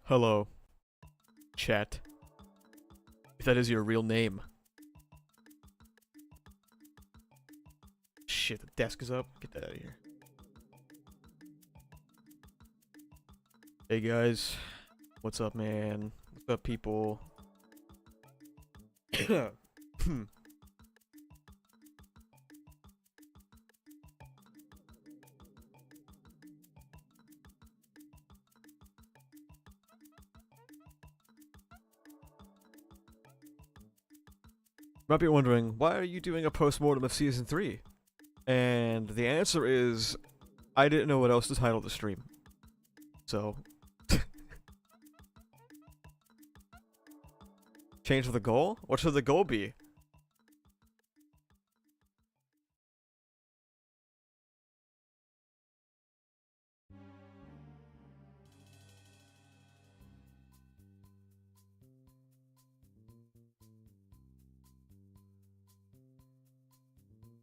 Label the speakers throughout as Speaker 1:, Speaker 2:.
Speaker 1: Hello, chat. If that is your real name. Shit, the desk is up. Get that out of here. Hey guys. What's up, man? What's up, people? You might be wondering, why are you doing a post-mortem of Season 3? And the answer is, I didn't know what else to title the stream. So... change the goal? What should the goal be?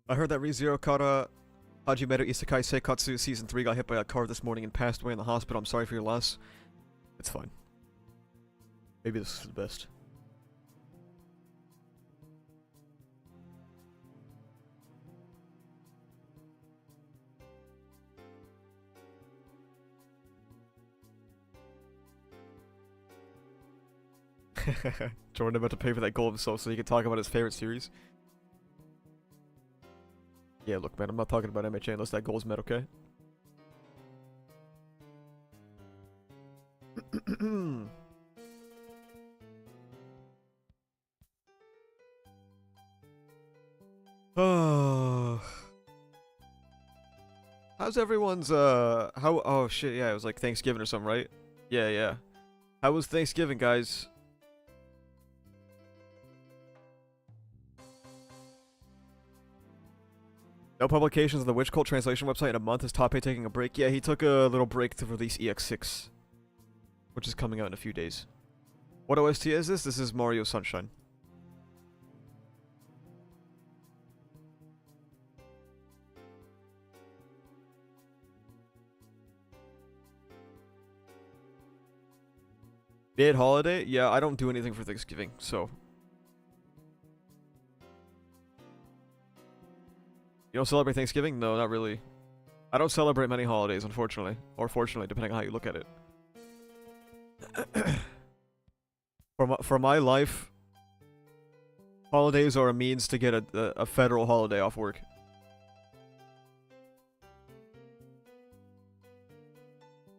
Speaker 1: I heard that ReZero Kara Hajimeru Isekai Seikatsu Season 3 got hit by a car this morning and passed away in the hospital. I'm sorry for your loss. It's fine. Maybe this is the best. Jordan about to pay for that goal himself so he can talk about his favorite series. Yeah, look, man, I'm not talking about MHA unless that goal's met, okay? Oh. How's everyone's, oh shit, yeah, it was like Thanksgiving or something, right? Yeah, yeah. How was Thanksgiving, guys? No publications on the Witch Cult translation website in a month. Is Tape taking a break? Yeah, he took a little break to release EX6, which is coming out in a few days. What OST is this? This is Mario Sunshine. Mid holiday? Yeah, I don't do anything for Thanksgiving, so. You don't celebrate Thanksgiving? No, not really. I don't celebrate many holidays, unfortunately. Or fortunately, depending on how you look at it. For my life, holidays are a means to get a federal holiday off work.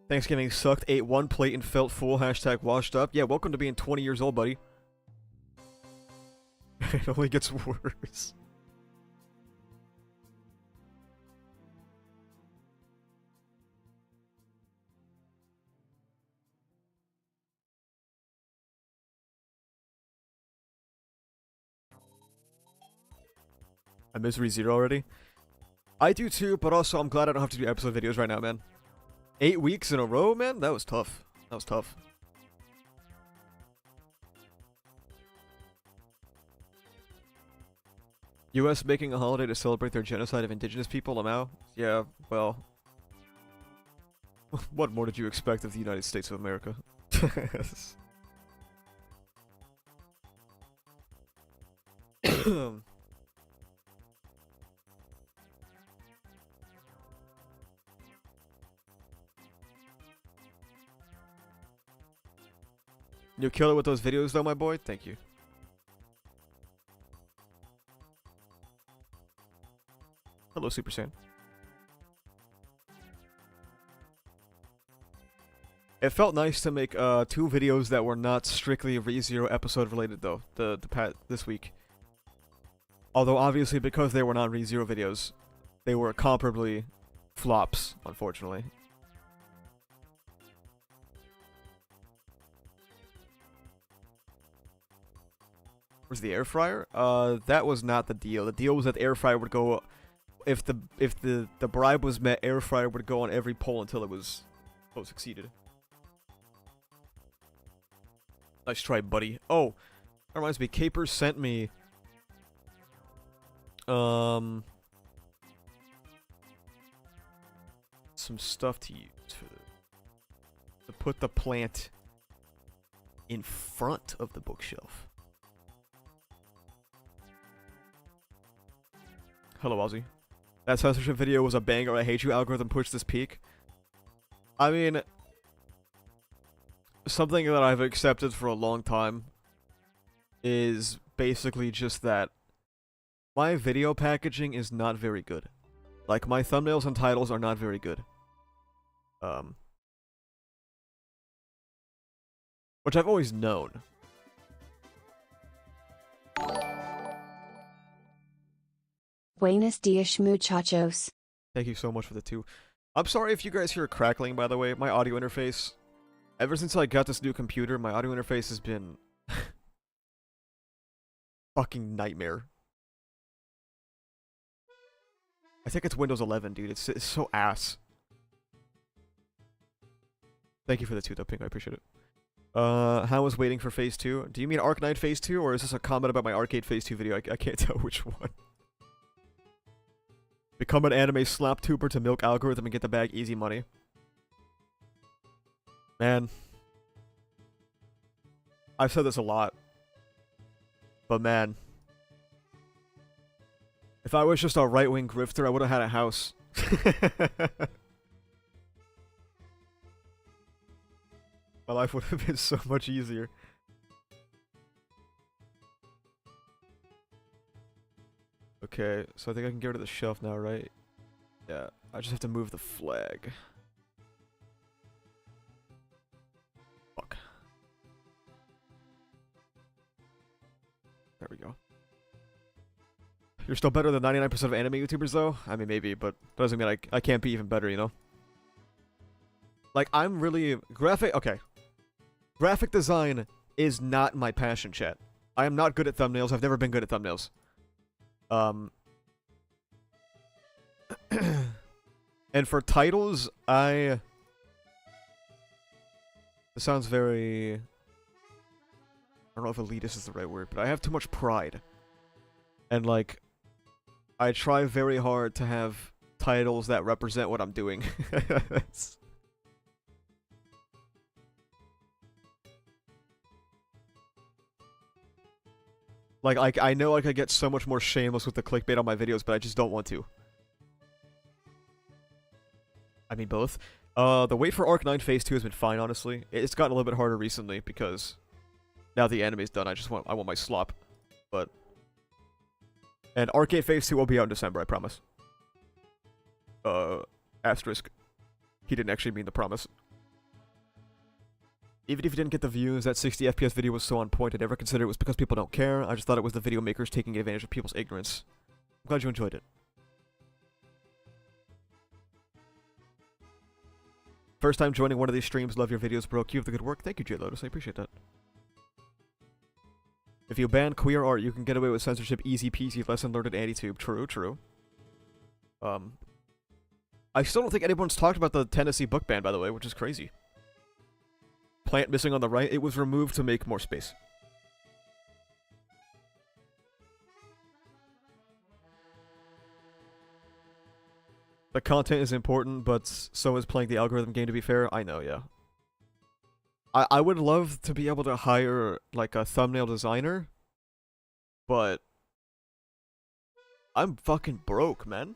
Speaker 1: Thanksgiving sucked, ate one plate and felt full, hashtag washed up. Yeah, welcome to being 20 years old, buddy. It only gets worse. I miss ReZero already. I do too, but also I'm glad I don't have to do episode videos right now, man. 8 weeks in a row, man? That was tough. That was tough. US making a holiday to celebrate their genocide of indigenous people, Lamau? Yeah, well... what more did you expect of the United States of America? You kill it with those videos though, my boy? Thank you. Hello, Super Saiyan. It felt nice to make 2 videos that were not strictly ReZero episode related though, this week. Although obviously because they were not ReZero videos, they were comparably flops, unfortunately. Was the air fryer? That was not the deal. The deal was that the air fryer would go, if the bribe was met, air fryer would go on every poll until it succeeded. Nice try, buddy. Oh, that reminds me. Capers sent me some stuff to use to put the plant in front of the bookshelf. Hello, Ozzy. That censorship video was a banger. I hate you. Algorithm pushed this peak. I mean, something that I've accepted for a long time is basically just that my video packaging is not very good. Like, my thumbnails and titles are not very good. Which I've always known.
Speaker 2: Buenos dias, muchachos.
Speaker 1: Thank you so much for the 2. I'm sorry if you guys hear crackling, by the way. My audio interface, ever since I got this new computer, my audio interface has been fucking nightmare. I think it's Windows 11, dude. It's so ass. Thank you for the 2, though, Pink. I appreciate it. How was waiting for Phase 2? Do you mean Arknight Phase 2, or is this a comment about my Arcade Phase 2 video? I can't tell which one. Become an anime slap tuber to milk algorithm and get the bag, easy money. Man. I've said this a lot. But man. If I was just a right-wing grifter, I would have had a house. My life would have been so much easier. Okay, so I think I can get rid of the shelf now, right? Yeah, I just have to move the flag. Fuck. There we go. You're still better than 99% of anime YouTubers, though? I mean, maybe, but doesn't mean I can't be even better, you know? Like, I'm really... Okay. Graphic design is not my passion, chat. I am not good at thumbnails. I've never been good at thumbnails. And for titles, This sounds very... I don't know if elitist is the right word, but I have too much pride. And, like, I try very hard to have titles that represent what I'm doing. Like, I know I could get so much more shameless with the clickbait on my videos, but I just don't want to. I mean, both. The wait for Arc 9 Phase 2 has been fine, honestly. It's gotten a little bit harder recently, because now the anime's done, I want my slop. But... And Arc 8 Phase 2 will be out in December, I promise. Asterisk. He didn't actually mean the promise. Even if you didn't get the views, that 60 FPS video was so on point, I never considered it was because people don't care. I just thought it was the video makers taking advantage of people's ignorance. I'm glad you enjoyed it. First time joining one of these streams, love your videos, bro. Keep up the good work. Thank you, J Lotus. I appreciate that. If you ban queer art, you can get away with censorship easy peasy, lesson learned at AntiTube. True, true. I still don't think anyone's talked about the Tennessee book ban, by the way, which is crazy. Plant missing on the right, it was removed to make more space. The content is important, but so is playing the algorithm game, to be fair. I know, yeah. I would love to be able to hire, like, a thumbnail designer, but I'm fucking broke, man.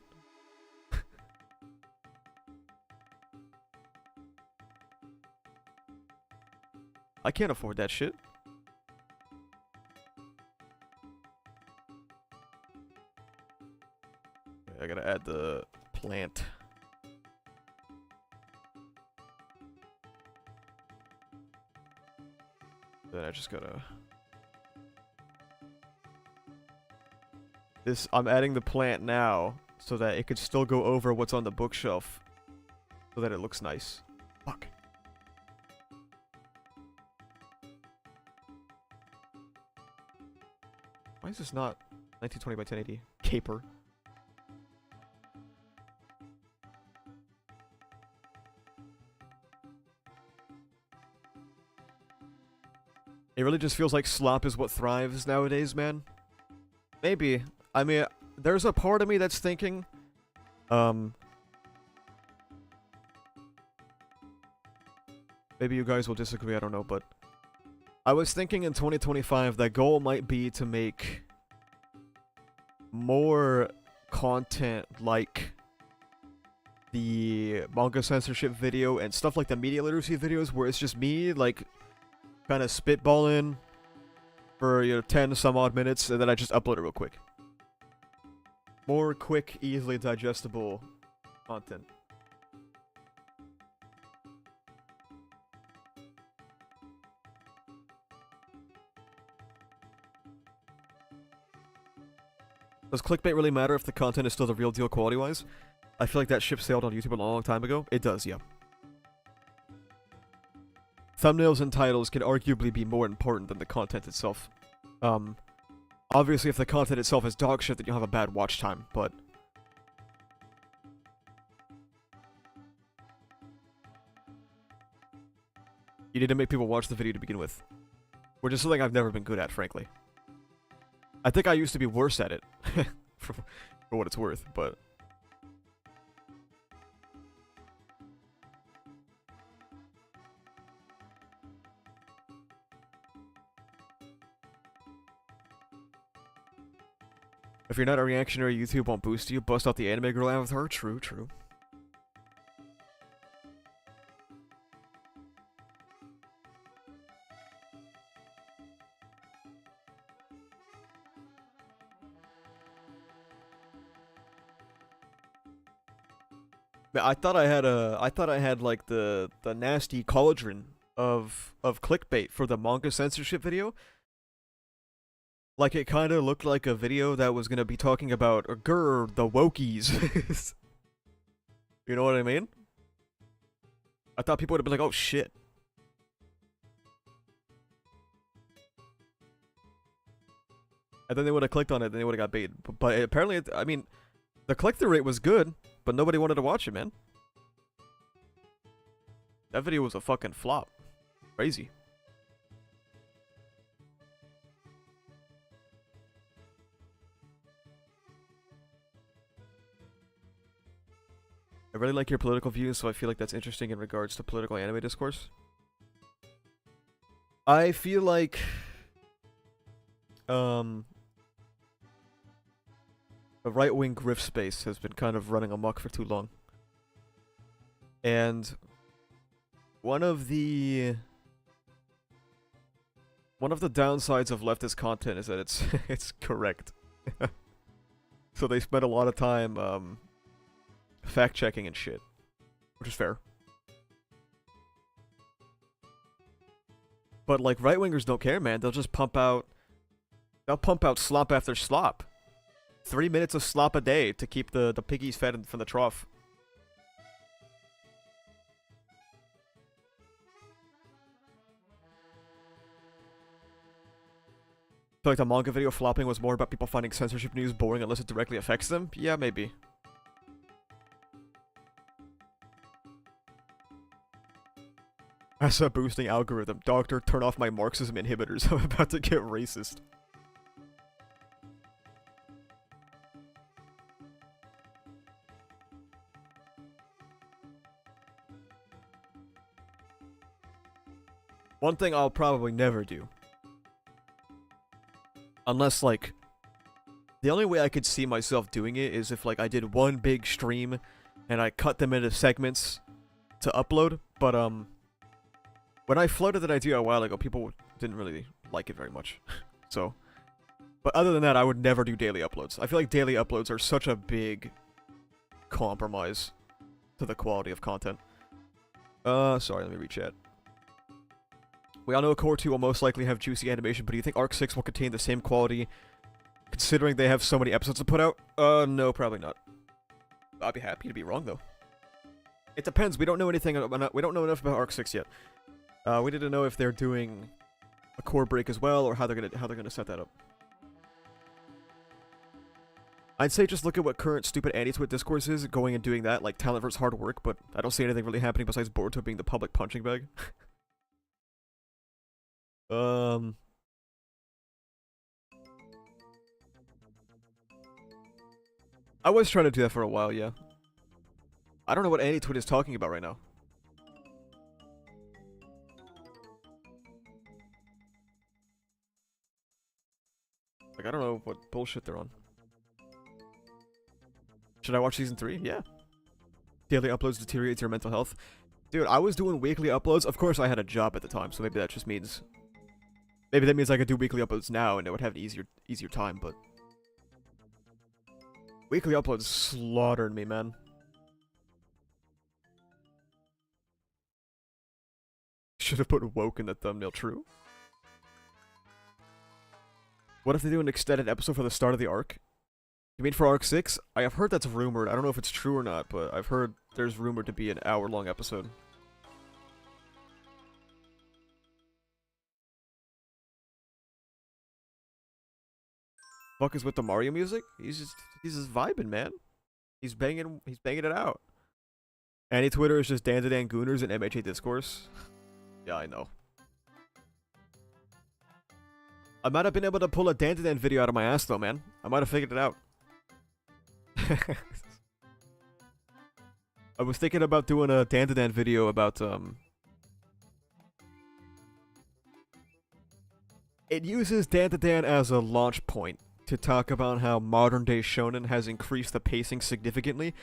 Speaker 1: I can't afford that shit. Okay, I gotta add the plant. Then I just gotta... I'm adding the plant now, so that it could still go over what's on the bookshelf. So that it looks nice. Fuck. Why is this not 1920 by 1080? Caper. It really just feels like slop is what thrives nowadays, man. Maybe. I mean, there's a part of me that's thinking, maybe you guys will disagree, I don't know, but I was thinking in 2025 that goal might be to make more content like the manga censorship video and stuff like the media literacy videos where it's just me like kind of spitballing for 10 some odd minutes and then I just upload it real quick. More quick, easily digestible content. Does clickbait really matter if the content is still the real deal quality-wise? I feel like that ship sailed on YouTube a long time ago. It does, yeah. Thumbnails and titles can arguably be more important than the content itself. Obviously if the content itself is dog shit, then you'll have a bad watch time, but... you need to make people watch the video to begin with. Which is something I've never been good at, frankly. I think I used to be worse at it, for what it's worth, but... if you're not a reactionary, YouTube won't boost you. Bust out the anime girl avatar. True, true. I thought I had like the nasty cauldron of clickbait for the manga censorship video. Like it kind of looked like a video that was gonna be talking about grr the wokies. You know what I mean? I thought people would have been like, oh shit. And then they would have clicked on it, and they would have got baited. But apparently, I mean, the click-through rate was good, but nobody wanted to watch it, man. That video was a fucking flop. Crazy. I really like your political views, so I feel like that's interesting in regards to political anime discourse. I feel like... the right-wing grift space has been kind of running amok for too long. And one of the downsides of leftist content is that it's it's correct. So they spend a lot of time fact-checking and shit, which is fair. But like right-wingers don't care, man. They'll just pump out slop after slop. 3 minutes of slop a day to keep the piggies fed from the trough. I feel like the manga video flopping was more about people finding censorship news boring unless it directly affects them? Yeah, maybe. As a boosting algorithm, doctor, turn off my Marxism inhibitors. I'm about to get racist. One thing I'll probably never do. Unless, like... the only way I could see myself doing it is if, like, I did one big stream and I cut them into segments to upload. But, when I floated that idea a while ago, people didn't really like it very much. So... but other than that, I would never do daily uploads. I feel like daily uploads are such a big compromise to the quality of content. Sorry, let me read-chat. We all know Core 2 will most likely have juicy animation, but do you think Arc 6 will contain the same quality, considering they have so many episodes to put out? No, probably not. I'd be happy to be wrong, though. It depends. We don't know anything. We don't know enough about Arc 6 yet. We didn't know if they're doing a core break as well, or how they're gonna set that up. I'd say just look at what current stupid anti-twit discourse is, going and doing that, like talent versus hard work, but I don't see anything really happening besides Boruto being the public punching bag. I was trying to do that for a while, yeah. I don't know what anti-twit is talking about right now. I don't know what bullshit they're on. Should I watch season 3? Yeah. Daily uploads deteriorates your mental health. Dude, I was doing weekly uploads. Of course, I had a job at the time, so maybe that just means... Maybe that means I could do weekly uploads now and it would have an easier time, but... Weekly uploads slaughtered me, man. Should have put woke in the thumbnail, true. What if they do an extended episode for the start of the arc? You mean for arc 6? I have heard that's rumored. I don't know if it's true or not, but I've heard there's rumored to be an hour-long episode. Fuck is with the Mario music? He's just vibing, man. He's banging it out. Any Twitter is just Dan Gooners and MHA discourse. Yeah, I know. I might have been able to pull a Dan video out of my ass though, man. I might have figured it out. I was thinking about doing a Dan video about it uses Dan as a launch point to talk about how modern-day shonen has increased the pacing significantly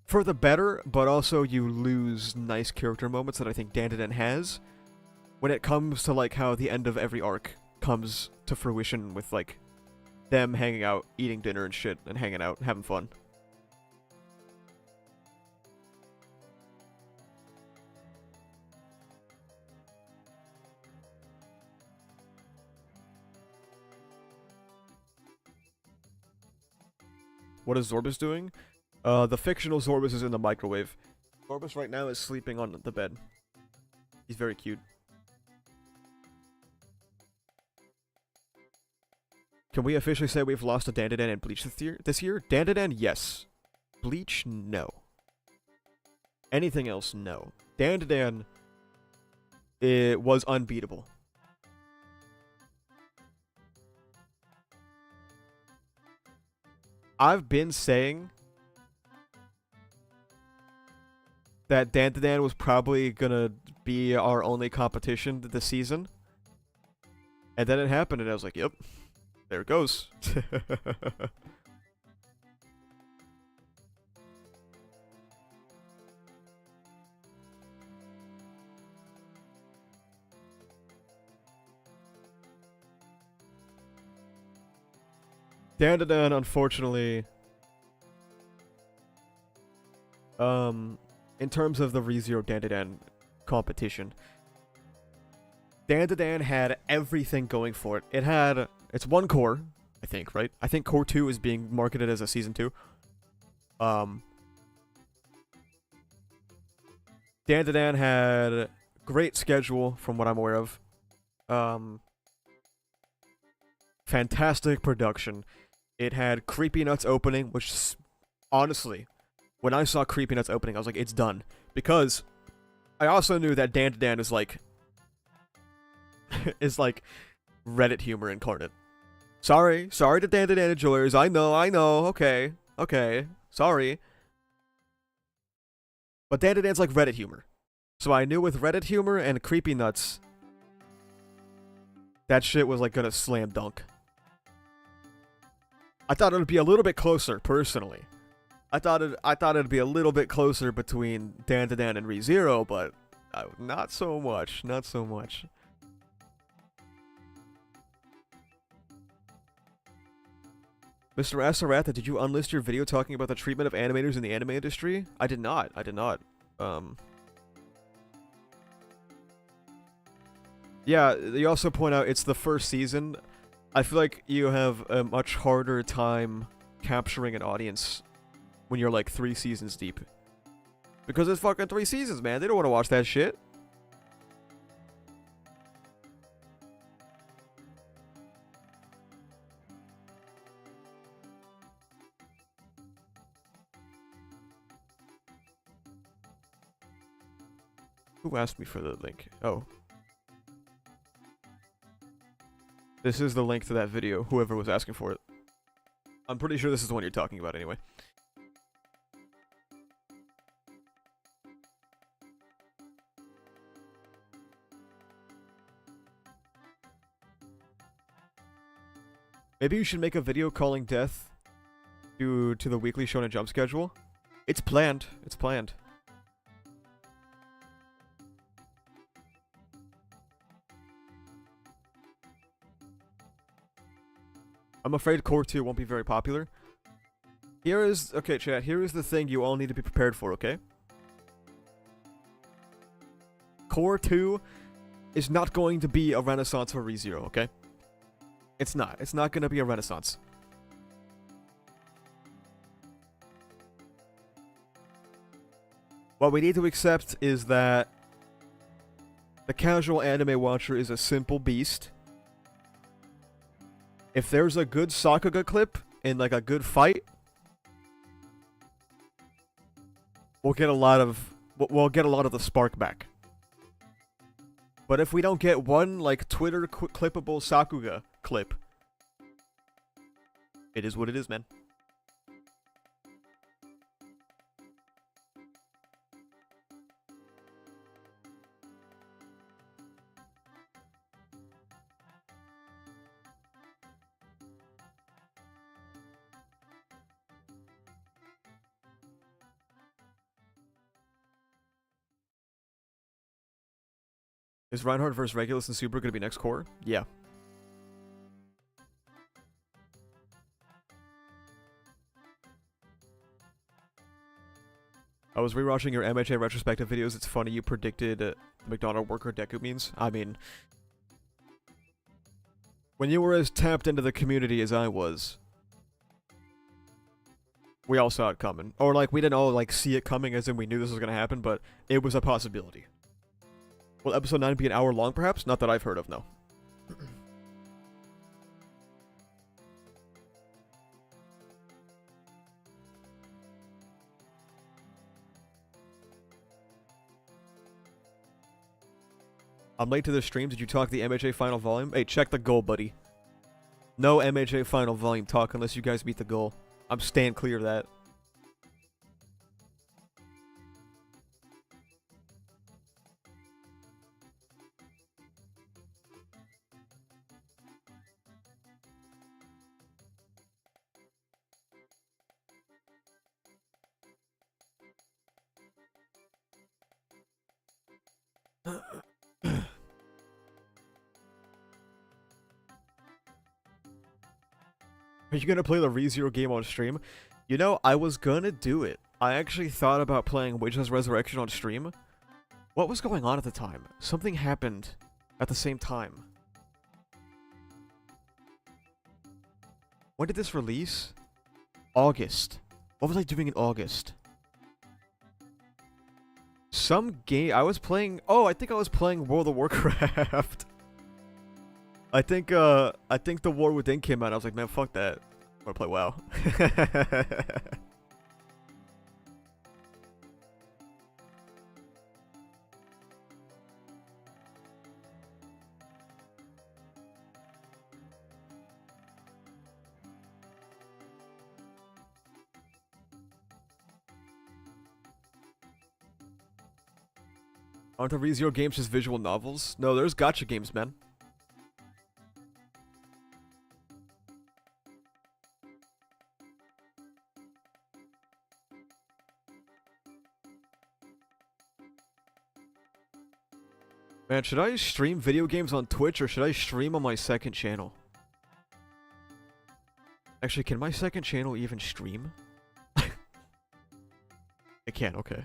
Speaker 1: for the better, but also you lose nice character moments that I think Dan has when it comes to like how the end of every arc comes to fruition with like them hanging out, eating dinner and shit, and hanging out, having fun. What is Zorbus doing? The fictional Zorbus is in the microwave. Zorbus right now is sleeping on the bed. He's very cute. Can we officially say we've lost to Dandadan and Bleach this year? Dandadan, yes. Bleach, no. Anything else, no. Dandadan, it was unbeatable. I've been saying that Dandadan was probably gonna be our only competition this season. And then it happened and I was like, yep, there it goes. Dandadan, unfortunately, in terms of the ReZero Dandadan competition, Dandadan had everything going for it. It's one core, I think, right? I think core 2 is being marketed as a season 2. Dandadan had great schedule from what I'm aware of. Fantastic production. It had Creepy Nuts opening, which, honestly, when I saw Creepy Nuts opening, I was like, it's done. Because I also knew that Dandadan is like... is like Reddit humor incarnate. Sorry to Dandadan enjoyers. I know, okay, sorry. But Dandadan's like Reddit humor. So I knew with Reddit humor and Creepy Nuts, that shit was like gonna slam dunk. I thought it would be a little bit closer, personally. I thought it'd be a little bit closer between Dandadan and ReZero, but not so much. Not so much. Mr. Asaratha, did you unlist your video talking about the treatment of animators in the anime industry? I did not. Yeah, you also point out it's the first season. I feel like you have a much harder time capturing an audience when you're like 3 seasons deep. Because it's fucking 3 seasons, man. They don't want to watch that shit. Who asked me for the link? Oh. This is the link to that video, whoever was asking for it. I'm pretty sure this is the one you're talking about anyway. Maybe you should make a video calling death to the weekly Shonen Jump schedule. It's planned. It's planned. I'm afraid Core 2 won't be very popular. Okay, chat, here is the thing you all need to be prepared for, okay? Core 2 is not going to be a renaissance for ReZero, okay? It's not. It's not going to be a renaissance. What we need to accept is that the casual anime watcher is a simple beast. If there's a good Sakuga clip in like a good fight, we'll get a lot of the spark back. But if we don't get one like Twitter clippable Sakuga clip, it is what it is, man. Is Reinhardt vs. Regulus and Super gonna be next core? Yeah. I was rewatching your MHA retrospective videos. It's funny you predicted the McDonald worker Deku means. I mean, when you were as tapped into the community as I was, we all saw it coming. Or like, we didn't all like see it coming as in we knew this was gonna happen, but it was a possibility. Will episode 9 be an hour long, perhaps? Not that I've heard of, no. I'm late to the stream. Did you talk the MHA final volume? Hey, check the goal, buddy. No MHA final volume talk unless you guys meet the goal. I'm staying clear of that. Are you gonna play the ReZero game on stream? You know, I was gonna do it. I actually thought about playing Witch's Resurrection on stream. What was going on at the time? Something happened at the same time. When did this release? August. What was I doing in August? Some game I was playing. Oh, I think I was playing World of Warcraft. I think the War Within came out. I was like, man, fuck that. I'm gonna play WoW. Aren't the ReZero games just visual novels? No, there's gacha games, man. Man, should I stream video games on Twitch or should I stream on my second channel? Actually, can my second channel even stream? It can, okay.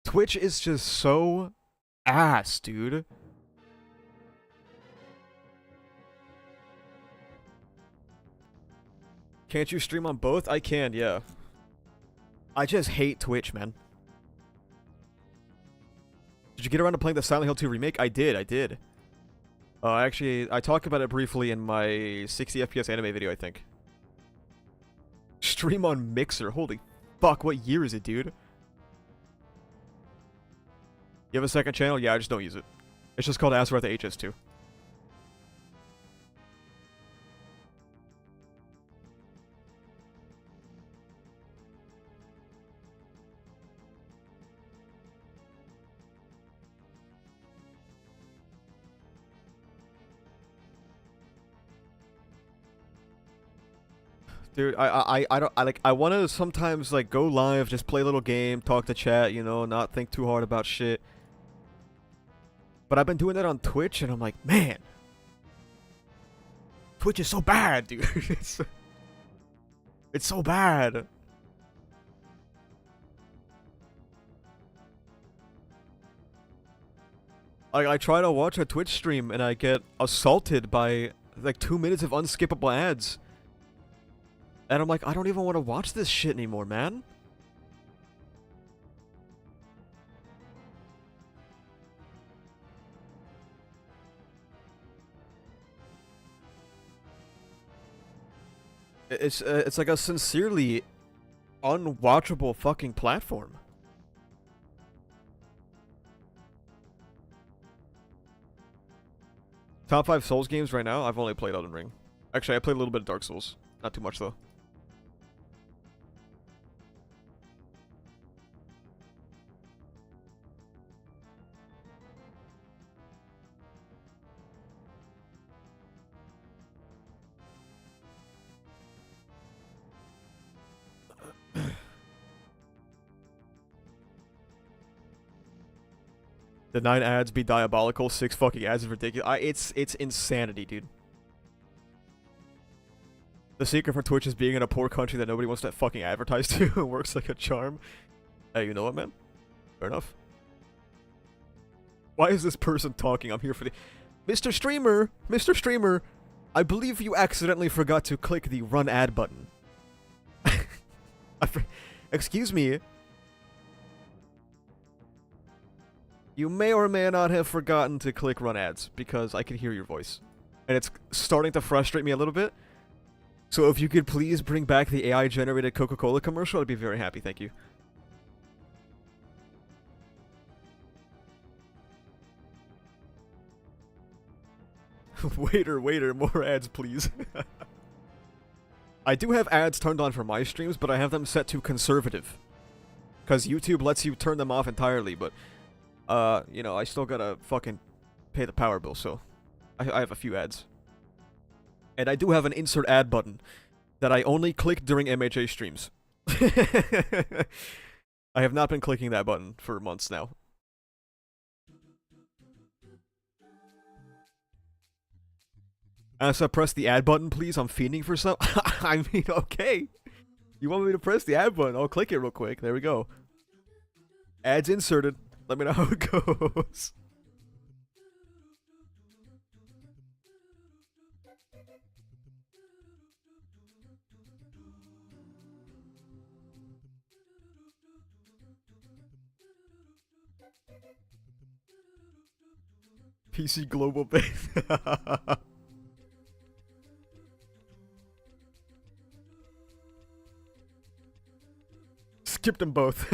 Speaker 1: Twitch is just so ass, dude. Can't you stream on both? I can, yeah. I just hate Twitch, man. Did you get around to playing the Silent Hill 2 remake? I did. Actually, I talked about it briefly in my 60 FPS anime video, I think. Stream on Mixer. Holy fuck, what year is it, dude? You have a second channel? Yeah, I just don't use it. It's just called Azeroth HS2. Dude, I don't, I want to sometimes, like, go live, just play a little game, talk to chat, you know, not think too hard about shit. But I've been doing that on Twitch, and I'm like, man, Twitch is so bad, dude. It's so bad. I try to watch a Twitch stream, and I get assaulted by, like, 2 minutes of unskippable ads. And I'm like, I don't even want to watch this shit anymore, man. It's like a sincerely unwatchable fucking platform. Top 5 Souls games right now? I've only played Elden Ring. Actually, I played a little bit of Dark Souls. Not too much, though. The 9 ads be diabolical, 6 fucking ads is ridiculous. It's insanity, dude. The secret for Twitch is being in a poor country that nobody wants to fucking advertise to. It works like a charm. Hey, you know what, man? Fair enough. Why is this person talking? I'm here for the... Mr. Streamer! Mr. Streamer! I believe you accidentally forgot to click the run ad button. Excuse me. You may or may not have forgotten to click run ads, because I can hear your voice. And it's starting to frustrate me a little bit. So if you could please bring back the AI-generated Coca-Cola commercial, I'd be very happy, thank you. Waiter, more ads, please. I do have ads turned on for my streams, but I have them set to conservative. Because YouTube lets you turn them off entirely, but... you know, I still gotta fucking pay the power bill, so I have a few ads. And I do have an insert ad button that I only click during MHA streams. I have not been clicking that button for months now. Asa, press the ad button, please. I'm fiending for some. I mean, okay. You want me to press the ad button? I'll click it real quick. There we go. Ads inserted. Let me know how it goes. PC Global Base. Skipped them both.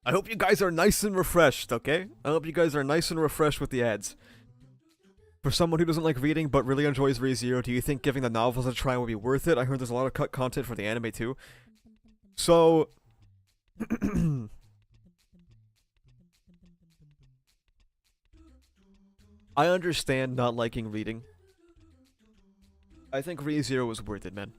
Speaker 1: I hope you guys are nice and refreshed, okay? I hope you guys are nice and refreshed with the ads. For someone who doesn't like reading but really enjoys ReZero, do you think giving the novels a try would be worth it? I heard there's a lot of cut content for the anime too. So... I understand not liking reading. I think ReZero was worth it, man.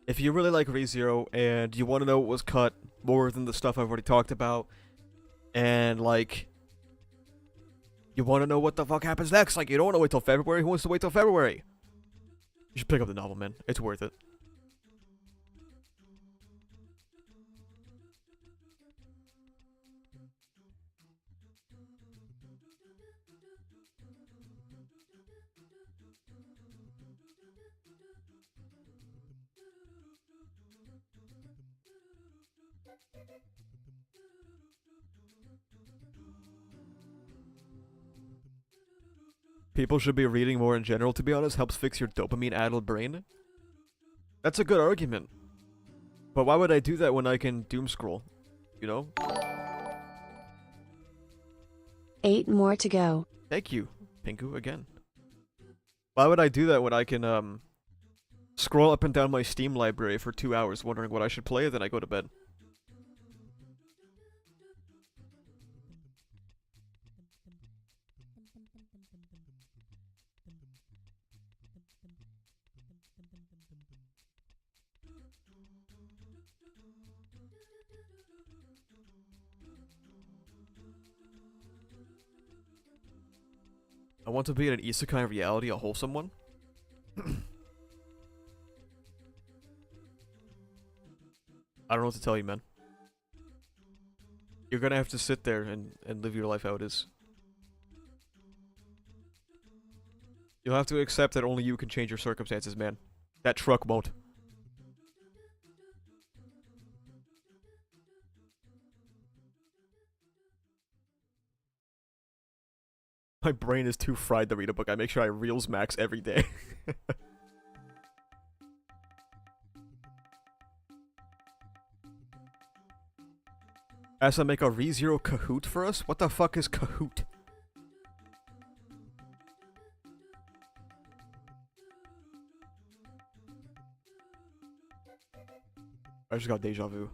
Speaker 1: If you really like ReZero and you want to know what was cut more than the stuff I've already talked about, and like, you want to know what the fuck happens next, like you don't want to wait till February, who wants to wait till February? You should pick up the novel, man. It's worth it. People should be reading more in general, to be honest. Helps fix your dopamine-addled brain. That's a good argument. But why would I do that when I can doom scroll? You know?
Speaker 2: 8 more to go.
Speaker 1: Thank you, Pinku, again. Why would I do that when I can, scroll up and down my Steam library for 2 hours wondering what I should play, then I go to bed? I want to be in an isekai reality, a wholesome one. I don't know what to tell you, man. You're gonna have to sit there and live your life how it is. You'll have to accept that only you can change your circumstances, man. That truck won't. My brain is too fried to read a book. I make sure I reels max every day. As I make a ReZero Kahoot for us? What the fuck is Kahoot? I just got deja vu.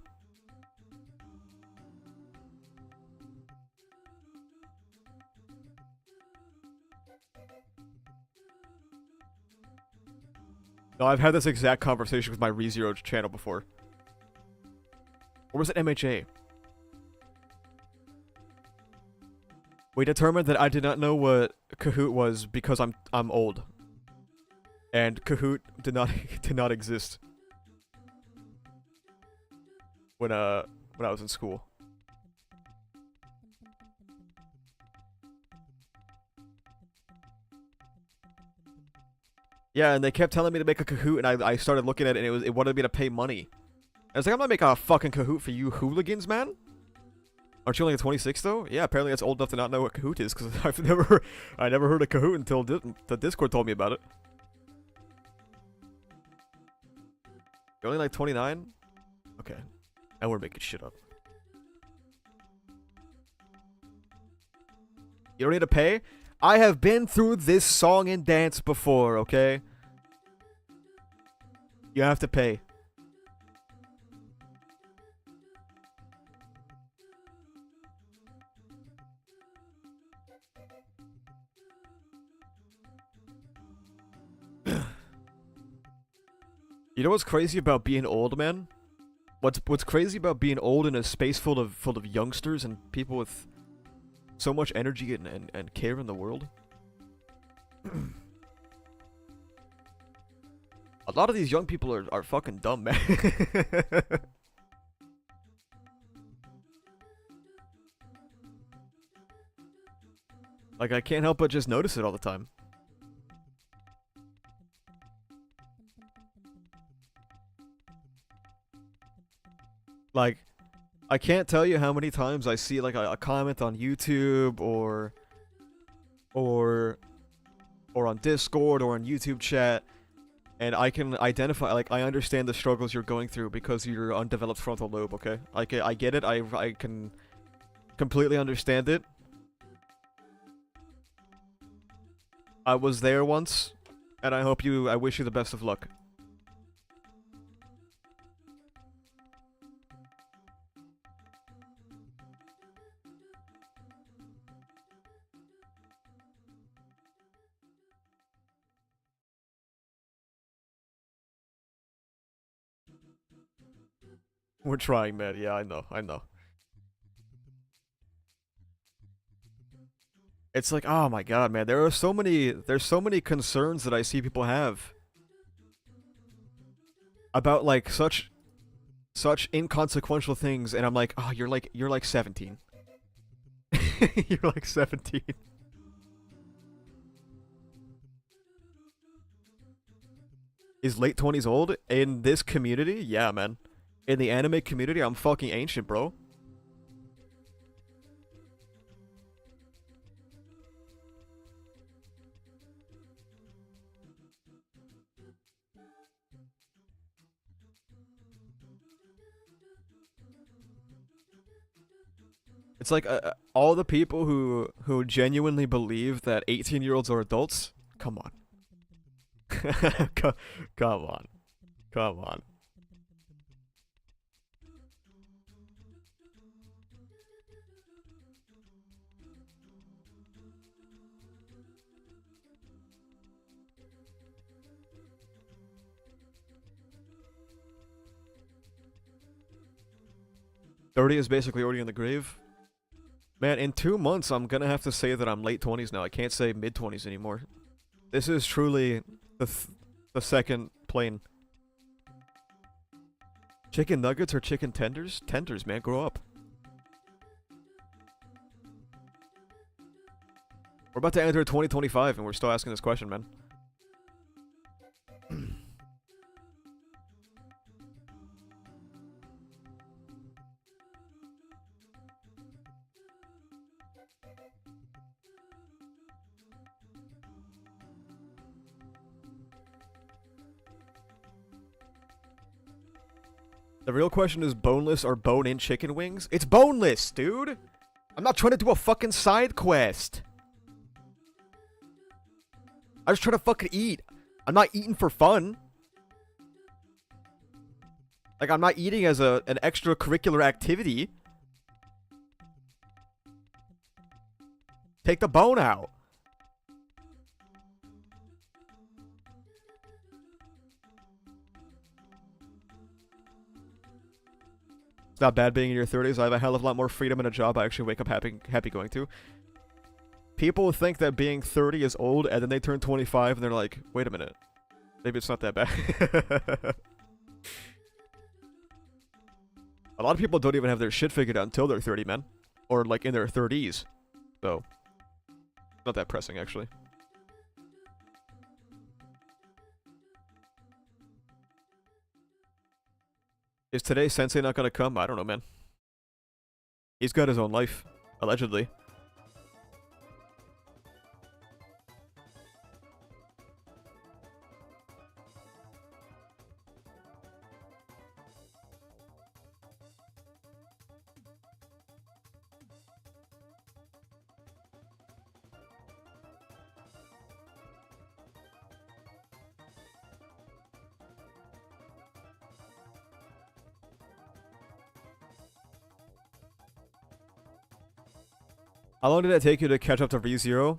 Speaker 1: No, I've had this exact conversation with my ReZero channel before. Or was it MHA? We determined that I did not know what Kahoot was because I'm old. And Kahoot did not exist when I was in school. Yeah, and they kept telling me to make a Kahoot, and I started looking at it, and it wanted me to pay money. I was like, I'm not making a fucking Kahoot for you hooligans, man. Aren't you only 26 though? Yeah, apparently that's old enough to not know what Kahoot is, because I never heard of Kahoot until the Discord told me about it. You're only like 29? Okay. And we're making shit up. You don't need to pay? I have been through this song and dance before, okay? You have to pay. You know what's crazy about being old, man? What's crazy about being old in a space full of youngsters and people with so much energy and care in the world? A lot of these young people are fucking dumb, man. Like, I can't help but just notice it all the time. Like, I can't tell you how many times I see like a comment on YouTube or on Discord or on YouTube chat, and I can identify, like, I understand the struggles you're going through because of your undeveloped frontal lobe, okay? I get it, I can completely understand it. I was there once, and I wish you the best of luck. We're trying, man. Yeah, I know. It's like, oh my god, man, there's so many concerns that I see people have about like such inconsequential things, and I'm like, oh, you're like 17. You're like 17. Is late 20s old in this community? Yeah, man. In the anime community, I'm fucking ancient, bro. It's like all the people who genuinely believe that 18-year-olds are adults. Come on. Come on. Come on. Thirty is basically already in the grave. Man, in 2 months, I'm gonna have to say that I'm late 20s now. I can't say mid 20s anymore. This is truly the second plane. Chicken nuggets or chicken tenders? Tenders, man, grow up. We're about to enter 2025 and we're still asking this question, man. The real question is boneless or bone-in chicken wings? It's boneless, dude! I'm not trying to do a fucking side quest. I just try to fucking eat. I'm not eating for fun. Like, I'm not eating as an extracurricular activity. Take the bone out. It's not bad being in your 30s. I have a hell of a lot more freedom in a job I actually wake up happy going to. People think that being 30 is old, and then they turn 25 and they're like, wait a minute. Maybe it's not that bad. A lot of people don't even have their shit figured out until they're 30, man. Or, like, in their 30s. So, not that pressing, actually. Is today Sensei not gonna come? I don't know, man. He's got his own life, allegedly. How long did it take you to catch up to ReZero?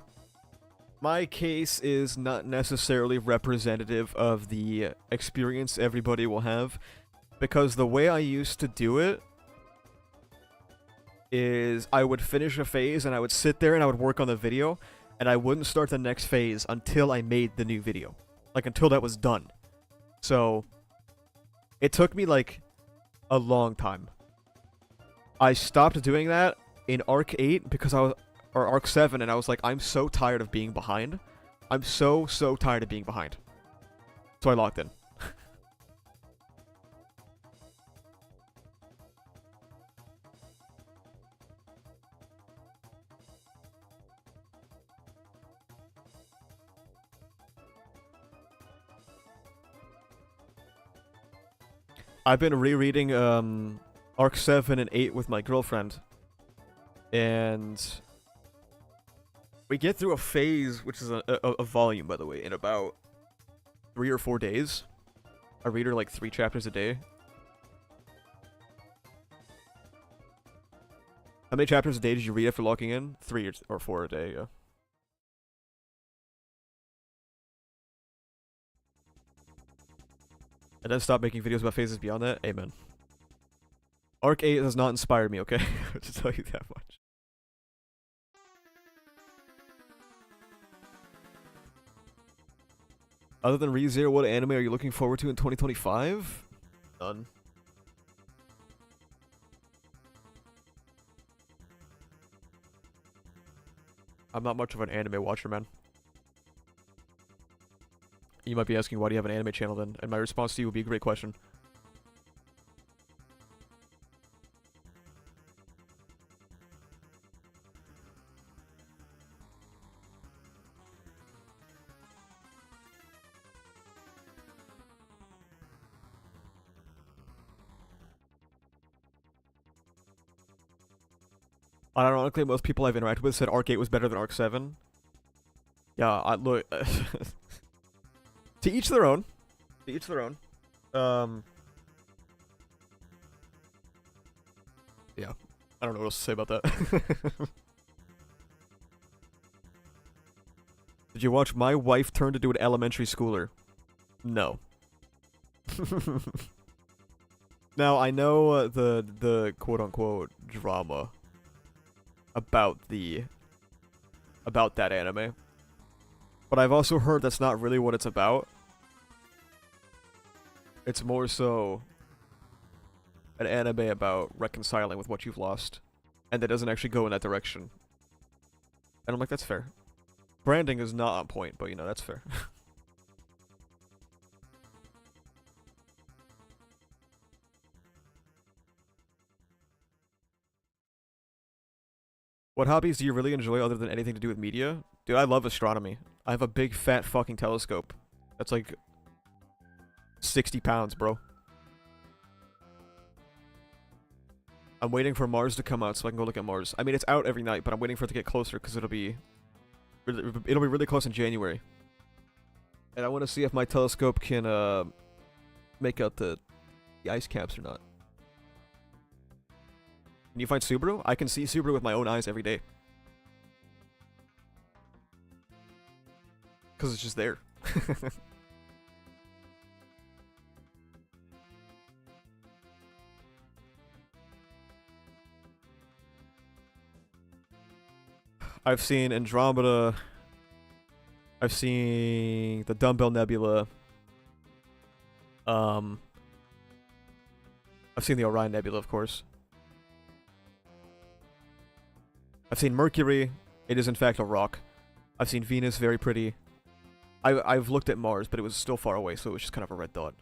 Speaker 1: My case is not necessarily representative of the experience everybody will have, because the way I used to do it is I would finish a phase and I would sit there and I would work on the video, and I wouldn't start the next phase until I made the new video. Like, until that was done. So, it took me, like, a long time. I stopped doing that in Arc 8 because I was, or Arc 7, and I was like, I'm so tired of being behind. I'm so tired of being behind. So I locked in. I've been rereading Arc 7 and 8 with my girlfriend. And we get through a phase, which is a volume, by the way, in about 3 or 4 days. I read her like 3 chapters a day. How many chapters a day did you read after locking in? 3 or 4 a day, yeah. And then stop making videos about phases beyond that? Amen. Arc 8 has not inspired me, okay? To tell you that much. Other than ReZero, what anime are you looking forward to in 2025? None. I'm not much of an anime watcher, man. You might be asking, why do you have an anime channel then? And my response to you would be a great question. Ironically, most people I've interacted with said Arc 8 was better than Arc 7. Yeah, I look... to each their own. To each their own. Yeah. I don't know what else to say about that. Did you watch My Wife Turned Into an Elementary Schooler? No. Now, I know the quote-unquote drama about that anime. But I've also heard that's not really what it's about. It's more so an anime about reconciling with what you've lost. And that doesn't actually go in that direction. And I'm like, that's fair. Branding is not on point, but you know, that's fair. What hobbies do you really enjoy other than anything to do with media? Dude, I love astronomy. I have a big fat fucking telescope. That's like 60 pounds, bro. I'm waiting for Mars to come out so I can go look at Mars. I mean, it's out every night, but I'm waiting for it to get closer because it'll be really close in January. And I want to see if my telescope can make out the ice caps or not. Can you find Subaru? I can see Subaru with my own eyes every day. Because it's just there. I've seen Andromeda. I've seen the Dumbbell Nebula. I've seen the Orion Nebula, of course. I've seen Mercury. It is in fact a rock. I've seen Venus, very pretty. I've looked at Mars, but it was still far away, so it was just kind of a red dot.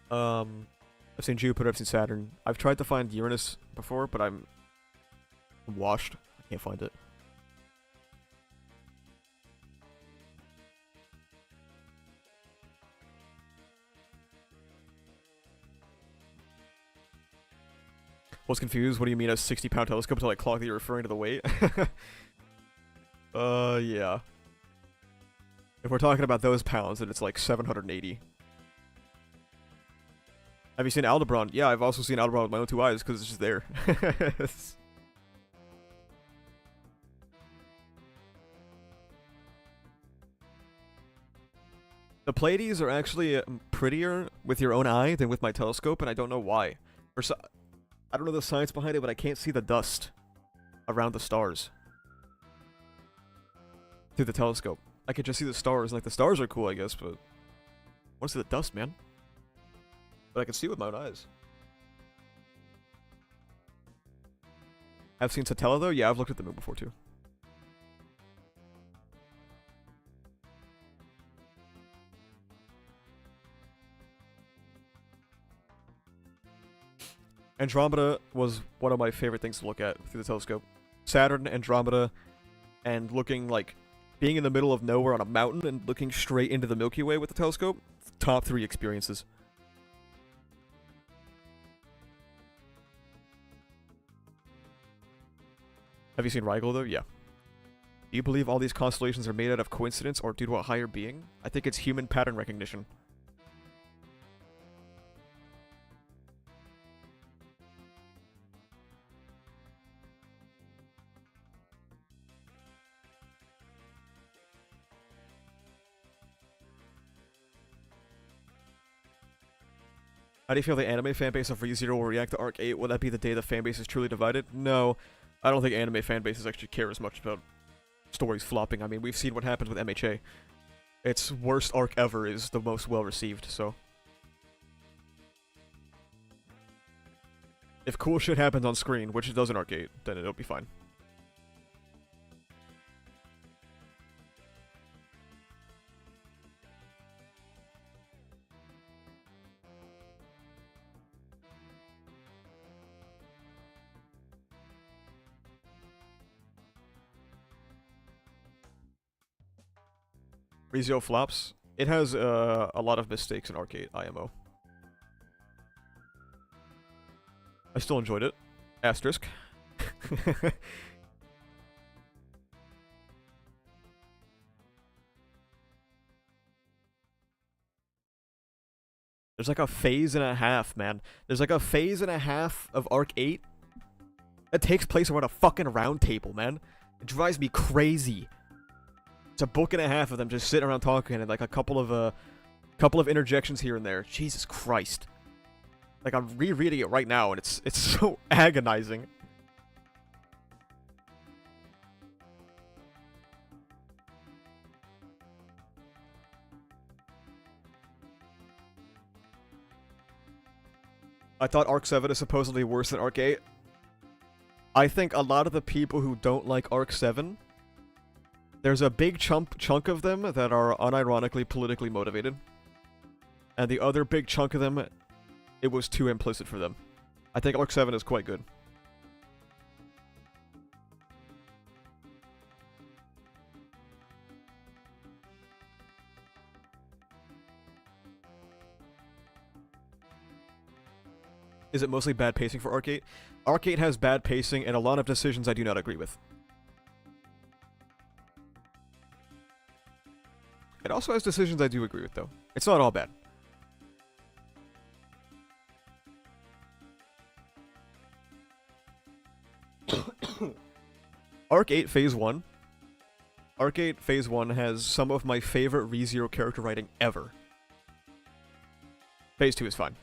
Speaker 1: I've seen Jupiter, I've seen Saturn. I've tried to find Uranus before, but I'm washed. I can't find it. Was confused. What do you mean a 60-pound telescope to like clock that you're referring to the weight? Yeah. If we're talking about those pounds, then it's like 780. Have you seen Aldebaran? Yeah, I've also seen Aldebaran with my own two eyes because it's just there. The Pleiades are actually prettier with your own eye than with my telescope, and I don't know why. I don't know the science behind it, but I can't see the dust around the stars through the telescope. I could just see the stars. Like, the stars are cool, I guess, but I want to see the dust, man. But I can see with my own eyes. I've seen Satella, though? Yeah, I've looked at the moon before, too. Andromeda was one of my favorite things to look at through the telescope. Saturn, Andromeda, and looking like being in the middle of nowhere on a mountain and looking straight into the Milky Way with the telescope. Top 3 experiences. Have you seen Rigel though? Yeah. Do you believe all these constellations are made out of coincidence or due to a higher being? I think it's human pattern recognition. How do you feel the anime fanbase of ReZero will react to Arc 8? Will that be the day the fanbase is truly divided? No, I don't think anime fanbases actually care as much about stories flopping. I mean, we've seen what happens with MHA. Its worst arc ever is the most well-received, so... If cool shit happens on screen, which it does in Arc 8, then it'll be fine. ReZero flops. It has a lot of mistakes in Arc 8 IMO. I still enjoyed it. Asterisk. There's like a phase and a half, man. There's like a phase and a half of Arc 8 that takes place around a fucking round table, man. It drives me crazy. It's a book and a half of them just sitting around talking and like a couple of interjections here and there. Jesus Christ. Like, I'm rereading it right now, and it's so agonizing. I thought Arc 7 is supposedly worse than Arc 8. I think a lot of the people who don't like Arc 7, there's a big chunk of them that are unironically politically motivated. And the other big chunk of them, it was too implicit for them. I think Arc 7 is quite good. Is it mostly bad pacing for Arc 8? Arc 8 has bad pacing and a lot of decisions I do not agree with. It also has decisions I do agree with, though. It's not all bad. Arc 8 Phase 1. Arc 8 Phase 1 has some of my favorite ReZero character writing ever. Phase 2 is fine.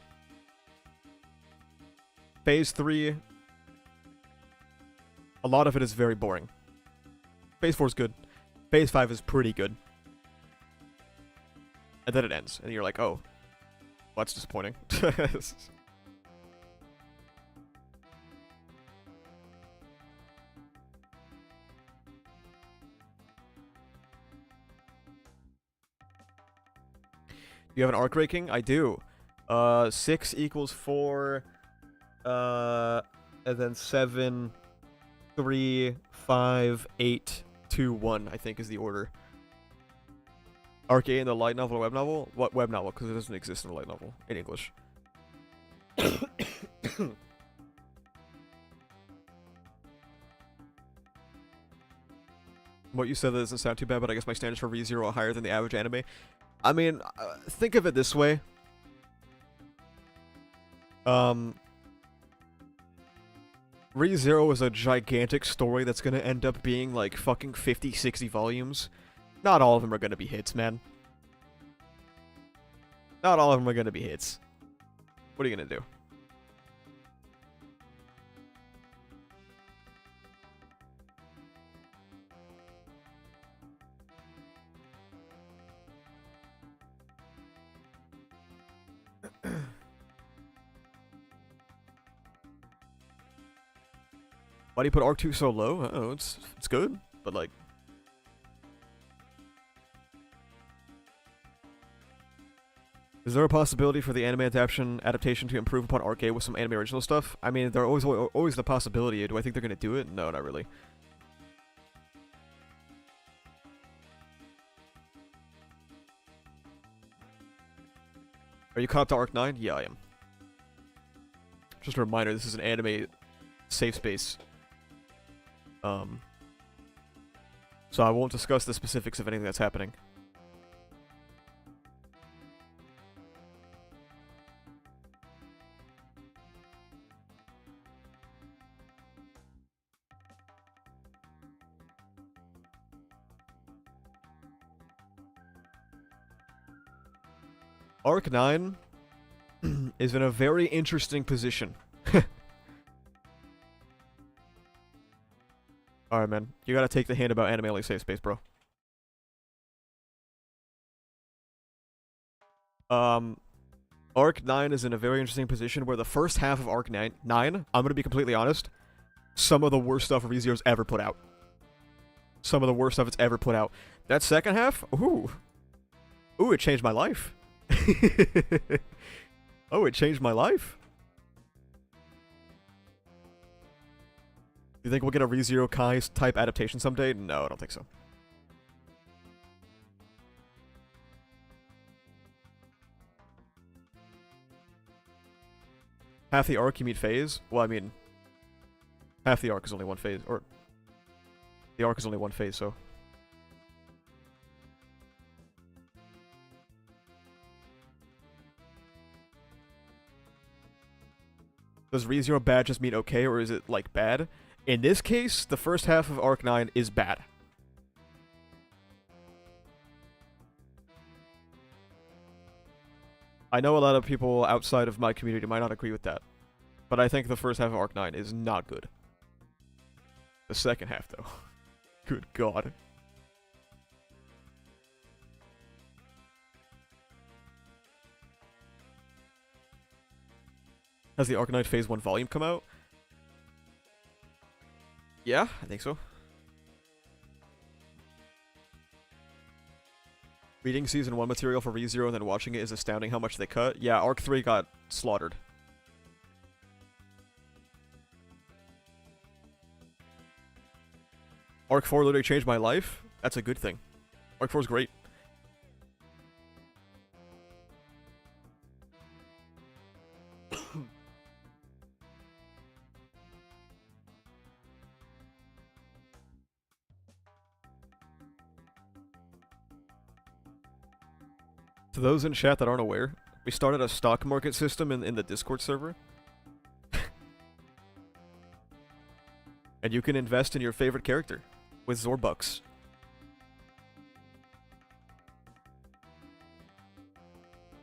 Speaker 1: Phase 3, a lot of it is very boring. Phase 4 is good. Phase 5 is pretty good. And then it ends, and you're like, oh, well, that's disappointing. You have an arc ranking? I do. 6 equals 4... and then 7, 3, 5, 8, 2, 1, I think is the order. Arc 8 in the light novel or web novel? What web novel? Because it doesn't exist in the light novel in English. What you said that doesn't sound too bad, but I guess my standards for ReZero are higher than the average anime. I mean, think of it this way. ReZero is a gigantic story that's gonna end up being like fucking 50, 60 volumes. Not all of them are gonna be hits, man. Not all of them are gonna be hits. What are you gonna do? Why do you put Arc 2 so low? I don't know, it's good, but like... Is there a possibility for the anime adaptation to improve upon Arc 8 with some anime original stuff? I mean, there's always the possibility. Do I think they're gonna do it? No, not really. Are you caught up to Arc 9? Yeah, I am. Just a reminder, this is an anime safe space. So I won't discuss the specifics of anything that's happening. Arc 9 is in a very interesting position. Alright, man. You gotta take the hint about anime only safe space, bro. Arc 9 is in a very interesting position where the first half of Arc 9, I'm gonna be completely honest, some of the worst stuff ReZero's ever put out. Some of the worst stuff it's ever put out. That second half? Ooh, it changed my life. Oh, it changed my life. You think we'll get a ReZero Kai type adaptation someday? No, I don't think so. Half the arc you meet phase? Well, I mean, half the arc is only one phase, or the arc is only one phase, so. Does ReZero bad just mean okay, or is it, like, bad? In this case, the first half of Arc 9 is bad. I know a lot of people outside of my community might not agree with that, but I think the first half of Arc 9 is not good. The second half, though. Good God. Has the Arc 9 Phase 1 volume come out? Yeah, I think so. Reading Season 1 material for ReZero and then watching it is astounding how much they cut. Yeah, Arc 3 got slaughtered. Arc 4 literally changed my life. That's a good thing. Arc 4 is great. To those in chat that aren't aware, we started a stock market system in the Discord server. And you can invest in your favorite character with Zorbucks.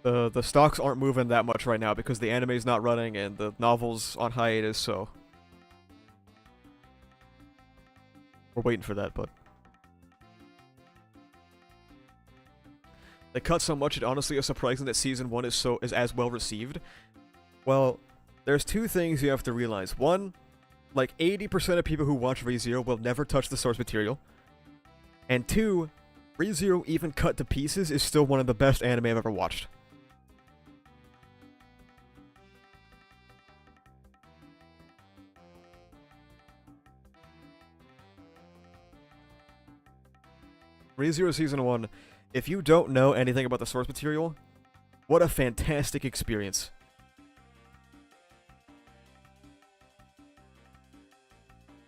Speaker 1: The stocks aren't moving that much right now because the anime's not running and the novel's on hiatus, so we're waiting for that, but they cut so much it honestly is surprising that season 1 is as well received. Well, there's two things you have to realize. One, like 80% of people who watch ReZero will never touch the source material. And two, ReZero even cut to pieces is still one of the best anime I've ever watched. ReZero Season 1, if you don't know anything about the source material, what a fantastic experience.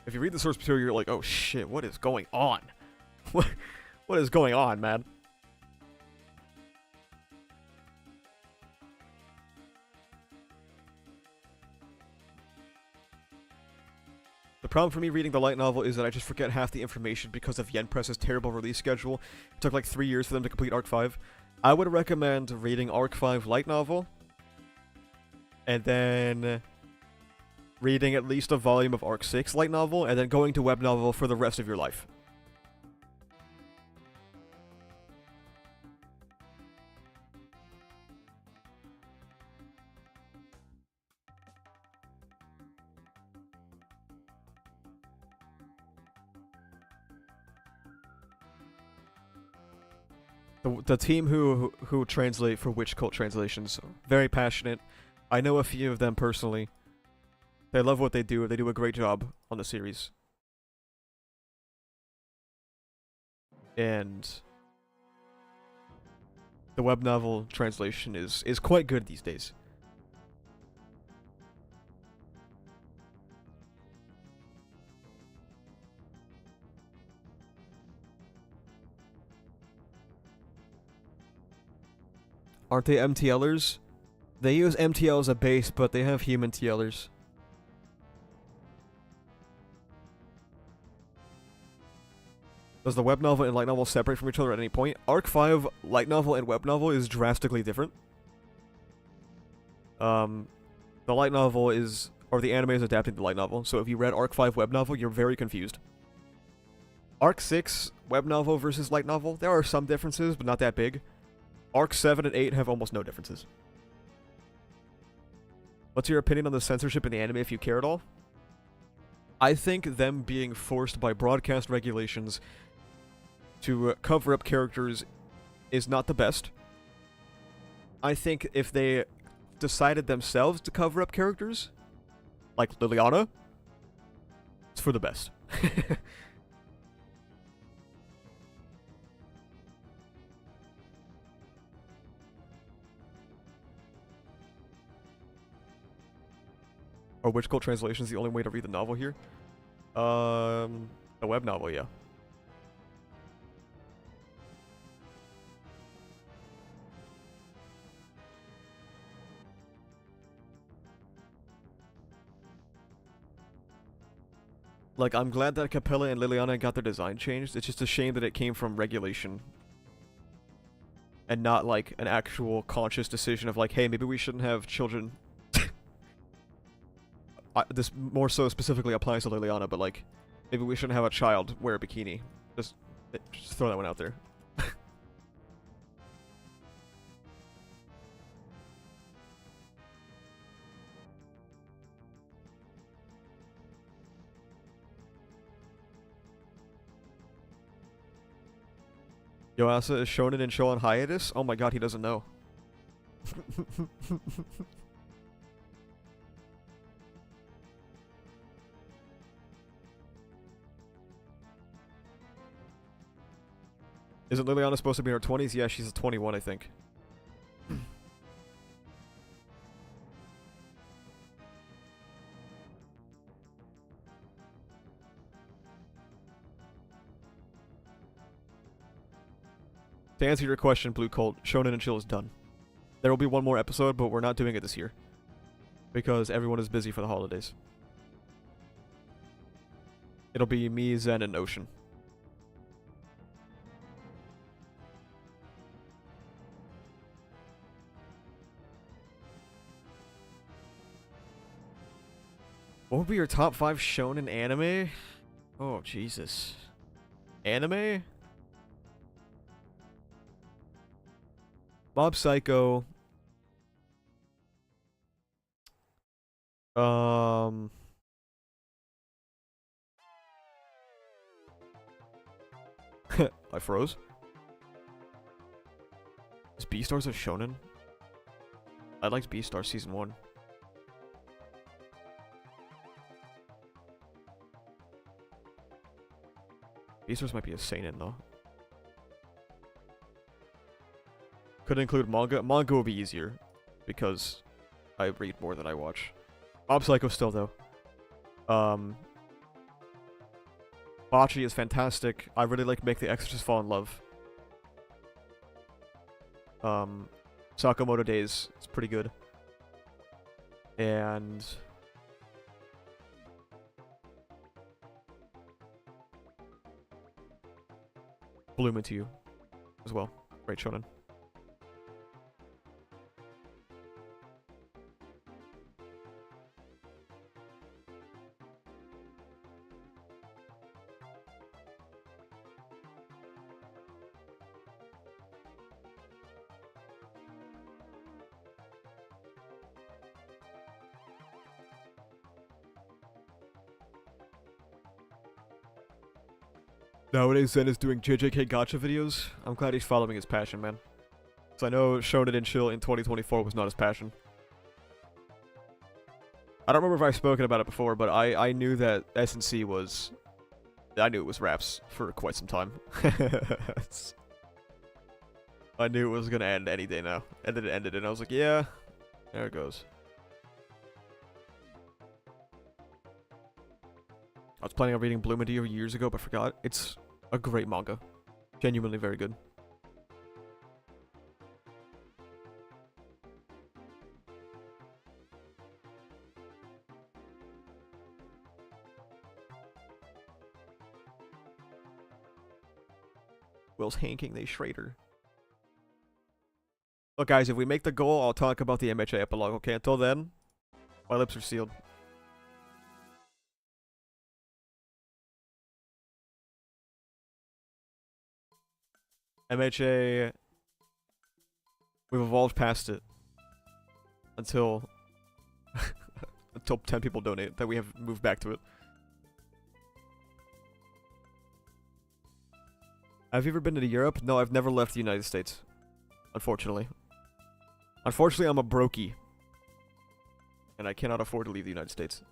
Speaker 1: If you read the source material, you're like, oh shit, what is going on? What is going on, man? The problem for me reading the light novel is that I just forget half the information because of Yen Press's terrible release schedule. It took like 3 years for them to complete Arc 5. I would recommend reading Arc 5 light novel, and then reading at least a volume of Arc 6 light novel, and then going to web novel for the rest of your life. The team who translate for Witch Cult translations, very passionate. I know a few of them personally. They love what they do. They do a great job on the series. And the web novel translation is quite good these days. Aren't they MTLers? They use MTL as a base, but they have human TLers. Does the web novel and light novel separate from each other at any point? Arc 5 light novel and web novel is drastically different. The light novel is, or the anime is adapting the light novel, so if you read Arc 5 web novel, you're very confused. Arc 6 web novel versus light novel, there are some differences, but not that big. Arc 7 and 8 have almost no differences. What's your opinion on the censorship in the anime if you care at all? I think them being forced by broadcast regulations to cover up characters is not the best. I think if they decided themselves to cover up characters, like Liliana, it's for the best. Or Witch Cult translation is the only way to read the novel here? The web novel, yeah. Like, I'm glad that Capella and Liliana got their design changed. It's just a shame that it came from regulation. and not like an actual conscious decision of like, hey, maybe we shouldn't have children. This more so specifically applies to Liliana, but like, maybe we shouldn't have a child wear a bikini. Just throw that one out there. Yoasa is Shonen and Show on hiatus? Oh my god, he doesn't know. Isn't Liliana supposed to be in her 20s? Yeah, she's 21, I think. To answer your question, Blue Colt, Shonen and Chill is done. There will be one more episode, but we're not doing it this year. Because everyone is busy for the holidays. It'll be me, Zen, and Ocean. What would be your top 5 shonen anime? Oh, Jesus. Anime? Mob Psycho. I froze. Is Beastars a shonen? I liked Beastars Season 1. Beastars might be a seinen though. Could include manga. Manga would be easier because I read more than I watch. Mob Psycho still though. Bocce is fantastic. I really like Make the Exorcist Fall in Love. Sakamoto Days is pretty good. And Bloom Into You as well. Great shonen. Nowadays, Zen is doing JJK gacha videos. I'm glad he's following his passion, man. So I know Shonen and Chill in 2024 was not his passion. I don't remember if I've spoken about it before, but I knew that S&C was... I knew it was raps for quite some time. I knew it was gonna end any day now. And then it ended, and I was like, yeah, there it goes. I was planning on reading Bloom Into You years ago, but forgot. It's a great manga. Genuinely very good. Will's hanking they Schrader. Look, guys, if we make the goal, I'll talk about the MHA epilogue, okay? Until then, my lips are sealed. MHA, we've evolved past it until until 10 people donate, that we have moved back to it. Have you ever been to Europe? No, I've never left the United States, unfortunately. Unfortunately, I'm a brokey, and I cannot afford to leave the United States.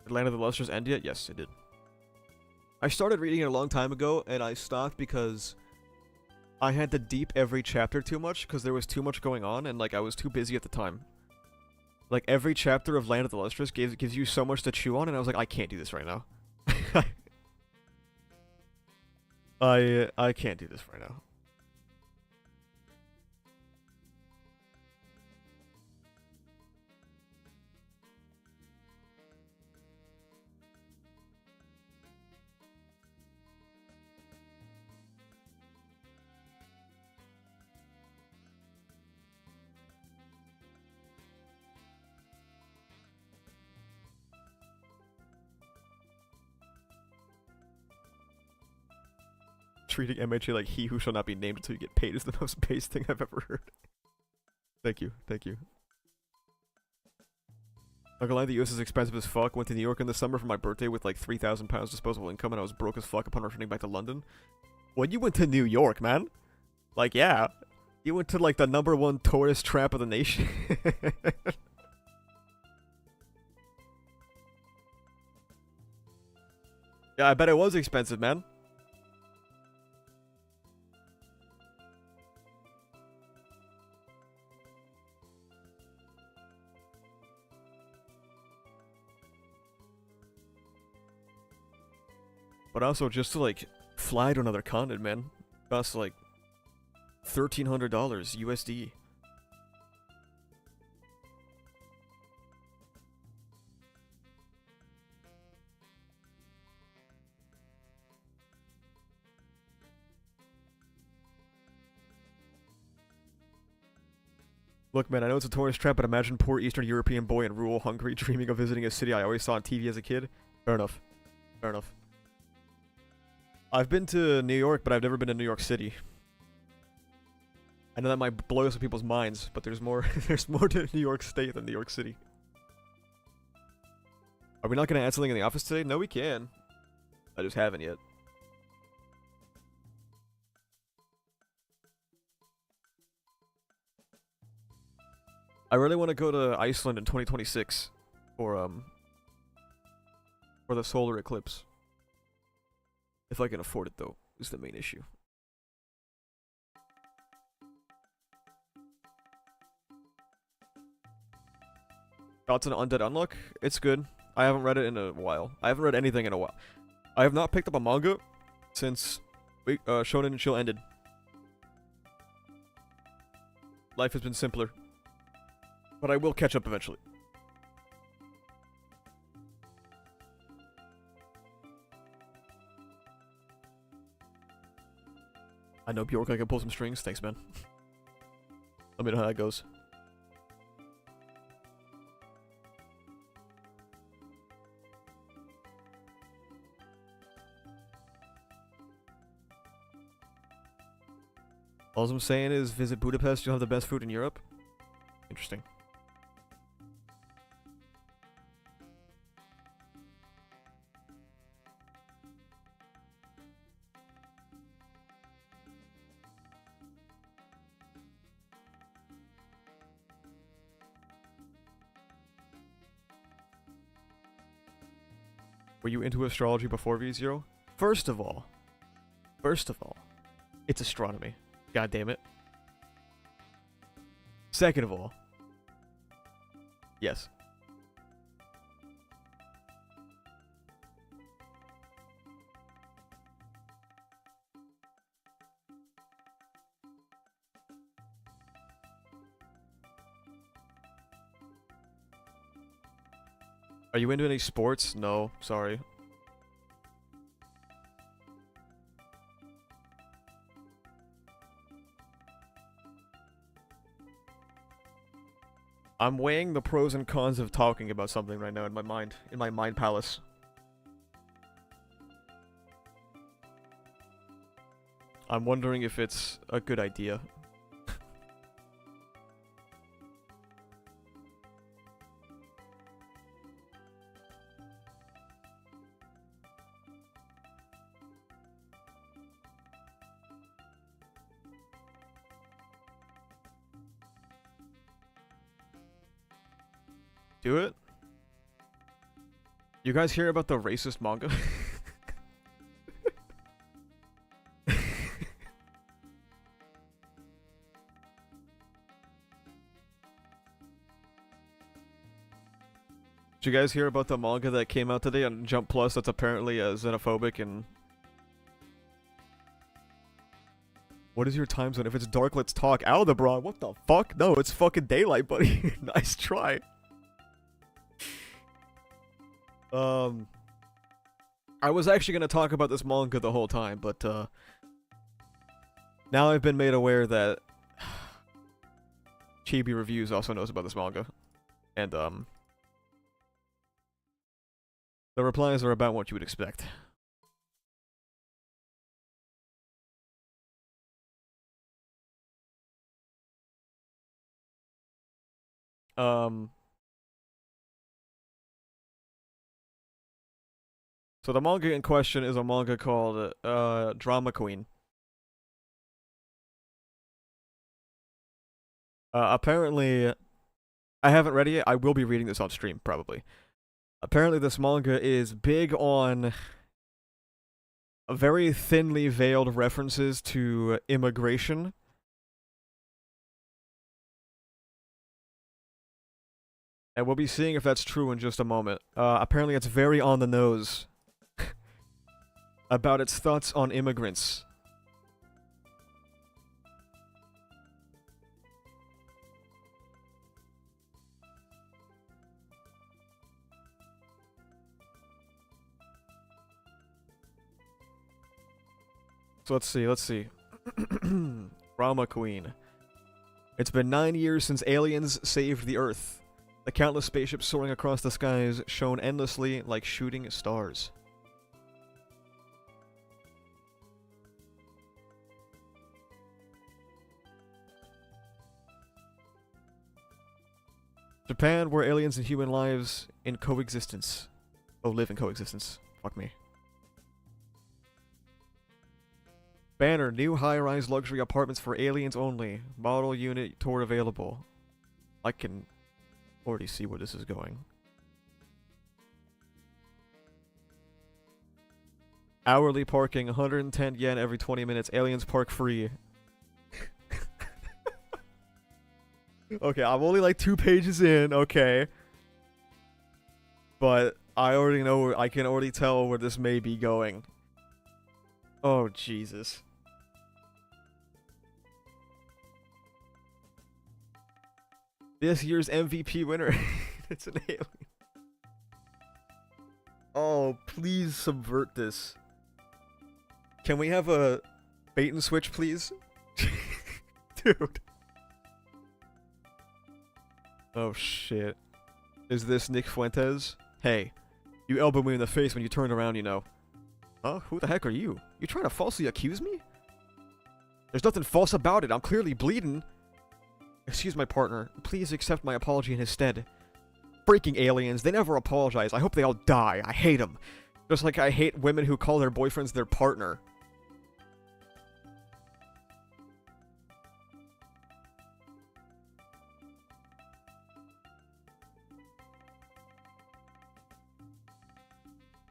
Speaker 1: Did Land of the Lustrous end yet? Yes, it did. I started reading it a long time ago, and I stopped because I had to deep every chapter too much, because there was too much going on, and, like, I was too busy at the time. Like, every chapter of Land of the Lustrous gives you so much to chew on, and I was like, I can't do this right now. I can't do this right now. treating MHA like he who shall not be named until you get paid is the most base thing I've ever heard. Thank you, thank you. Not gonna lie, the US is expensive as fuck. Went to New York in the summer for my birthday with like 3,000 pounds disposable income and I was broke as fuck upon returning back to London. When you went to New York, man? Like, yeah. You went to like the #1 tourist trap of the nation. Yeah, I bet it was expensive, man. But also, just to like fly to another continent, man, costs like $1,300 USD. Look, man, I know it's a tourist trap, but imagine poor Eastern European boy in rural Hungary dreaming of visiting a city I always saw on TV as a kid. Fair enough. Fair enough. I've been to New York, but I've never been to New York City. I know that might blow some people's minds, but there's more there's more to New York State than New York City. Are we not going to add something in the office today? No, we can. I just haven't yet. I really want to go to Iceland in 2026 for the solar eclipse. If I can afford it, though, is the main issue. Thoughts on Undead Unluck? It's good. I haven't read it in a while. I haven't read anything in a while. I have not picked up a manga since Shonen and Chill ended. Life has been simpler. But I will catch up eventually. I know Bjork, I can pull some strings. Thanks, man. Let me know how that goes. All I'm saying is visit Budapest, you'll have the best food in Europe. Interesting. Were you into astrology before V0? First of all, it's astronomy. God damn it. Second of all, yes. Are you into any sports? No, sorry. I'm weighing the pros and cons of talking about something right now in my mind palace. I'm wondering if it's a good idea. Do it? You guys hear about the racist manga? Did you guys hear about the manga that came out today on Jump Plus that's apparently xenophobic and... What is your time zone? If it's dark, let's talk. Aldebaran, what the fuck? No, it's fucking daylight, buddy. Nice try. I was actually going to talk about this manga the whole time, but, now I've been made aware that Chibi Reviews also knows about this manga. And, the replies are about what you would expect. Um, so the manga in question is a manga called Drama Queen. Apparently, I haven't read it yet. I will be reading this on stream probably. Apparently, this manga is big on very thinly veiled references to immigration. And we'll be seeing if that's true in just a moment. Apparently, it's very on the nose about its thoughts on immigrants. So let's see. Drama Queen. It's been 9 years since aliens saved the Earth. The countless spaceships soaring across the skies shone endlessly like shooting stars. Japan, where aliens and human lives in coexistence. Oh, live in coexistence. Fuck me. Banner, new high-rise luxury apartments for aliens only. Model unit tour available. I can already see where this is going. Hourly parking, 110 yen every 20 minutes. Aliens park free. Okay, I'm only like 2 pages in, okay. But I already know, I can already tell where this may be going. Oh, Jesus. This year's MVP winner. It's an alien. Oh, please subvert this. Can we have a bait and switch, please? Dude. Oh, shit. Is this Nick Fuentes? Hey, you elbowed me in the face when you turned around, you know. Huh? Who the heck are you? You trying to falsely accuse me? There's nothing false about it. I'm clearly bleeding. Excuse my partner. Please accept my apology in his stead. Freaking aliens. They never apologize. I hope they all die. I hate them. Just like I hate women who call their boyfriends their partner.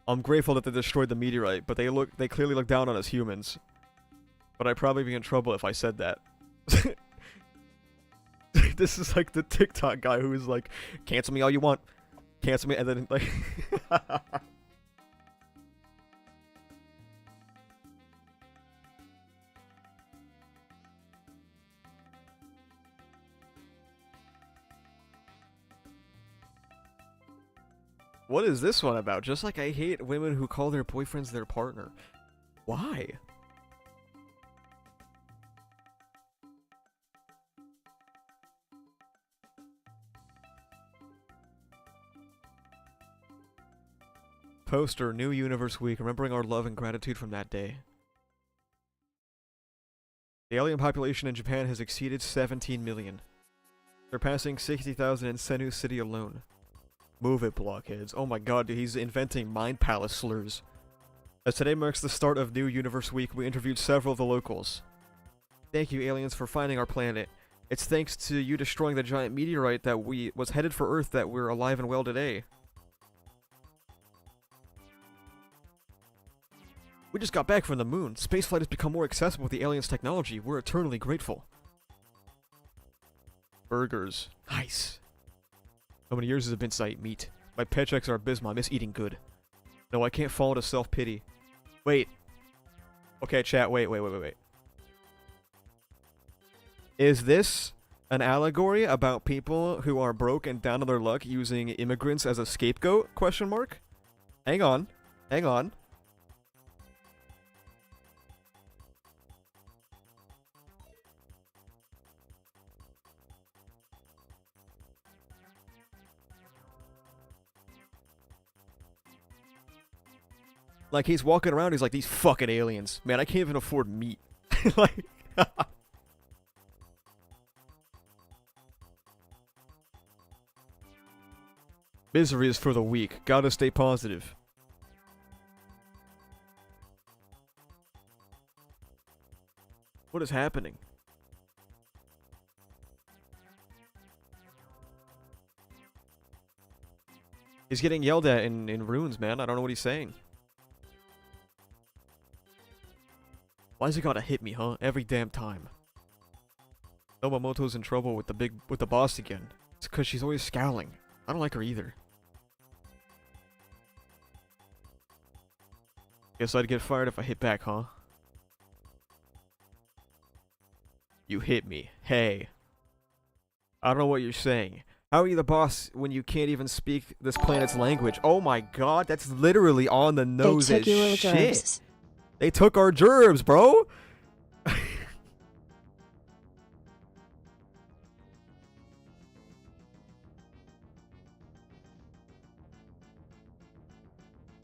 Speaker 1: I'm grateful that they destroyed the meteorite, but they clearly look down on us humans. But I'd probably be in trouble if I said that. This is like the TikTok guy who is like, cancel me all you want. Cancel me, and then like... What is this one about? Just like I hate women who call their boyfriends their partner. Why? Poster, New Universe Week, remembering our love and gratitude from that day. The alien population in Japan has exceeded 17 million, surpassing 60,000 in Senu City alone. Move it, blockheads. Oh my god, dude, he's inventing Mind Palace slurs. As today marks the start of New Universe Week, we interviewed several of the locals. Thank you, aliens, for finding our planet. It's thanks to you destroying the giant meteorite that was headed for Earth that we're alive and well today. We just got back from the moon. Spaceflight has become more accessible with the aliens' technology. We're eternally grateful. Burgers. Nice. How many years has it been since I ate meat? My paychecks are abysmal. I miss eating good. No, I can't fall into self-pity. Wait. Okay, chat, wait. Is this an allegory about people who are broke and down on their luck using immigrants as a scapegoat? Question mark? Hang on. Like, he's walking around, he's like, these fucking aliens. Man, I can't even afford meat. Like... Misery is for the weak. Gotta stay positive. What is happening? He's getting yelled at in runes, man. I don't know what he's saying. Why's he gotta hit me, huh? Every damn time. Nomamoto's in trouble with the boss again. It's because she's always scowling. I don't like her either. Guess I'd get fired if I hit back, huh? You hit me. Hey. I don't know what you're saying. How are you the boss when you can't even speak this planet's language? Oh my god, that's literally on the nose as shit.
Speaker 2: Gerbs.
Speaker 1: They took our gerbs, bro!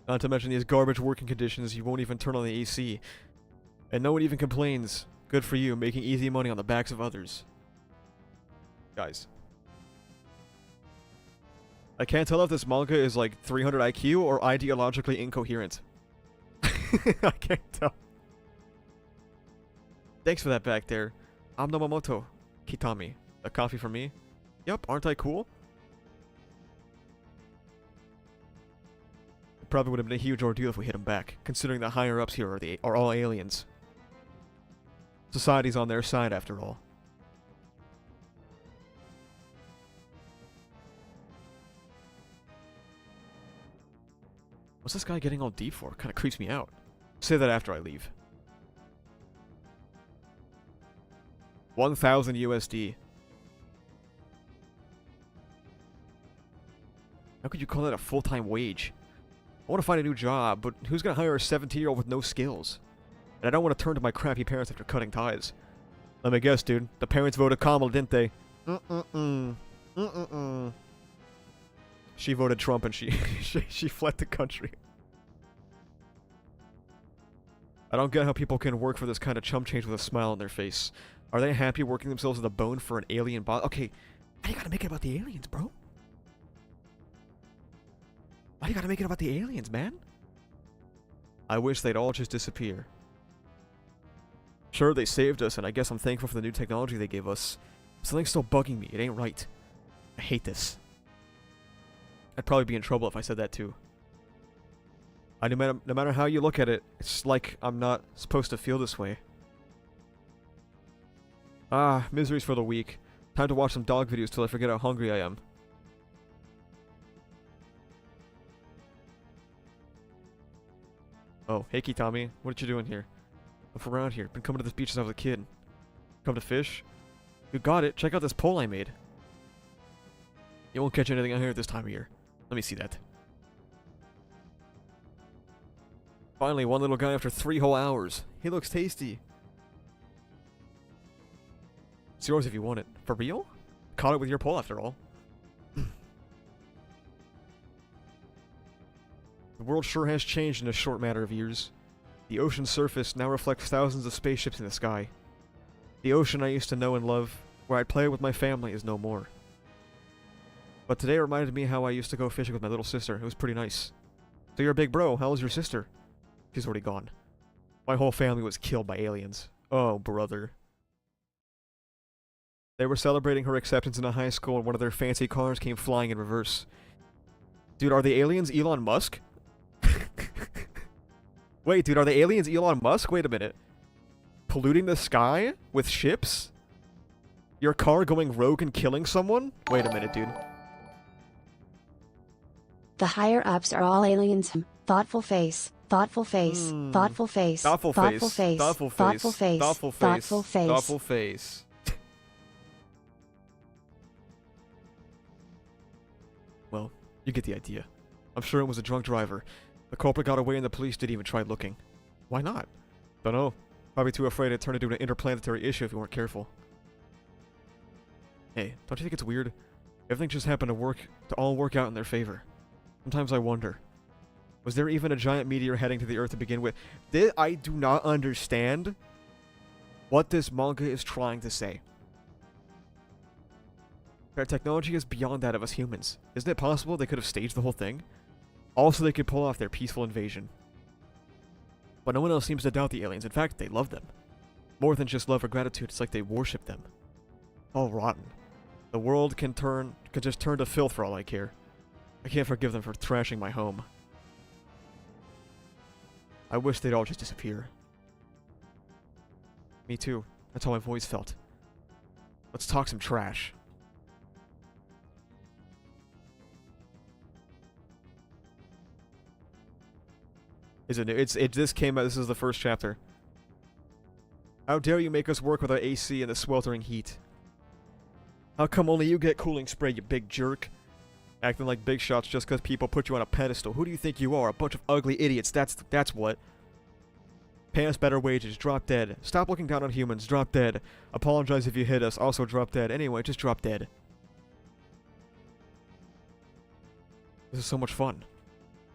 Speaker 1: Not to mention these garbage working conditions, you won't even turn on the AC. And no one even complains. Good for you, making easy money on the backs of others. Guys. I can't tell if this manga is like 300 IQ or ideologically incoherent. I can't tell. Thanks for that back there. I'm Nomamoto. Kitami. A coffee for me? Yup, aren't I cool? It probably would have been a huge ordeal if we hit him back, considering the higher-ups here are all aliens. Society's on their side, after all. What's this guy getting all deep for? Kinda creeps me out. Say that after I leave. 1,000 USD. How could you call that a full-time wage? I want to find a new job, but who's gonna hire a 17-year-old with no skills? And I don't want to turn to my crappy parents after cutting ties. Let me guess, dude. The parents voted Kamala, didn't they? She voted Trump and she fled the country. I don't get how people can work for this kind of chump change with a smile on their face. Are they happy working themselves to the bone for an alien boss? Okay, why do you gotta make it about the aliens, bro? Why do you gotta make it about the aliens, man? I wish they'd all just disappear. Sure, they saved us, and I guess I'm thankful for the new technology they gave us. Something's still bugging me. It ain't right. I hate this. I'd probably be in trouble if I said that too. No matter how you look at it, it's like I'm not supposed to feel this way. Ah, misery's for the weak. Time to watch some dog videos till I forget how hungry I am. Oh, hey Kitami, what you doing here? I'm from around here. Been coming to this beach since I was a kid. Come to fish? You got it. Check out this pole I made. You won't catch anything out here at this time of year. Let me see that. Finally, one little guy after 3 whole hours. He looks tasty. It's yours if you want it. For real? Caught it with your pole after all. The world sure has changed in a short matter of years. The ocean's surface now reflects thousands of spaceships in the sky. The ocean I used to know and love, where I'd play with my family, is no more. But today reminded me how I used to go fishing with my little sister. It was pretty nice. So you're a big bro. How was your sister? She's already gone. My whole family was killed by aliens. Oh, brother. They were celebrating her acceptance into high school and one of their fancy cars came flying in reverse. Dude, are the aliens Elon Musk? Wait, dude, are the aliens Elon Musk? Wait a minute. Polluting the sky with ships? Your car going rogue and killing someone? Wait a minute, dude.
Speaker 2: The higher-ups are all aliens. Thoughtful face. Thoughtful face. Thoughtful face.
Speaker 1: Thoughtful face.
Speaker 2: Thoughtful face.
Speaker 1: Thoughtful face.
Speaker 2: Thoughtful face.
Speaker 1: Thoughtful face.
Speaker 2: Thoughtful face.
Speaker 1: Thoughtful face. Well, you get the idea. I'm sure it was a drunk driver. The culprit got away and the police didn't even try looking. Why not? Dunno. Probably too afraid it'd turn into an interplanetary issue if you weren't careful. Hey, don't you think it's weird? Everything just happened to all work out in their favor. Sometimes I wonder. Was there even a giant meteor heading to the Earth to begin with? I do not understand what this manga is trying to say. Their technology is beyond that of us humans. Isn't it possible they could have staged the whole thing? Also, they could pull off their peaceful invasion. But no one else seems to doubt the aliens. In fact, they love them. More than just love or gratitude, it's like they worship them. All rotten. The world can just turn to filth for all I care. I can't forgive them for trashing my home. I wish they'd all just disappear. Me too. That's how my voice felt. Let's talk some trash. Is it new? This came out. This is the first chapter. How dare you make us work with our AC in the sweltering heat? How come only you get cooling spray, you big jerk? Acting like big shots just because people put you on a pedestal. Who do you think you are? A bunch of ugly idiots. That's what. Pay us better wages. Drop dead. Stop looking down on humans. Drop dead. Apologize if you hit us. Also drop dead. Anyway, just drop dead. This is so much fun.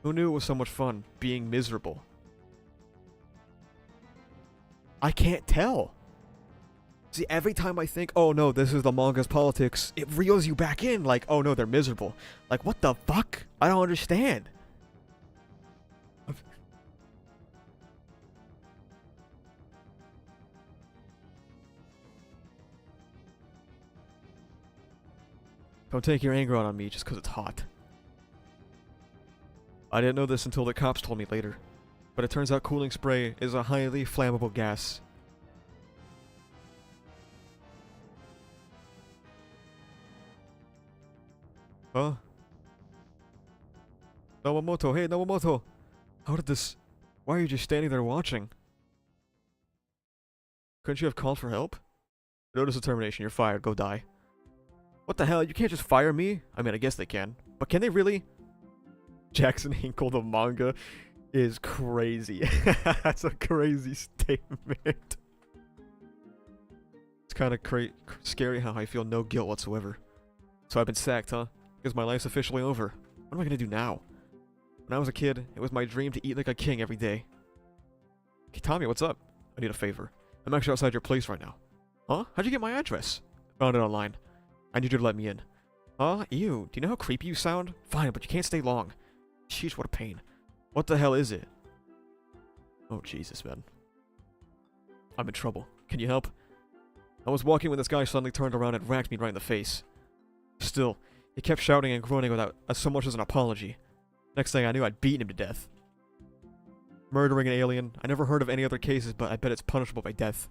Speaker 1: Who knew it was so much fun being miserable? I can't tell. See, every time I think, oh no, this is the manga's politics, it reels you back in like, oh no, they're miserable. Like, what the fuck? I don't understand. Don't take your anger out on me just because it's hot. I didn't know this until the cops told me later, but it turns out cooling spray is a highly flammable gas. Huh? Nobumoto, hey Nobumoto! How did this... Why are you just standing there watching? Couldn't you have called for help? Notice of termination, you're fired, go die. What the hell, you can't just fire me? I mean, I guess they can, but can they really? Jackson Hinkle, the manga, is crazy. That's a crazy statement. It's kind of scary how I feel no guilt whatsoever. So I've been sacked, huh? Because my life's officially over. What am I gonna do now? When I was a kid, it was my dream to eat like a king every day. Hey, Tommy, what's up? I need a favor. I'm actually outside your place right now. Huh? How'd you get my address? Found it online. I need you to let me in. Huh? Ew. Do you know how creepy you sound? Fine, but you can't stay long. Sheesh, what a pain. What the hell is it? Oh, Jesus, man. I'm in trouble. Can you help? I was walking when this guy suddenly turned around and whacked me right in the face. Still, he kept shouting and groaning without so much as an apology. Next thing I knew, I'd beaten him to death. Murdering an alien. I never heard of any other cases, but I bet it's punishable by death.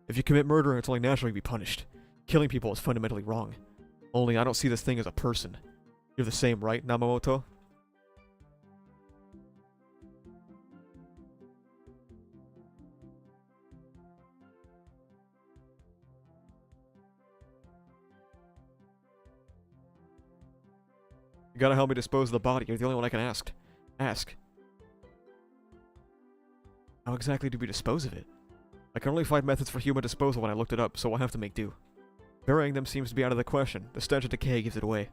Speaker 1: If you commit murder, it's only natural to be punished. Killing people is fundamentally wrong. Only I don't see this thing as a person. You're the same, right, Namamoto? You gotta help me dispose of the body. You're the only one I can ask. How exactly do we dispose of it? I can only find methods for human disposal when I looked it up, so I'll have to make do. Burying them seems to be out of the question. The stench of decay gives it away.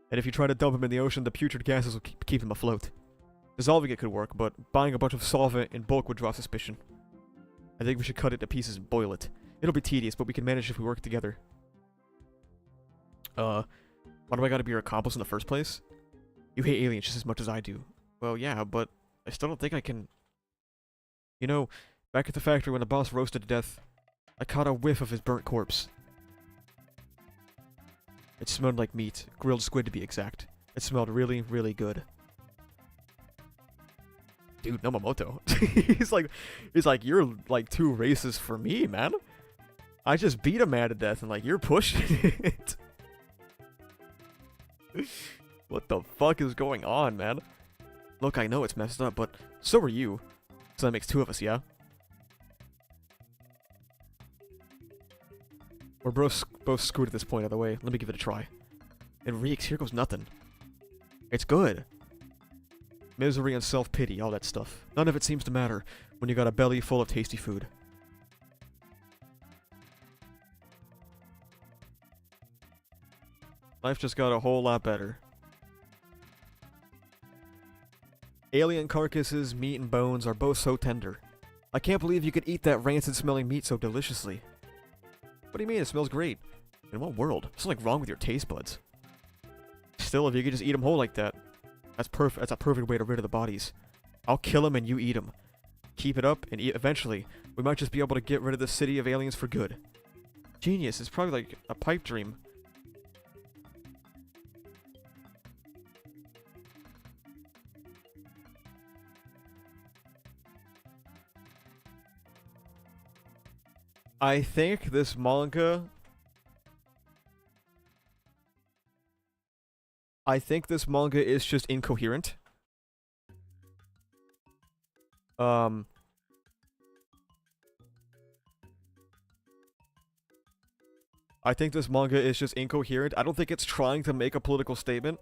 Speaker 1: And if you try to dump them in the ocean, the putrid gases will keep them afloat. Dissolving it could work, but buying a bunch of solvent in bulk would draw suspicion. I think we should cut it to pieces and boil it. It'll be tedious, but we can manage if we work together. Why do I gotta be your accomplice in the first place? You hate aliens just as much as I do. Well, yeah, but I still don't think I can... You know, back at the factory when the boss roasted to death, I caught a whiff of his burnt corpse. It smelled like meat. Grilled squid to be exact. It smelled really, really good. Dude, Nobumoto. he's like, you're like too racist for me, man. I just beat a man to death and like, you're pushing it. What the fuck is going on, man? Look, I know it's messed up, but so are you. So that makes two of us, yeah? We're both screwed at this point, either way. Let me give it a try. It reeks. Here goes nothing. It's good. Misery and self-pity, all that stuff. None of it seems to matter when you got a belly full of tasty food. Life just got a whole lot better. Alien carcasses, meat, and bones are both so tender. I can't believe you could eat that rancid-smelling meat so deliciously. What do you mean? It smells great. In what world? What's like wrong with your taste buds? Still, if you could just eat them whole like that, that's perfect. That's a perfect way to rid of the bodies. I'll kill them and you eat them. Keep it up, and eventually, we might just be able to get rid of the city of aliens for good. Genius. It's probably like a pipe dream. I think this manga... I think this manga is just incoherent. I think this manga is just incoherent. I don't think it's trying to make a political statement.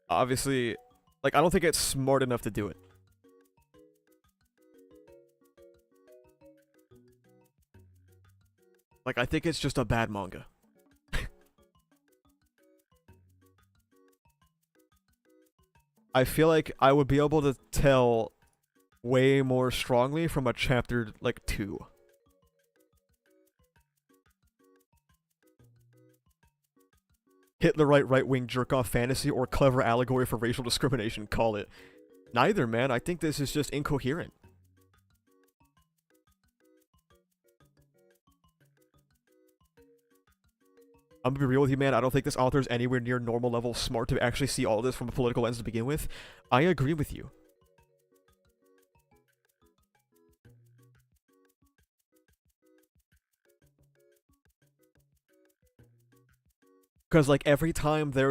Speaker 1: Obviously, like, I don't think it's smart enough to do it. Like, I think it's just a bad manga. I feel like I would be able to tell way more strongly from a chapter, like, 2. Hitler right-wing jerk-off fantasy or clever allegory for racial discrimination, call it. Neither, man. I think this is just incoherent. I'm gonna be real with you, man. I don't think this author is anywhere near normal level smart to actually see all this from a political lens to begin with. I agree with you. Because, like, every time I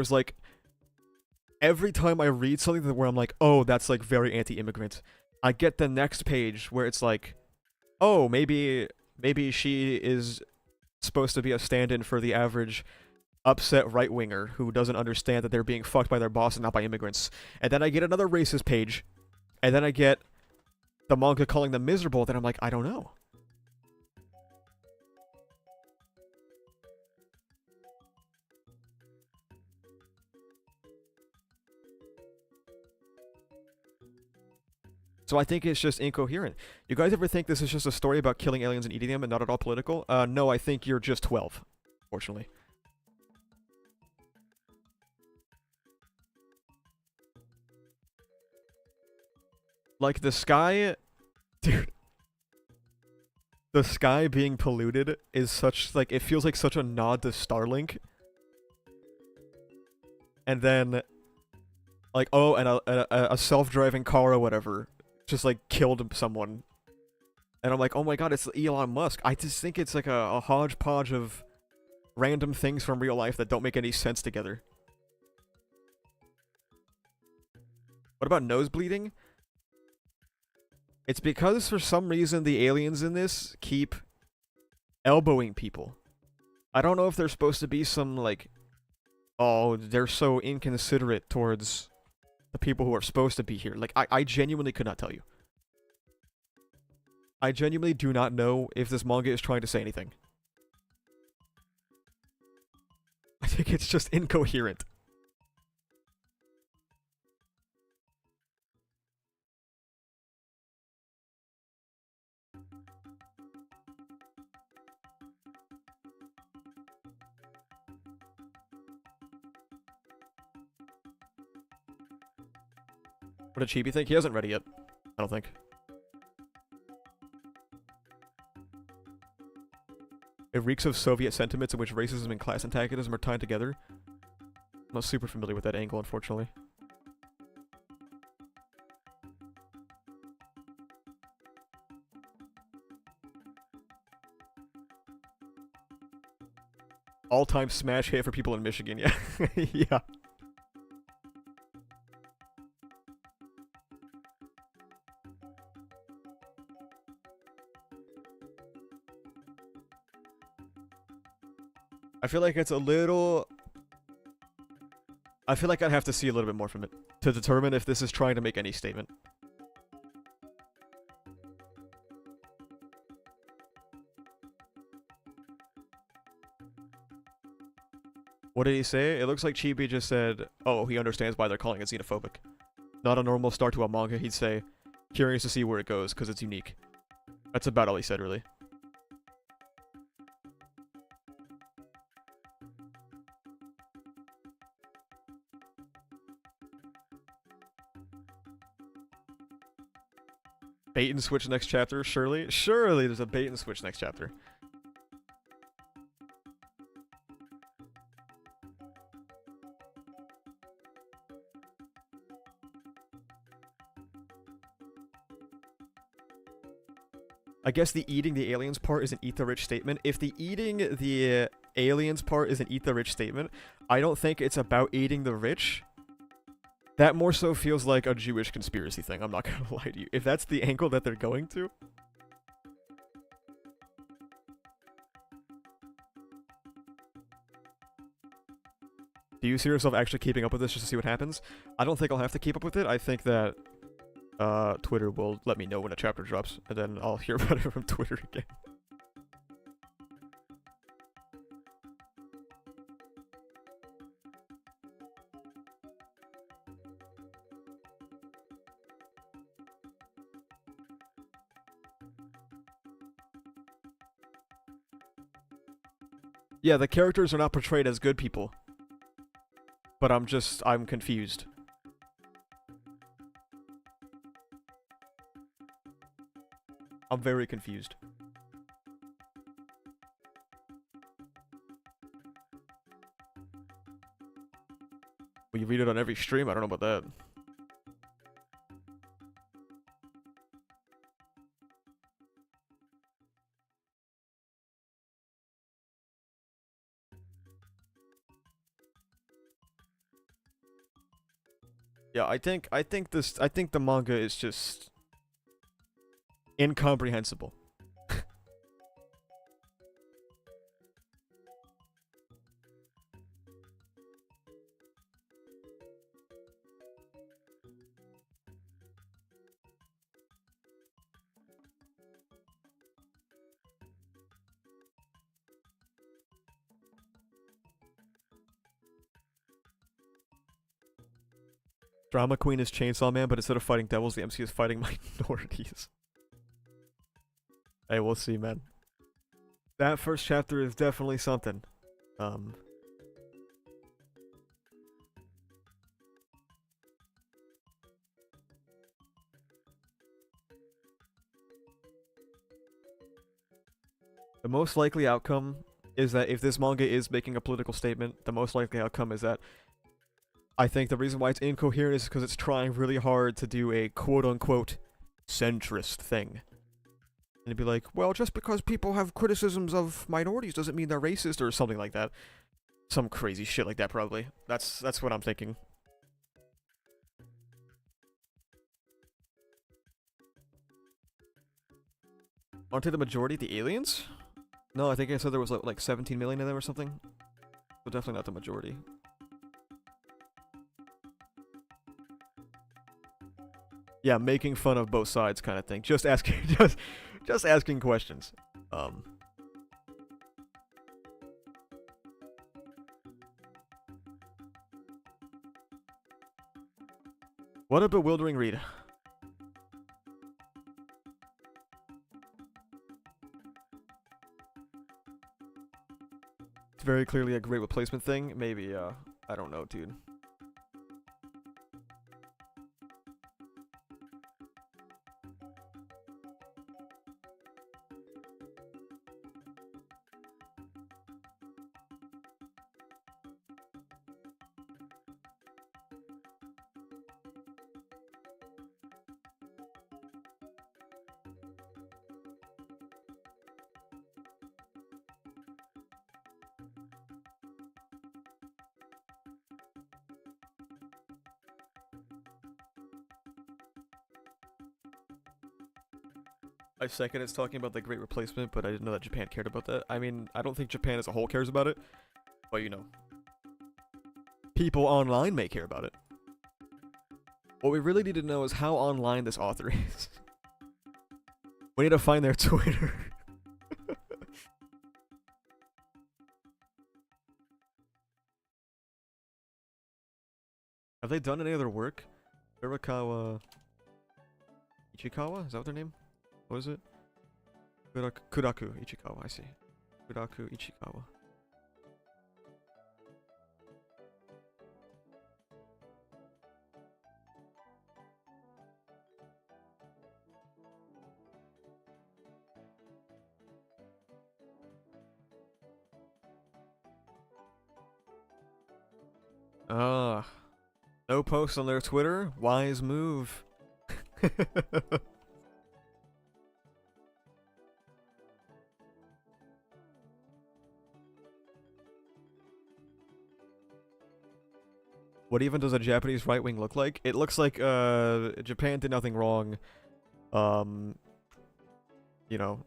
Speaker 1: read something where I'm like, oh, that's, like, very anti-immigrant, I get the next page where it's like, oh, maybe she is supposed to be a stand-in for the average upset right-winger who doesn't understand that they're being fucked by their boss and not by immigrants. And then I get another racist page, and then I get the manga calling them miserable, then I'm like, I don't know. So I think it's just incoherent. You guys ever think this is just a story about killing aliens and eating them and not at all political? No, I think you're just 12, fortunately. Like, the sky... Dude. The sky being polluted is such, like, it feels like such a nod to Starlink. And then, like, oh, and a self-driving car or whatever just, like, killed someone. And I'm like, oh my god, it's Elon Musk. I just think it's like a hodgepodge of random things from real life that don't make any sense together. What about nose bleeding? It's because for some reason the aliens in this keep elbowing people. I don't know if they're supposed to be some, like, oh, they're so inconsiderate towards the people who are supposed to be here. Like, I genuinely could not tell you. I genuinely do not know if this manga is trying to say anything. I think it's just incoherent. What did Chibi think? He hasn't read it yet. I don't think. It reeks of Soviet sentiments in which racism and class antagonism are tied together. I'm not super familiar with that angle, unfortunately. All-time smash hit for people in Michigan, yeah. Yeah. I feel like it's a little... I feel like I'd have to see a little bit more from it to determine if this is trying to make any statement. What did he say? It looks like Chibi just said, oh, he understands why they're calling it xenophobic. Not a normal start to a manga, he'd say, curious to see where it goes, because it's unique. That's about all he said, really. Bait and switch next chapter, surely? Surely there's a bait and switch next chapter. I guess the eating the aliens part is an eat the rich statement. If the eating the aliens part is an eat the rich statement, I don't think it's about eating the rich. That more so feels like a Jewish conspiracy thing, I'm not gonna lie to you. If that's the angle that they're going to. Do you see yourself actually keeping up with this just to see what happens? I don't think I'll have to keep up with it. I think that Twitter will let me know when a chapter drops, and then I'll hear about it from Twitter again. Yeah, the characters are not portrayed as good people. But I'm confused. I'm very confused. Well, you read it on every stream? I don't know about that. Yeah, I think the manga is just incomprehensible. Drama Queen is Chainsaw Man, but instead of fighting devils, the MC is fighting minorities. Hey, we'll see, man. That first chapter is definitely something. The most likely outcome is that if this manga is making a political statement, the most likely outcome is that I think the reason why it's incoherent is because it's trying really hard to do a quote-unquote centrist thing. And it'd be like, well, just because people have criticisms of minorities doesn't mean they're racist or something like that. Some crazy shit like that, probably. That's what I'm thinking. Aren't they the majority, the aliens? No, I think I said there was like 17 million of them or something. So definitely not the majority. Yeah, making fun of both sides kind of thing. Just asking, just asking questions. What a bewildering read. It's very clearly a great replacement thing. Maybe, I don't know, dude. I second it's talking about the Great Replacement, but I didn't know that Japan cared about that. I mean, I don't think Japan as a whole cares about it, but you know, people online may care about it. What we really need to know is how online this author is. We need to find their Twitter. Have they done any other work? Kurakawa Ichikawa? Is that what their name? What is it? Kuraku Ichikawa, I see. Kuraku Ichikawa. No posts on their Twitter. Wise move. What even does a Japanese right wing look like? It looks like Japan did nothing wrong. You know,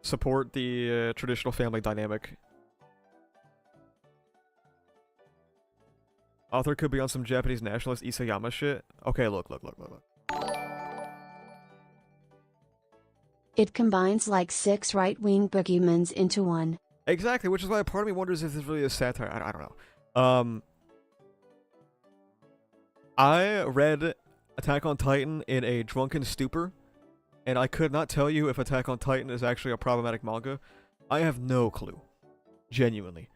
Speaker 1: support the traditional family dynamic. Author could be on some Japanese nationalist Isayama shit. Okay, look.
Speaker 2: It combines like 6 right-wing boogeymans into one.
Speaker 1: Exactly, which is why part of me wonders if this really is satire. I don't know. I read Attack on Titan in a drunken stupor, and I could not tell you if Attack on Titan is actually a problematic manga. I have no clue. Genuinely.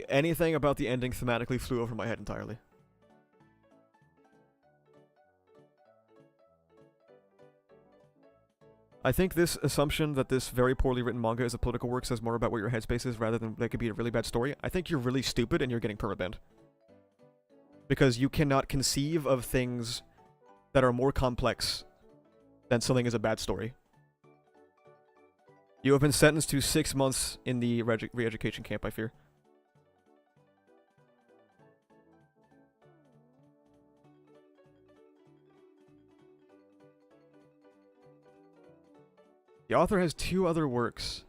Speaker 1: Anything about the ending thematically flew over my head entirely. I think this assumption that this very poorly written manga is a political work says more about what your headspace is rather than that could be a really bad story. I think you're really stupid and you're getting permabanned. Because you cannot conceive of things that are more complex than something is a bad story. You have been sentenced to 6 months in the re-education camp, I fear. The author has 2 other works.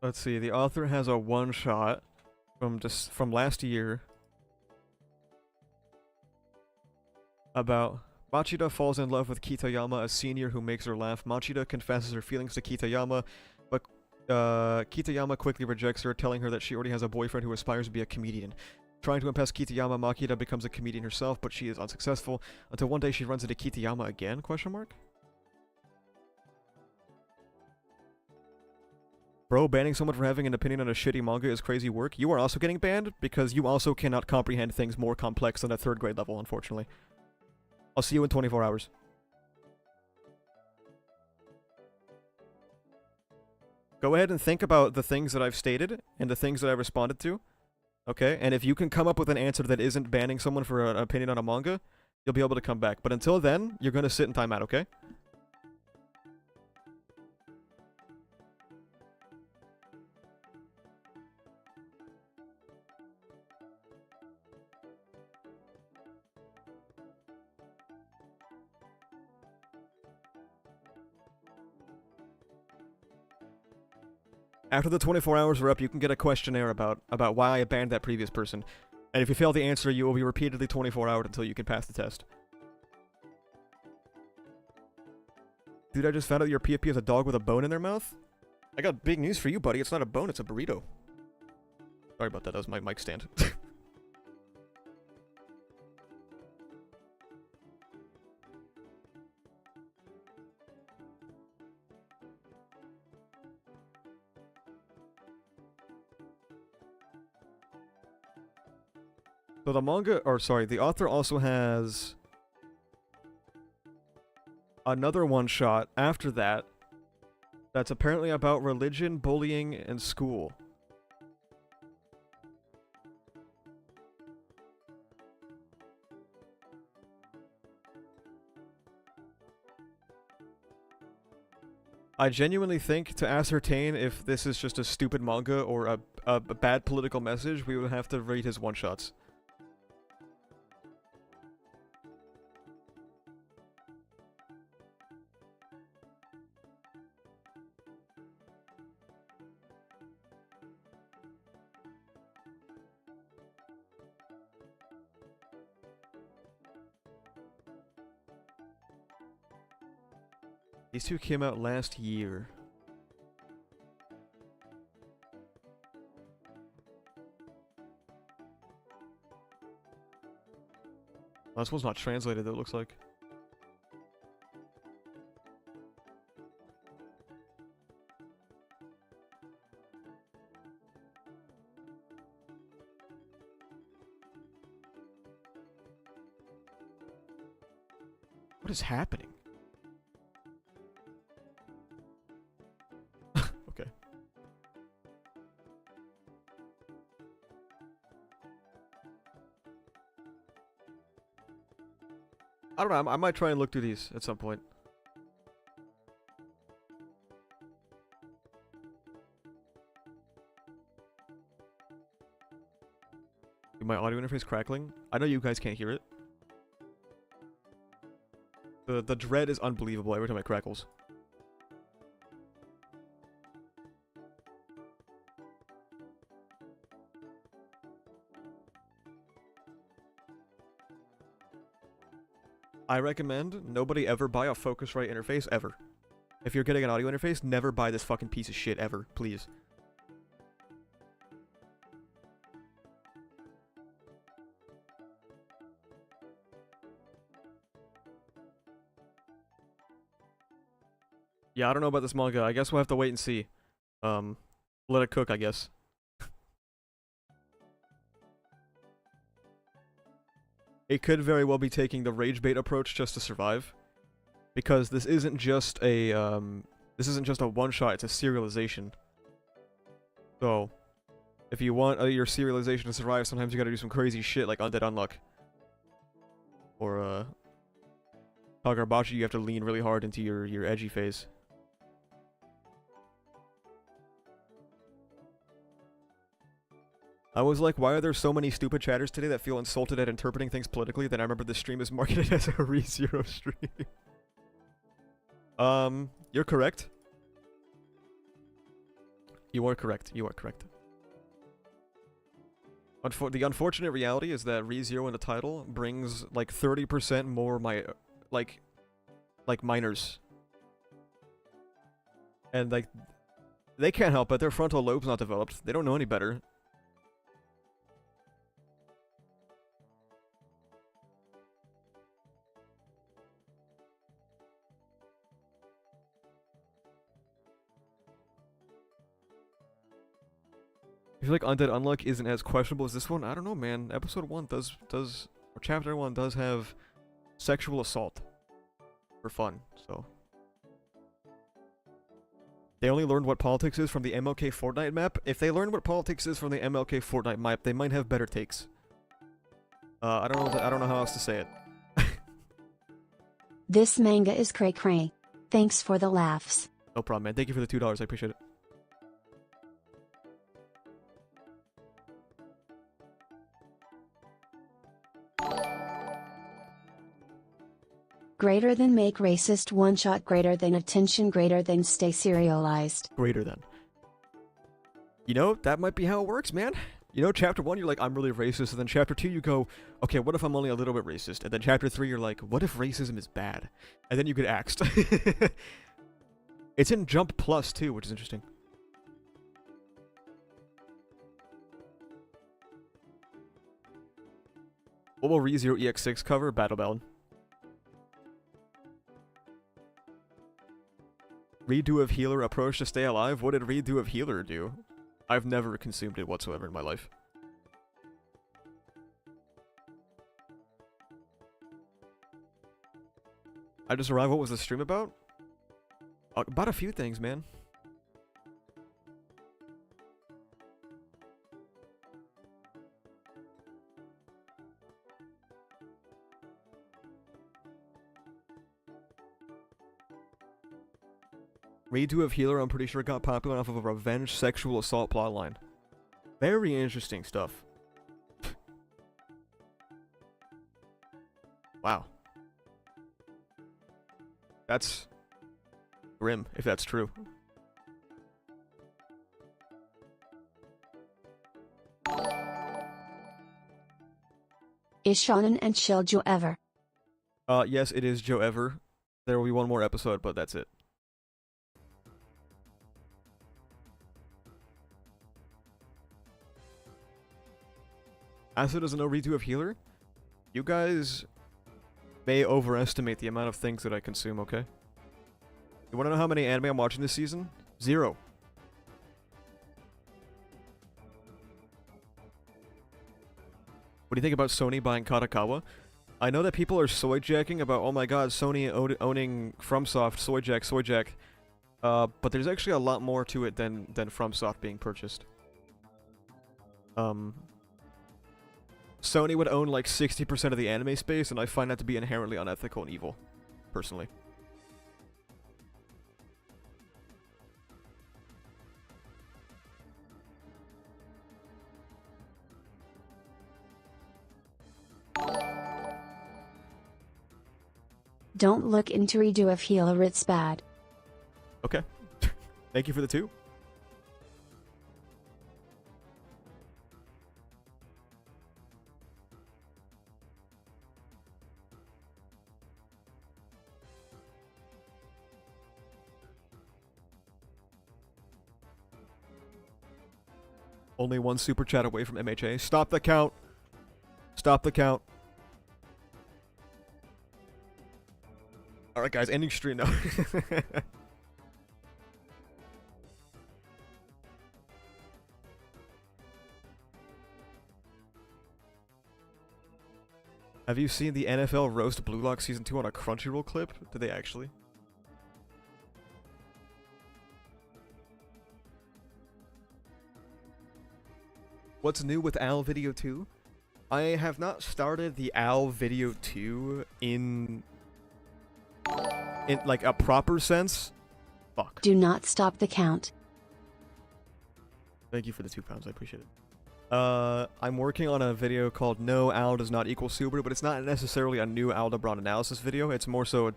Speaker 1: Let's see, the author has a one-shot from last year about Machida falls in love with Kitayama, a senior who makes her laugh. Machida confesses her feelings to Kitayama, but Kitayama quickly rejects her, telling her that she already has a boyfriend who aspires to be a comedian. Trying to impress Kitayama, Machida becomes a comedian herself, but she is unsuccessful, until one day she runs into Kitayama again, question mark? Bro, banning someone for having an opinion on a shitty manga is crazy work. You are also getting banned, because you also cannot comprehend things more complex than a 3rd grade level, unfortunately. I'll see you in 24 hours. Go ahead and think about the things that I've stated, and the things that I responded to. Okay? And if you can come up with an answer that isn't banning someone for an opinion on a manga, you'll be able to come back. But until then, you're gonna sit in timeout, okay? After the 24 hours are up, you can get a questionnaire about why I banned that previous person. And if you fail the answer, you will be repeatedly 24-houred until you can pass the test. Dude, I just found out your PFP has a dog with a bone in their mouth? I got big news for you, buddy. It's not a bone, it's a burrito. Sorry about that, that was my mic stand. So the author also has another one-shot after that that's apparently about religion, bullying, and school. I genuinely think to ascertain if this is just a stupid manga or a bad political message, we would have to read his one-shots. These 2 came out last year. Well, this one's not translated, though, it looks like. What is happening? Okay. I don't know, I might try and look through these at some point. My audio interface crackling? I know you guys can't hear it. The dread is unbelievable every time it crackles. I recommend nobody ever buy a Focusrite interface ever. If you're getting an audio interface, never buy this fucking piece of shit ever, please. Yeah, I don't know about this manga. I guess we'll have to wait and see. Let it cook, I guess. It could very well be taking the rage bait approach just to survive, because this isn't just a one shot. It's a serialization. So, if you want your serialization to survive, sometimes you gotta do some crazy shit like Undead Unluck. Or Kagarabachi, you have to lean really hard into your edgy phase. I was like, why are there so many stupid chatters today that feel insulted at interpreting things politically? Then I remember this stream is marketed as a ReZero stream. You're correct. You are correct. You are correct. The unfortunate reality is that ReZero in the title brings like 30% more like minors. And like, they can't help it. Their frontal lobe's not developed. They don't know any better. I feel like Undead Unluck isn't as questionable as this one. I don't know, man. Episode 1 or Chapter 1 does have sexual assault for fun, so. They only learned what politics is from the MLK Fortnite map. If they learn what politics is from the MLK Fortnite map, they might have better takes. I don't know how else to say it.
Speaker 2: This manga is cray cray. Thanks for the laughs.
Speaker 1: No problem, man. Thank you for the $2. I appreciate it.
Speaker 2: Greater than make racist one shot, greater than attention, greater than stay serialized.
Speaker 1: Greater than. You know, that might be how it works, man. You know, chapter 1, you're like, I'm really racist, and then chapter 2, you go, okay, what if I'm only a little bit racist? And then chapter 3, you're like, what if racism is bad? And then you get axed. It's in Jump Plus, too, which is interesting. What will ReZero EX6 cover? Battlebound. Redo of Healer approach to stay alive? What did Redo of Healer do? I've never consumed it whatsoever in my life. I just arrived. What was the stream about? About a few things, man. Redo of Healer, I'm pretty sure got popular off of a revenge sexual assault plotline. Very interesting stuff. Wow. That's grim, if that's true.
Speaker 2: Is Shonen and Shoujo ever?
Speaker 1: Yes, it is Joe Ever. There will be one more episode, but that's it. Asa doesn't know Redo of Healer? You guys may overestimate the amount of things that I consume, okay? You wanna know how many anime I'm watching this season? 0. What do you think about Sony buying Katakawa? I know that people are soy jacking about, oh my god, Sony owning FromSoft, soy jack. But there's actually a lot more to it than FromSoft being purchased. Sony would own like 60% of the anime space, and I find that to be inherently unethical and evil, personally.
Speaker 2: Don't look into redo if healer it's bad.
Speaker 1: Okay. Thank you for the 2. Only 1 super chat away from MHA. Stop the count. Stop the count. Alright guys, ending stream now. Have you seen the NFL Roast Blue Lock Season 2 on a Crunchyroll clip? Did they actually? What's new with Al Video 2? I have not started the Al Video 2 in like a proper sense. Fuck.
Speaker 2: Do not stop the count.
Speaker 1: Thank you for the £2, I appreciate it. I'm working on a video called No, Al Does Not Equal Super, but it's not necessarily a new Aldebaran analysis video. It's more so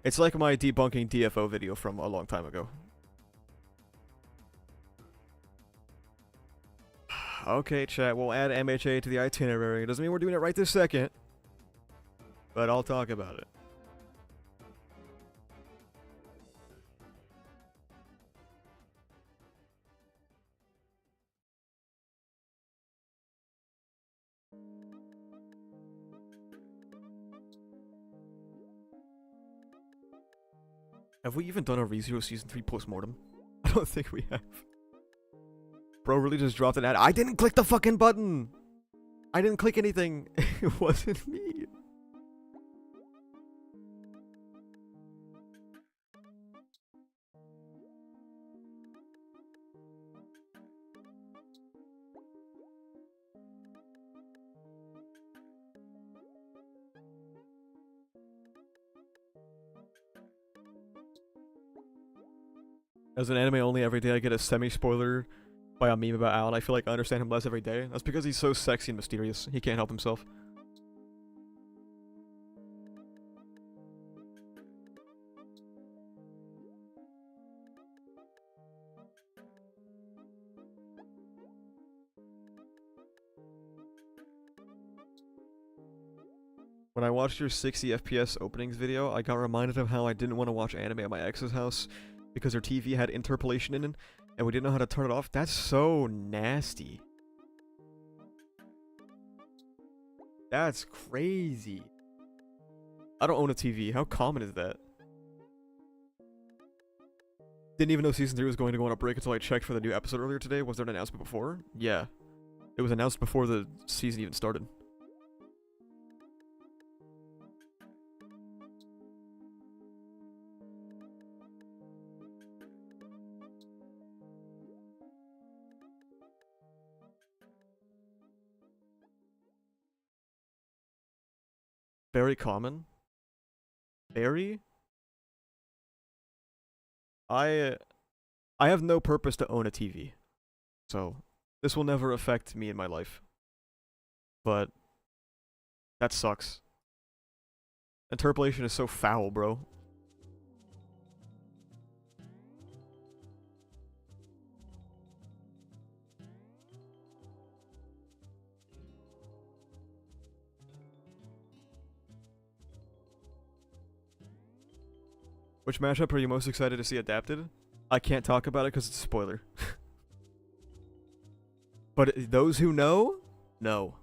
Speaker 1: it's like my debunking DFO video from a long time ago. Okay, chat, we'll add MHA to the itinerary. It doesn't mean we're doing it right this second, but I'll talk about it. Have we even done a ReZero Season 3 Post-Mortem? I don't think we have. Bro really just dropped an ad. I didn't click the fucking button! I didn't click anything. It wasn't me. As an anime only, every day I get a semi-spoiler by a meme about Al, and I feel like I understand him less every day. That's because he's so sexy and mysterious. He can't help himself. When I watched your 60 FPS openings video, I got reminded of how I didn't want to watch anime at my ex's house because her TV had interpolation in it, and we didn't know how to turn it off. That's so nasty. That's crazy. I don't own a TV. How common is that? Didn't even know Season 3 was going to go on a break until I checked for the new episode earlier today. Was there an announcement before? Yeah. It was announced before the season even started. Very common. Very? I have no purpose to own a TV. So, this will never affect me in my life. But that sucks. Interpolation is so foul, bro. Which matchup are you most excited to see adapted? I can't talk about it because it's a spoiler. But those who know, know.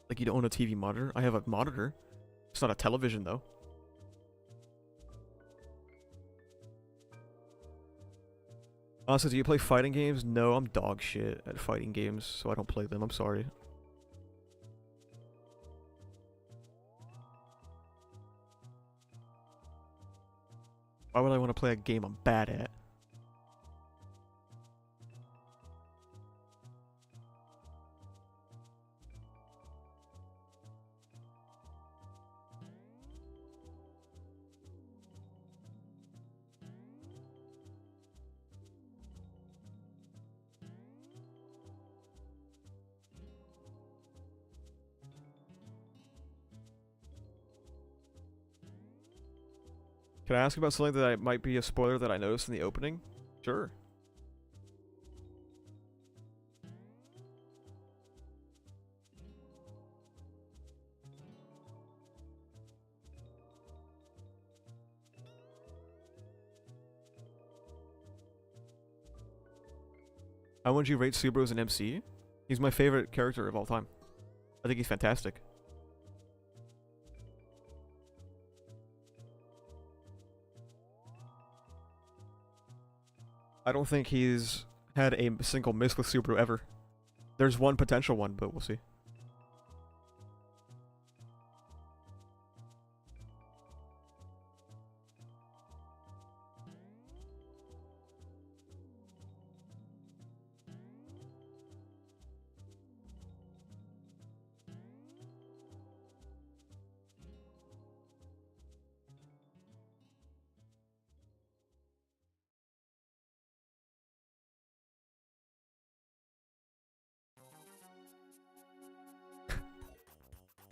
Speaker 1: Like, you don't own a TV monitor? I have a monitor. It's not a television, though. Also, do you play fighting games? No, I'm dog shit at fighting games, so I don't play them. I'm sorry. Why would I want to play a game I'm bad at? Can I ask about something that might be a spoiler that I noticed in the opening? Sure. How would you rate Subaru as an MC? He's my favorite character of all time. I think he's fantastic. I don't think he's had a single miss with Subaru ever. There's one potential one, but we'll see.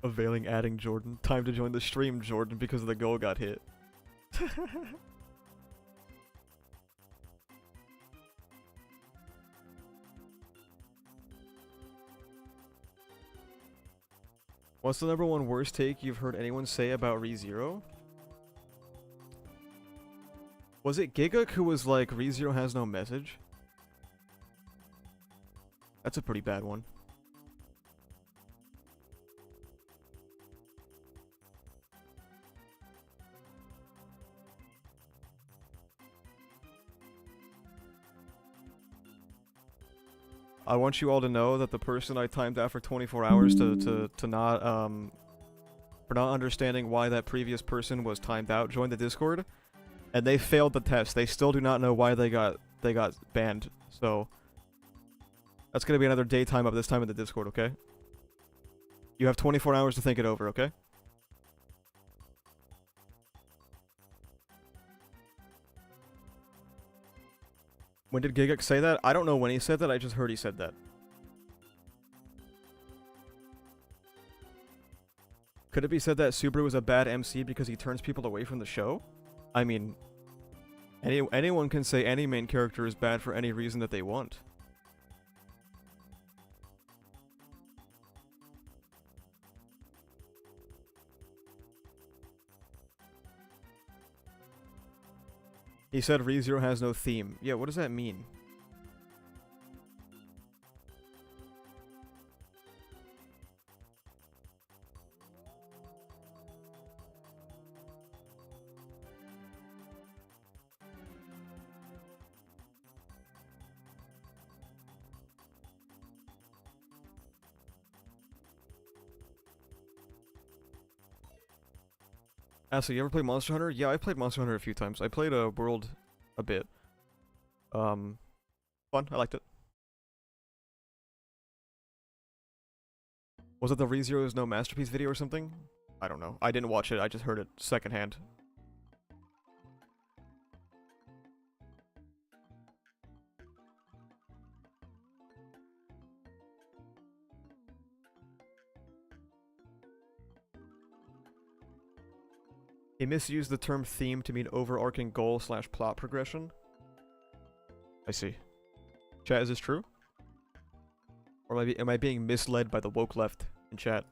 Speaker 1: Availing adding Jordan. Time to join the stream, Jordan, because the goal got hit. What's the number one worst take you've heard anyone say about ReZero? Was it Giguk who was like, ReZero has no message? That's a pretty bad one. I want you all to know that the person I timed out for 24 hours to not for not understanding why that previous person was timed out joined the Discord, and they failed the test. They still do not know why they got banned. So that's gonna be another day time up this time in the Discord, okay? You have 24 hours to think it over, okay? When did Giguk say that? I don't know when he said that, I just heard he said that. Could it be said that Subaru is a bad MC because he turns people away from the show? I mean, anyone can say any main character is bad for any reason that they want. He said ReZero has no theme. Yeah, what does that mean? Ashley, you ever played Monster Hunter? Yeah, I played Monster Hunter a few times. I played a World a bit. Fun. I liked it. Was it the ReZero is no masterpiece video or something? I don't know. I didn't watch it. I just heard it secondhand. He misused the term theme to mean overarching goal / plot progression. I see. Chat, is this true? Or am I being misled by the woke left in chat?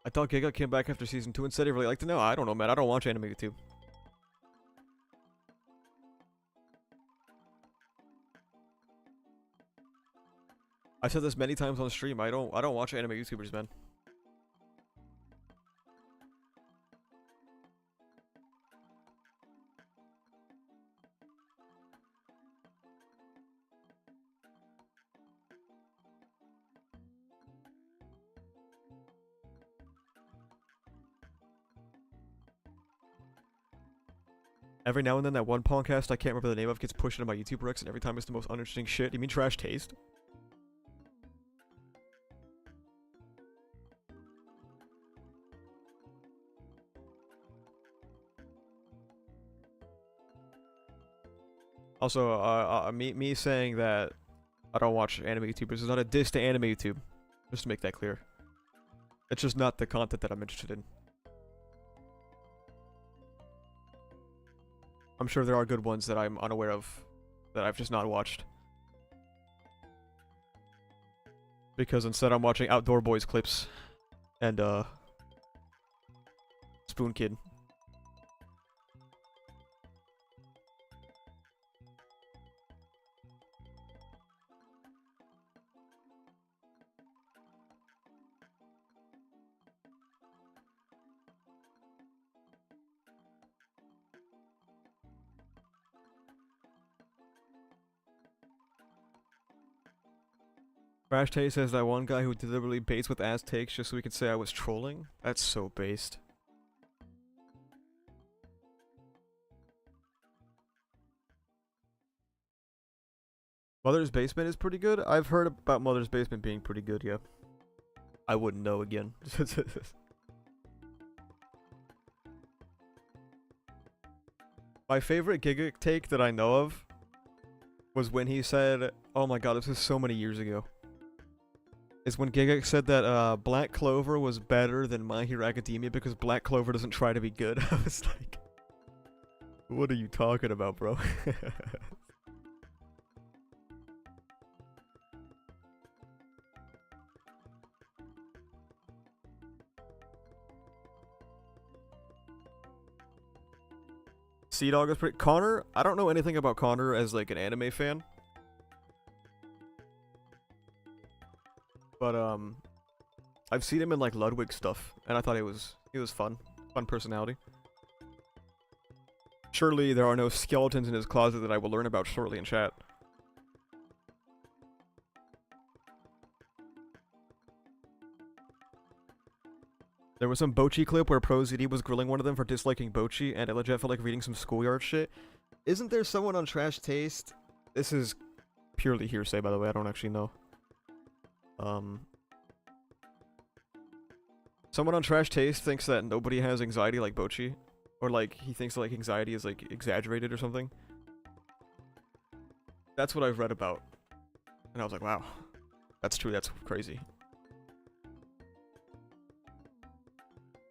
Speaker 1: I thought Giga came back after season 2 and said he really liked it. No, I don't know, man. I don't watch anime YouTube. I said this many times on stream. I don't watch anime YouTubers, man. Every now and then that one podcast I can't remember the name of gets pushed into my YouTube Recs, and every time it's the most uninteresting shit. You mean Trash Taste? Also, me saying that I don't watch anime YouTubers is not a diss to anime YouTube. Just to make that clear. It's just not the content that I'm interested in. I'm sure there are good ones that I'm unaware of, that I've just not watched. Because instead I'm watching Outdoor Boys clips, and Spoon Kid. Crash Tay says that one guy who deliberately baits with ass takes just so we could say I was trolling? That's so based. Mother's Basement is pretty good? I've heard about Mother's Basement being pretty good, yeah. I wouldn't know again. My favorite Giga take that I know of was when he said, oh my god, this is so many years ago. Is when Giga said that Black Clover was better than My Hero Academia because Black Clover doesn't try to be good. I was like, what are you talking about, bro? Sea Dog is pretty... Connor? I don't know anything about Connor as like an anime fan. But I've seen him in like Ludwig stuff, and I thought he was fun. Fun personality. Surely there are no skeletons in his closet that I will learn about shortly in chat. There was some Bochi clip where ProZD was grilling one of them for disliking Bochi, and it legit felt like reading some schoolyard shit. Isn't there someone on Trash Taste? This is purely hearsay, by the way, I don't actually know. Someone on Trash Taste thinks that nobody has anxiety like Bochi. Or like, he thinks like anxiety is like exaggerated or something. That's what I've read about. And I was like, wow. That's true, that's crazy.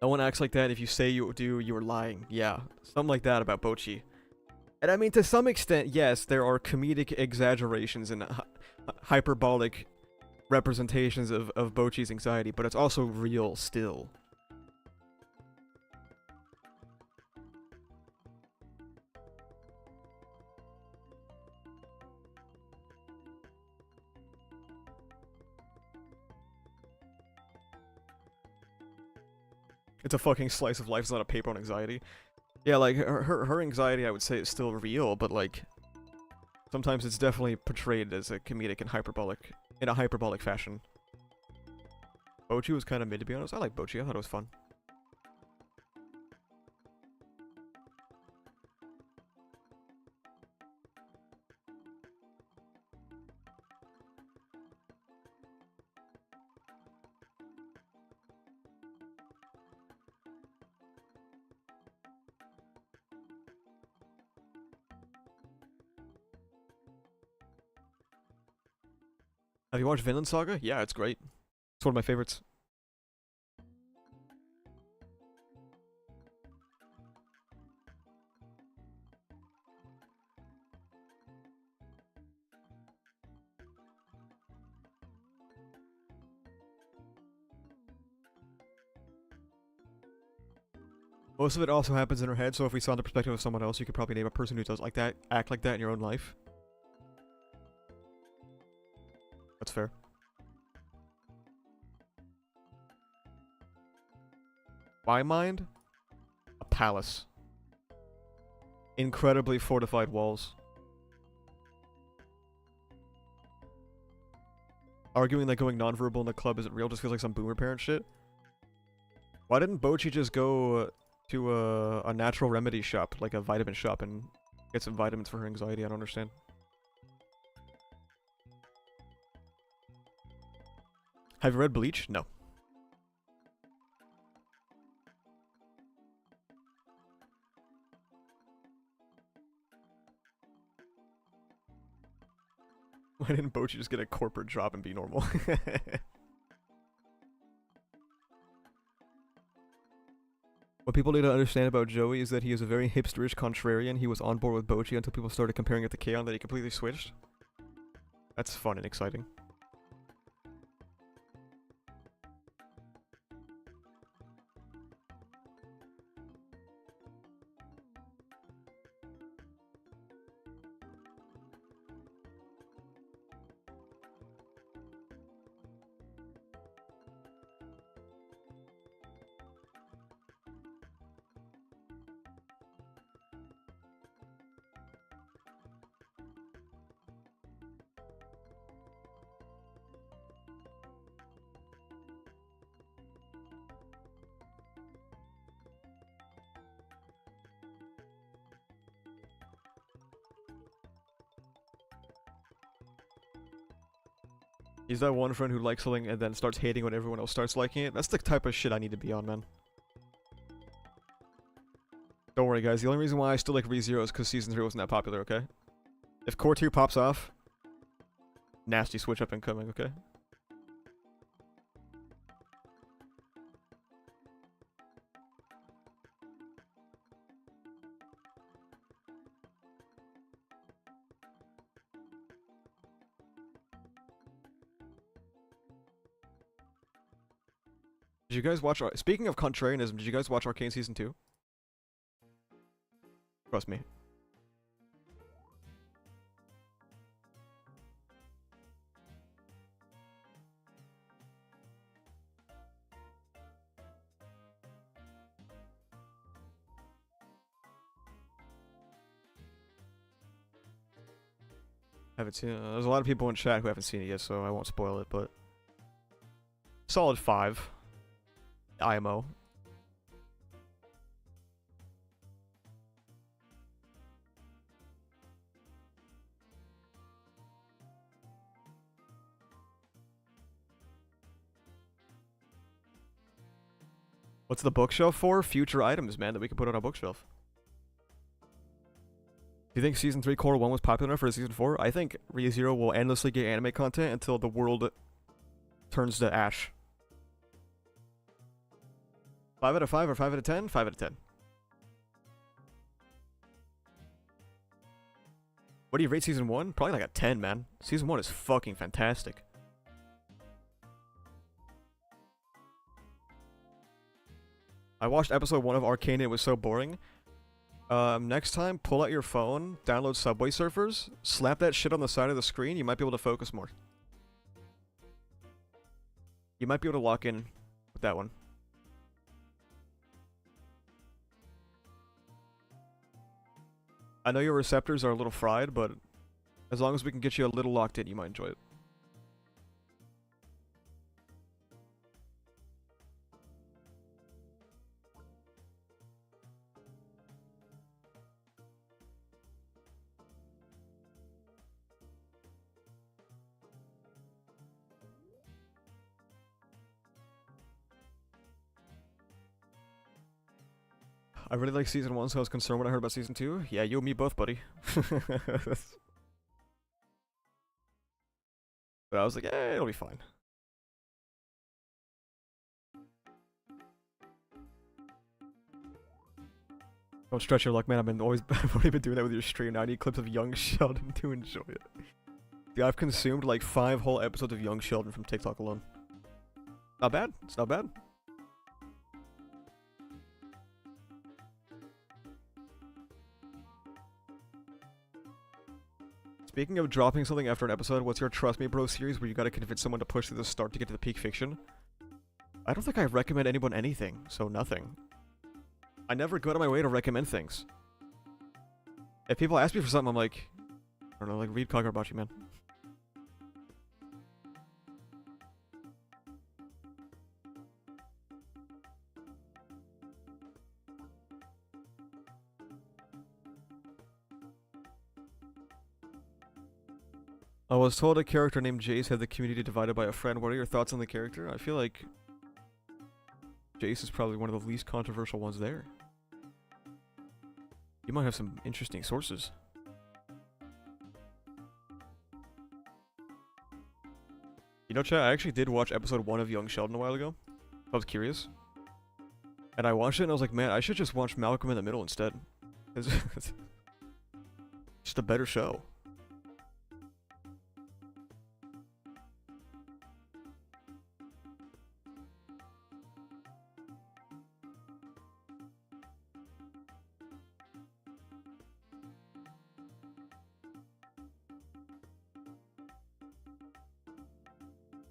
Speaker 1: No one acts like that. If you say you do, you're lying. Yeah, something like that about Bochi. And I mean, to some extent, yes, there are comedic exaggerations and hyperbolic representations of Bochi's anxiety, but it's also real still. It's a fucking slice of life, it's not a paper on anxiety. Yeah, like, her anxiety, I would say, is still real, but like, sometimes it's definitely portrayed as a comedic and hyperbolic, in a hyperbolic fashion. Bochi was kind of mid, to be honest. I like Bochi, I thought it was fun. Have you watched Vinland Saga? Yeah, it's great. It's one of my favorites. Most of it also happens in her head, so if we saw the perspective of someone else, you could probably name a person who does like that, act like that in your own life. That's fair. My mind? A palace. Incredibly fortified walls. Arguing that going nonverbal in the club isn't real just feels like some boomer parent shit. Why didn't Bochi just go to a natural remedy shop, like a vitamin shop, and get some vitamins for her anxiety? I don't understand. Have you read Bleach? No. Why didn't Bochi just get a corporate job and be normal? What people need to understand about Joey is that he is a very hipsterish contrarian. He was on board with Bochi until people started comparing it to Kaon, that he completely switched. That's fun and exciting. He's that one friend who likes something and then starts hating when everyone else starts liking it. That's the type of shit I need to be on, man. Don't worry, guys. The only reason why I still like ReZero is because Season 3 wasn't that popular, okay? If Core 2 pops off, nasty switch up incoming, okay? Did you guys watch... Speaking of contrarianism, did you guys watch Arcane Season 2? Trust me. Haven't seen it. There's a lot of people in chat who haven't seen it yet, so I won't spoil it, but... Solid 5. IMO. What's the bookshelf for? Future items, man, that we can put on our bookshelf. Do you think Season 3 Core 1 was popular enough for Season 4? I think ReZero will endlessly get anime content until the world turns to ash. 5 out of 5 or 5 out of 10? 5 out of 10. What do you rate Season 1? Probably like a 10, man. Season 1 is fucking fantastic. I watched episode 1 of Arcane and it was so boring. Next time, pull out your phone, download Subway Surfers, slap that shit on the side of the screen, you might be able to focus more. You might be able to lock in with that one. I know your receptors are a little fried, but as long as we can get you a little locked in, you might enjoy it. I really like Season 1, so I was concerned when I heard about Season 2. Yeah, you and me both, buddy. But I was like, eh, it'll be fine. Don't stretch your luck, man. I've already been doing that with your stream. Now I need clips of Young Sheldon to enjoy it. Dude, I've consumed like 5 whole episodes of Young Sheldon from TikTok alone. Not bad. It's not bad. Speaking of dropping something after an episode, what's your Trust Me Bro series where you gotta convince someone to push through the start to get to the peak fiction? I don't think I recommend anyone anything, so nothing. I never go out of my way to recommend things. If people ask me for something, I'm like, I don't know, like read Kagurabachi, man. I was told a character named Jace had the community divided by a friend. What are your thoughts on the character? I feel like Jace is probably one of the least controversial ones there. You might have some interesting sources. You know, chat, I actually did watch episode 1 of Young Sheldon a while ago. I was curious. And I watched it and I was like, man, I should just watch Malcolm in the Middle instead. It's just a better show.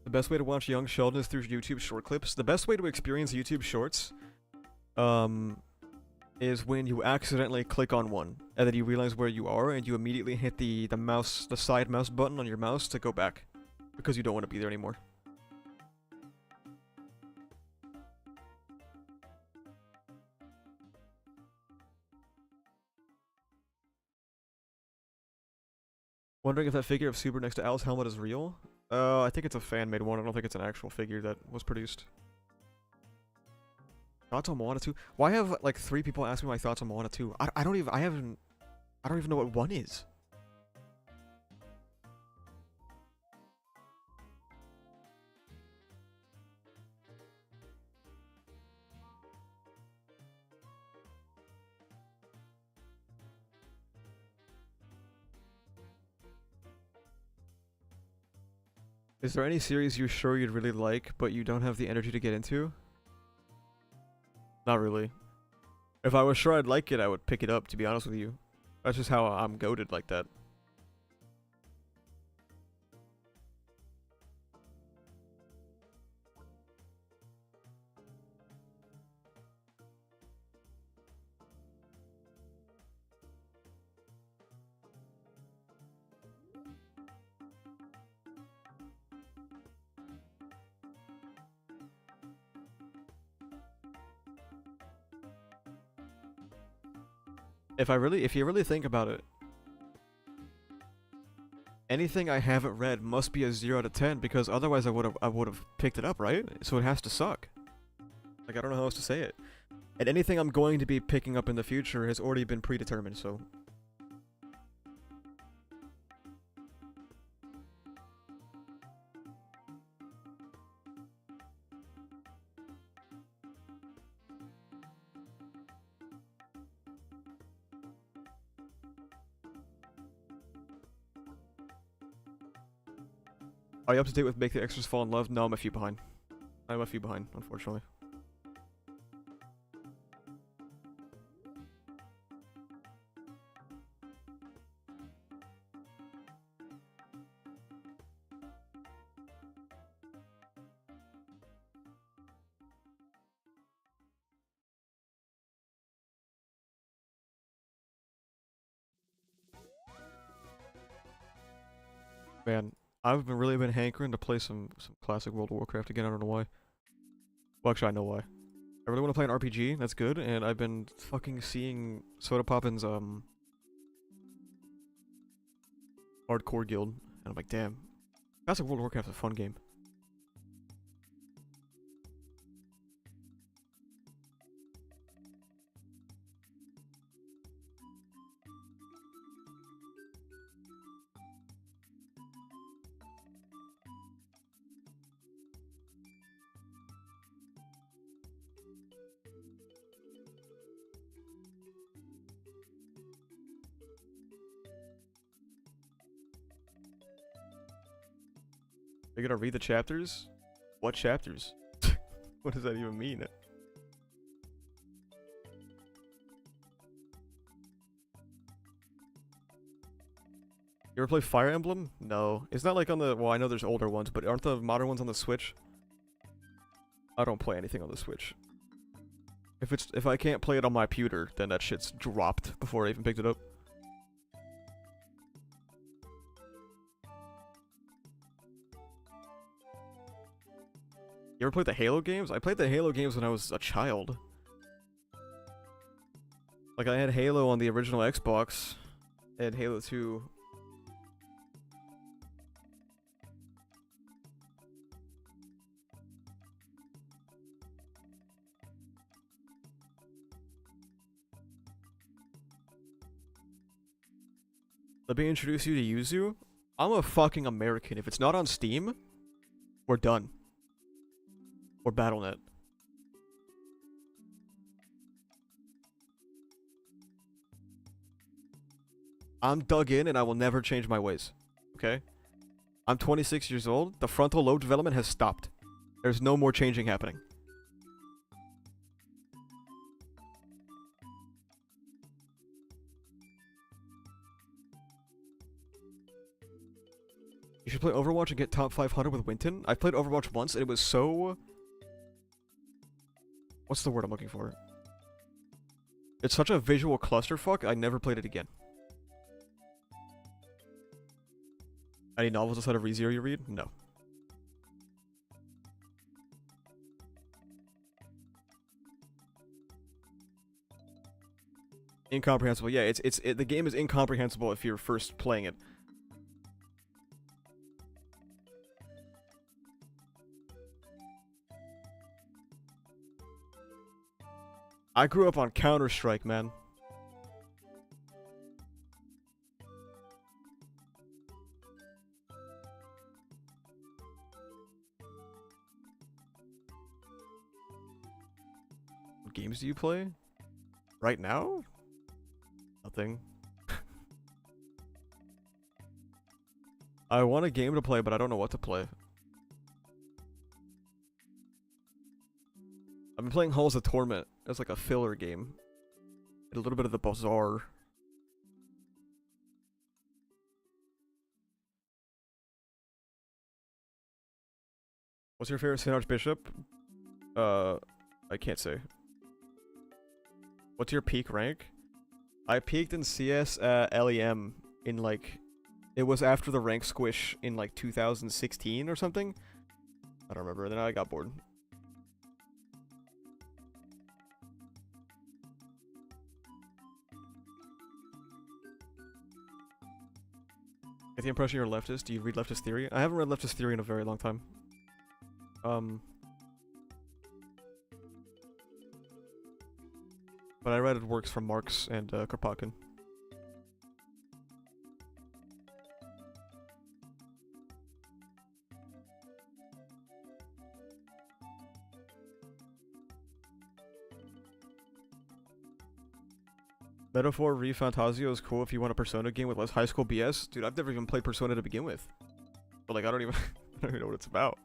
Speaker 1: The best way to watch Young Sheldon is through YouTube short clips. The best way to experience YouTube shorts is when you accidentally click on one and then you realize where you are and you immediately hit the side mouse button on your mouse to go back because you don't want to be there anymore. Wondering if that figure of Super next to Al's helmet is real? I think it's a fan-made one. I don't think it's an actual figure that was produced. Thoughts on Moana 2? Why have like 3 people ask me my thoughts on Moana 2? I don't even know what 1 is. Is there any series you're sure you'd really like, but you don't have the energy to get into? Not really. If I was sure I'd like it, I would pick it up, to be honest with you. That's just how I'm goated like that. If you really think about it, anything I haven't read must be a 0 out of 10 because otherwise I would have picked it up, right? So it has to suck. Like, I don't know how else to say it. And anything I'm going to be picking up in the future has already been predetermined, so. Are you up to date with Make the Extras Fall in Love? No, I'm a few behind. I'm a few behind, unfortunately. Man, I've really been hankering to play some classic World of Warcraft again. I don't know why. Well, actually, I know why. I really want to play an RPG. That's good. And I've been fucking seeing Soda Poppin's hardcore guild, and I'm like, damn, classic World of Warcraft's a fun game. You're gonna read the chapters? What chapters? What does that even mean? You ever play Fire Emblem? No. It's not like on the... Well, I know there's older ones, but aren't the modern ones on the Switch? I don't play anything on the Switch. If I can't play it on my computer, then that shit's dropped before I even picked it up. You ever played the Halo games? I played the Halo games when I was a child. Like, I had Halo on the original Xbox. I had Halo 2. Let me introduce you to Yuzu. I'm a fucking American. If it's not on Steam, we're done. Or Battle.net. I'm dug in and I will never change my ways. Okay? I'm 26 years old. The frontal lobe development has stopped. There's no more changing happening. You should play Overwatch and get top 500 with Winton. I played Overwatch once and it was so... What's the word I'm looking for? It's such a visual clusterfuck, I never played it again. Any novels outside of ReZero you read? No. Incomprehensible. Yeah, the game is incomprehensible if you're first playing it. I grew up on Counter-Strike, man. What games do you play? Right now? Nothing. I want a game to play, but I don't know what to play. I've been playing Halls of Torment as like a filler game. And a little bit of the Bazaar. What's your favorite Saint Archbishop? I can't say. What's your peak rank? I peaked in CS LEM in like... It was after the rank squish in like 2016 or something. I don't remember, then I got bored. Get the impression you're a leftist. Do you read leftist theory? I haven't read leftist theory in a very long time. But I read works from Marx and Kropotkin. Metaphor Re Fantasio is cool if you want a Persona game with less high school BS. Dude, I've never even played Persona to begin with. But like, I don't even know what it's about.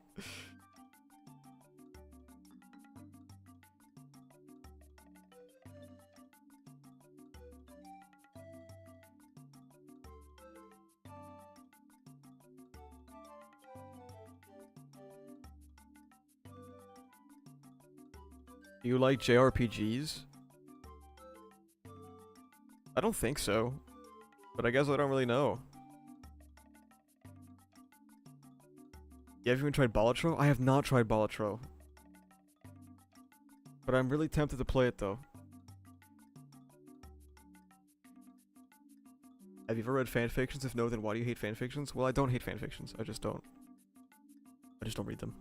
Speaker 1: Do you like JRPGs? I don't think so. But I guess I don't really know. You have you even tried Balatro? I have not tried Balatro. But I'm really tempted to play it though. Have you ever read fanfictions? If no, then why do you hate fanfictions? Well, I don't hate fanfictions. I just don't read them.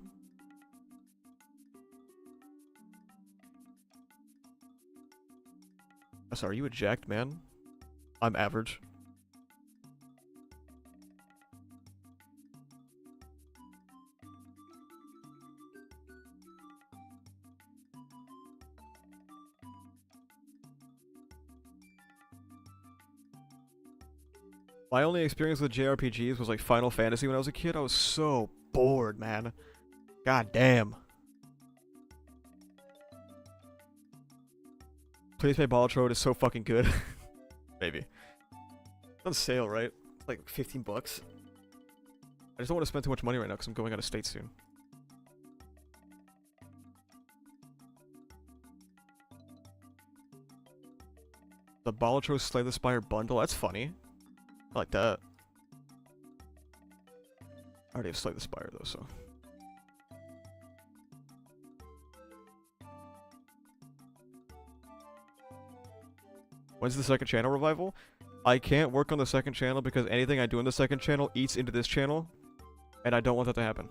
Speaker 1: Sorry, are you a jacked man? I'm average. My only experience with JRPGs was like Final Fantasy when I was a kid. I was so bored, man. God damn. Please pay Balatro, it is so fucking good. Maybe. It's on sale, right? Like 15 bucks. I just don't want to spend too much money right now because I'm going out of state soon. The Balatros Slay the Spire bundle, that's funny. I like that. I already have Slay the Spire though, so. When's the second channel revival? I can't work on the second channel because anything I do in the second channel eats into this channel, and I don't want that to happen.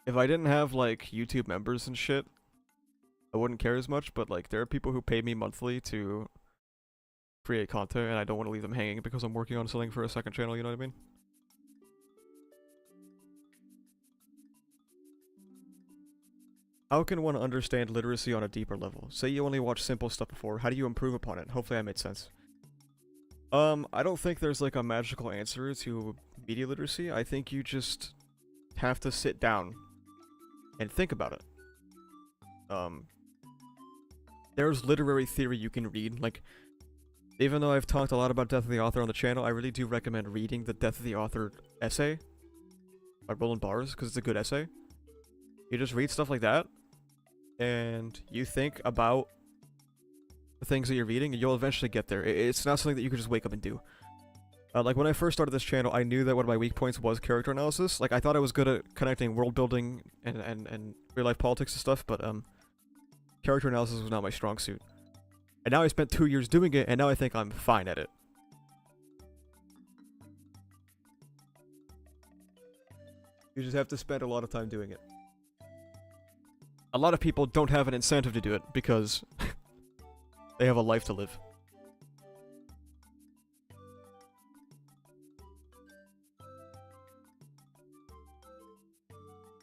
Speaker 1: If I didn't have, like, YouTube members and shit, I wouldn't care as much, but, like, there are people who pay me monthly to create content, and I don't want to leave them hanging because I'm working on something for a second channel, you know what I mean? How can one understand literacy on a deeper level? Say you only watched simple stuff before, how do you improve upon it? Hopefully that made sense. I don't think there's, like, a magical answer to media literacy. I think you just have to sit down and think about it. There's literary theory you can read. Like, even though I've talked a lot about Death of the Author on the channel, I really do recommend reading the Death of the Author essay by Roland Barthes, because it's a good essay. You just read stuff like that, and you think about the things that you're reading, and you'll eventually get there. It's not something that you can just wake up and do. Like, when I first started this channel, I knew that one of my weak points was character analysis. Like, I thought I was good at connecting world building and real-life politics and stuff, but, character analysis was not my strong suit. And now I spent 2 years doing it, and now I think I'm fine at it. You just have to spend a lot of time doing it. A lot of people don't have an incentive to do it, because they have a life to live.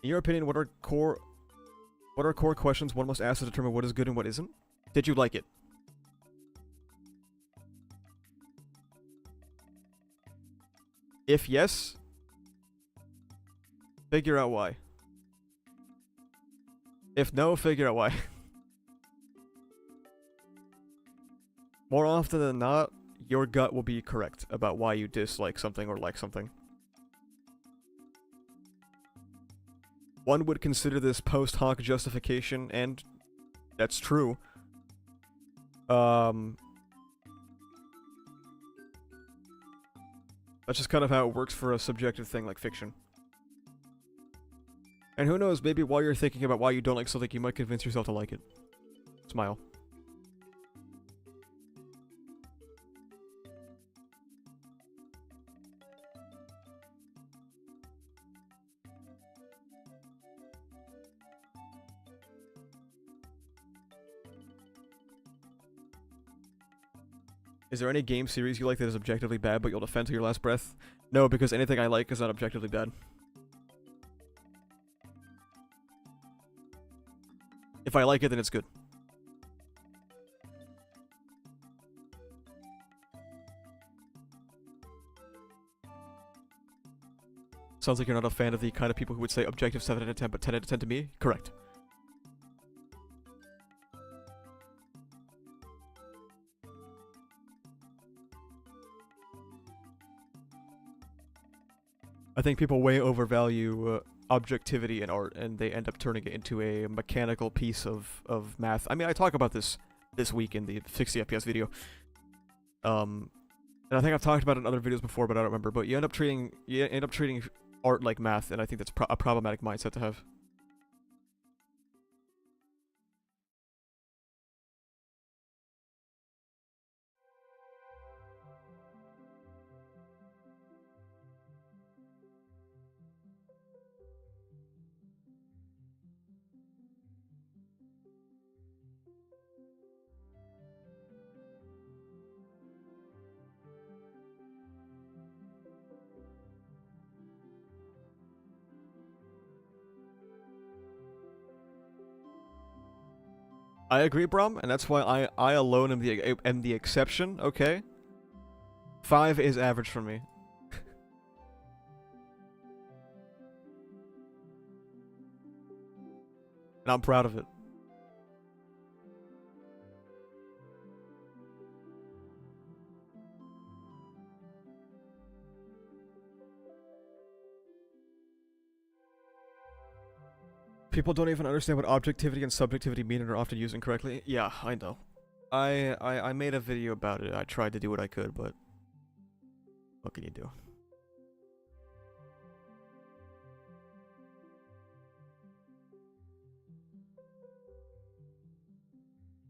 Speaker 1: In your opinion, what are core questions one must ask to determine what is good and what isn't? Did you like it? If yes, figure out why. If no, figure out why. More often than not, your gut will be correct about why you dislike something or like something. One would consider this post hoc justification, and that's true. That's just kind of how it works for a subjective thing like fiction. And who knows, maybe while you're thinking about why you don't like something, you might convince yourself to like it. Smile. Is there any game series you like that is objectively bad but you'll defend to your last breath? No, because anything I like is not objectively bad. If I like it, then it's good. Sounds like you're not a fan of the kind of people who would say objective 7 out of 10, but 10 out of 10 to me? Correct. I think people way overvalue objectivity in art, and they end up turning it into a mechanical piece of math. I mean, I talk about this week in the 60 FPS video. And I think I've talked about it in other videos before, but I don't remember. But you end up treating art like math, and I think that's a problematic mindset to have. I agree, Brom, and that's why I alone am the exception, okay? 5 is average for me. And I'm proud of it. People don't even understand what objectivity and subjectivity mean and are often used incorrectly. Yeah, I know. I made a video about it. I tried to do what I could, but what can you do?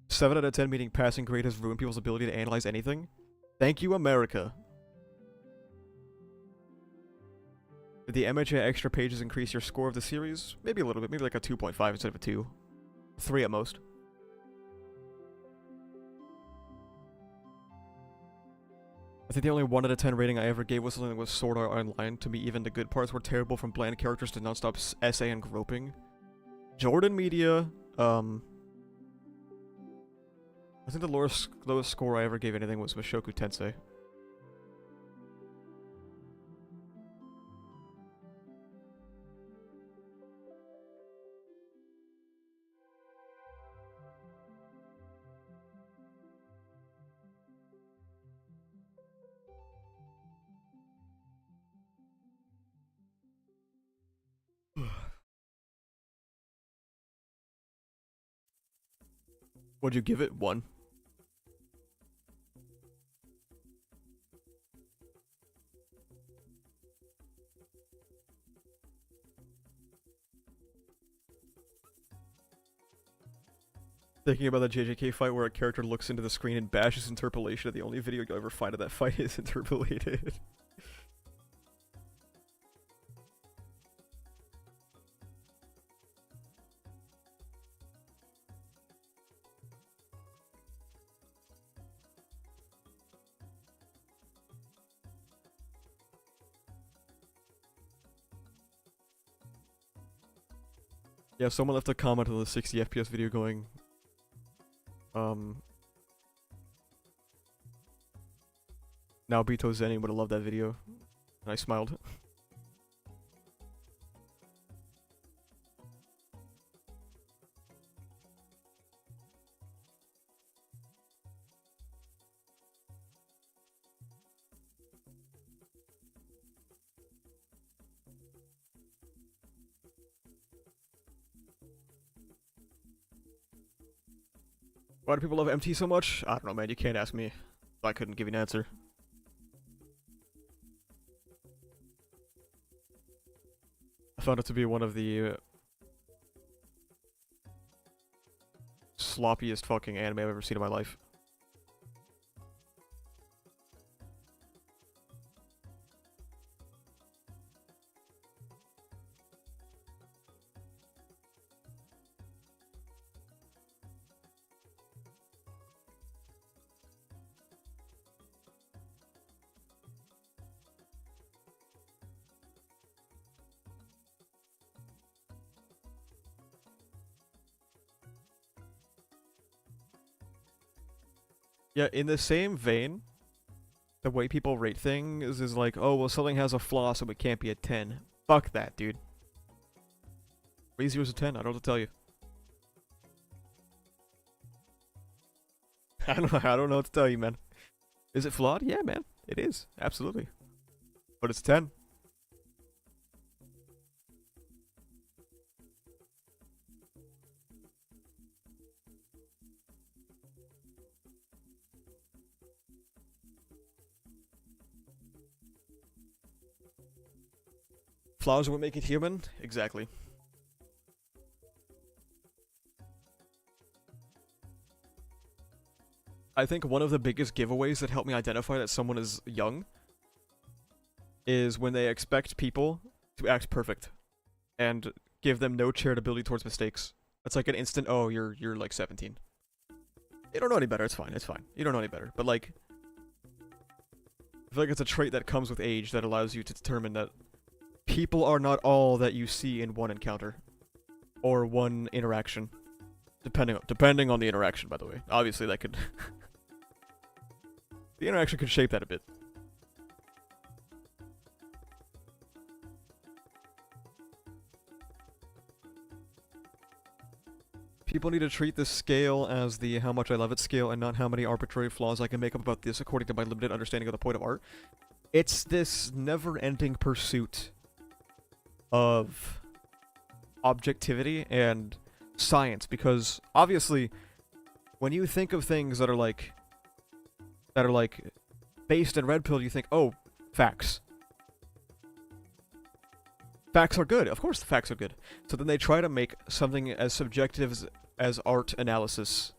Speaker 1: Seven out of 10 meaning passing grade has ruined people's ability to analyze anything. Thank you, America. Did the MHA extra pages increase your score of the series? Maybe a little bit. Maybe like a 2.5 instead of a 2. 3 at most. I think the only 1 out of 10 rating I ever gave was something that was Sword Art Online. To me, even the good parts were terrible, from bland characters to non-stop essay and groping. Jordan Media, I think the lowest score I ever gave anything was Mushoku Tensei. What'd you give it? 1. Thinking about the JJK fight where a character looks into the screen and bashes interpolation, and the only video you'll ever find of that fight is interpolated. Yeah, someone left a comment on the 60 FPS video going, Naobito Zenin would have loved that video. And I smiled. Why do people love MT so much? I don't know, man. You can't ask me. I couldn't give you an answer. I found it to be one of the sloppiest fucking anime I've ever seen in my life. Yeah, in the same vein, the way people rate things is like, oh, well, something has a flaw, so it can't be a 10. Fuck that, dude. ReZero's a 10, I don't know what to tell you. I don't know what to tell you, man. Is it flawed? Yeah, man. It is. Absolutely. But it's 10. Flaws are what make it human? Exactly. I think one of the biggest giveaways that help me identify that someone is young is when they expect people to act perfect and give them no charitability towards mistakes. It's like an instant, oh, you're like 17. You don't know any better, it's fine, it's fine. You don't know any better. But like, I feel like it's a trait that comes with age that allows you to determine that people are not all that you see in one encounter. Or one interaction. Depending on the interaction, by the way. Obviously, that could the interaction could shape that a bit. People need to treat this scale as the how much I love it scale and not how many arbitrary flaws I can make up about this according to my limited understanding of the point of art. It's this never-ending pursuit of objectivity and science, because obviously when you think of things that are like based in red pill, you think, oh, facts. Facts are good. Of course the facts are good. So then they try to make something as subjective as art analysis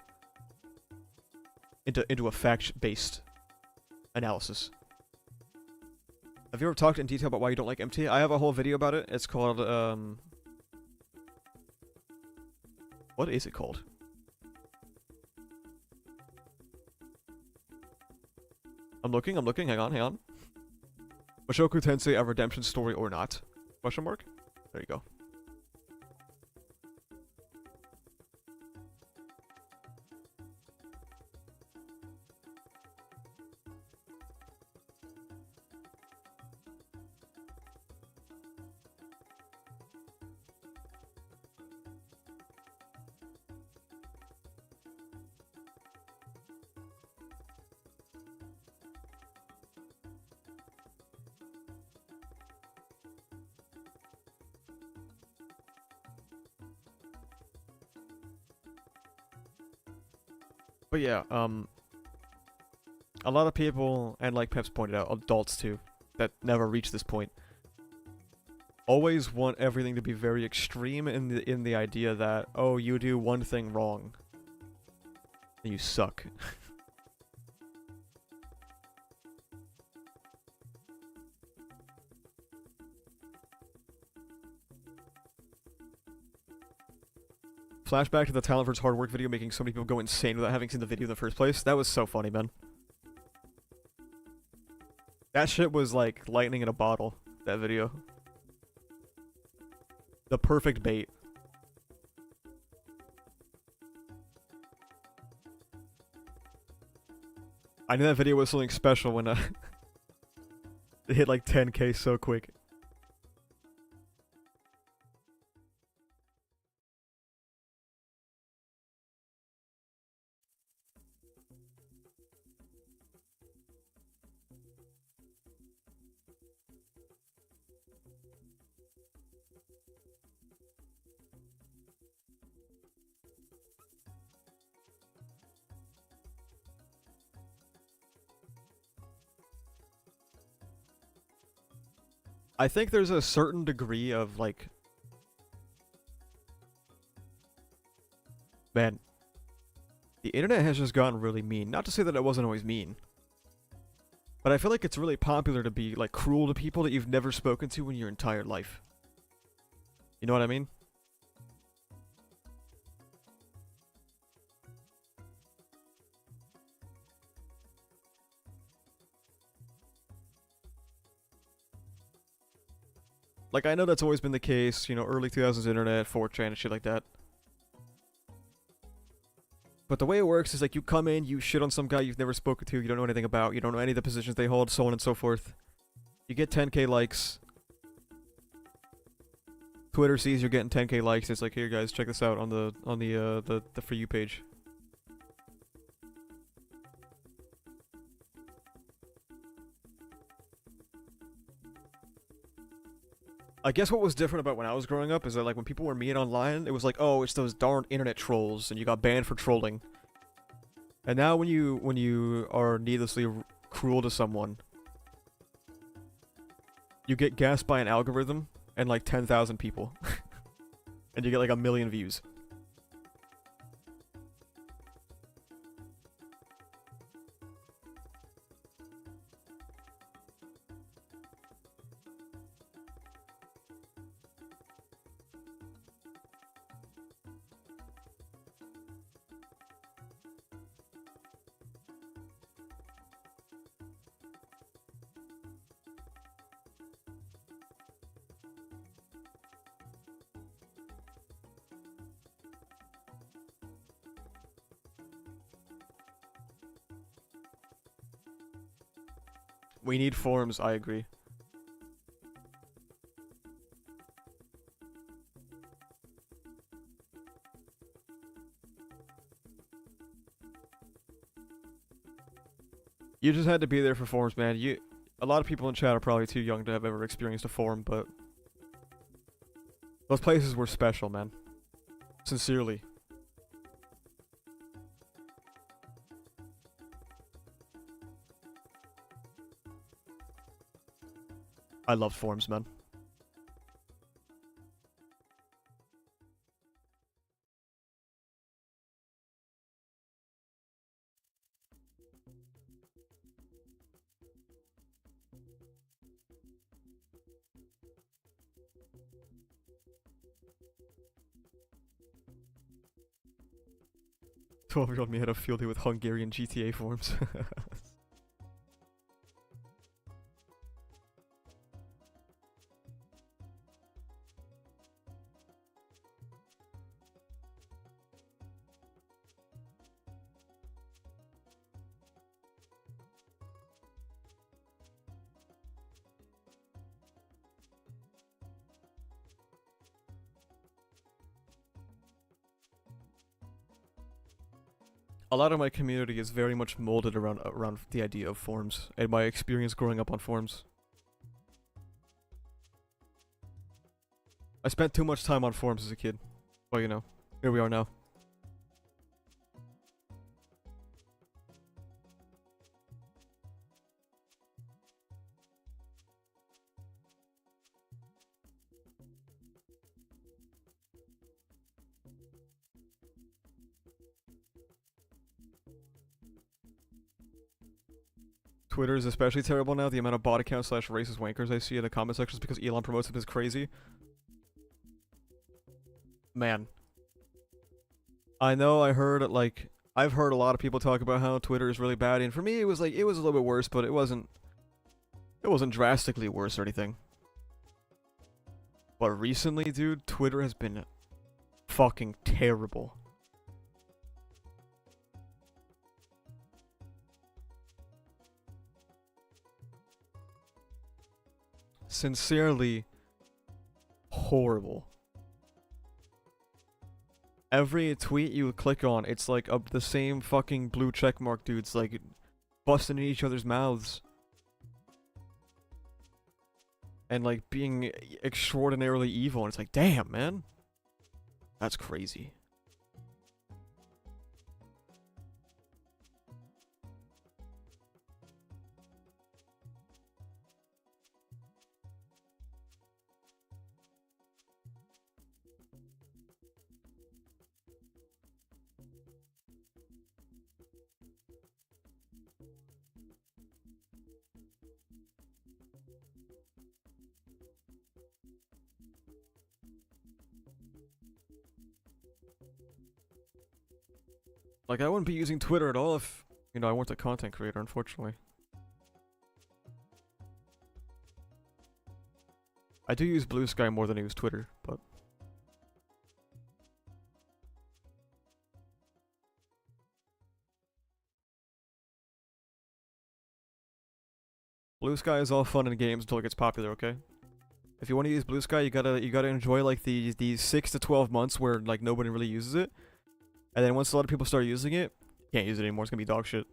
Speaker 1: into a fact-based analysis. Have you ever talked in detail about why you don't like MT? I have a whole video about it. It's called, what is it called? I'm looking, hang on. Mushoku Tensei a redemption story or not? Question mark? There you go. But yeah, a lot of people, and like Peps pointed out, adults too, that never reach this point, always want everything to be very extreme in the idea that, oh, you do one thing wrong, and you suck. Flashback to the Talent vs. Hard Work video making so many people go insane without having seen the video in the first place. That was so funny, man. That shit was like lightning in a bottle, that video. The perfect bait. I knew that video was something special when it hit like 10K so quick. I think there's a certain degree of, like... Man. The internet has just gotten really mean. Not to say that it wasn't always mean. But I feel like it's really popular to be, like, cruel to people that you've never spoken to in your entire life. You know what I mean? Like, I know that's always been the case, you know, early 2000s internet, 4chan and shit like that. But the way it works is, like, you come in, you shit on some guy you've never spoken to, you don't know anything about, you don't know any of the positions they hold, so on and so forth. You get 10K likes. Twitter sees you're getting 10K likes, it's like, here guys, check this out on the For You page. I guess what was different about when I was growing up is that, like, when people were mean online, it was like, oh, it's those darn internet trolls, and you got banned for trolling. And now when you are needlessly cruel to someone, you get gassed by an algorithm and like 10,000 people. And you get like 1 million views. We need forums, I agree. You just had to be there for forums, man. A lot of people in chat are probably too young to have ever experienced a forum, but those places were special, man. Sincerely. I love forums, man. "12-year-old me had a field day with Hungarian GTA forums." A lot of my community is very much molded around the idea of forums, and my experience growing up on forums. I spent too much time on forums as a kid. Well, you know, here we are now. Twitter is especially terrible now. The amount of bot accounts / racist wankers I see in the comment sections because Elon promotes them is crazy. Man. I know I've heard a lot of people talk about how Twitter is really bad, and for me it was a little bit worse, but it wasn't drastically worse or anything. But recently, dude, Twitter has been fucking terrible. Sincerely horrible. Every tweet you click on, it's like the same fucking blue checkmark dudes like busting in each other's mouths. And like being extraordinarily evil, and it's like, damn, man. That's crazy. Like, I wouldn't be using Twitter at all if, you know, I weren't a content creator, unfortunately. I do use Blue Sky more than I use Twitter, but... Blue Sky is all fun and games until it gets popular, okay? If you want to use Blue Sky, you gotta enjoy like these 6 to 12 months where like nobody really uses it. And then once a lot of people start using it, you can't use it anymore, it's gonna be dog shit.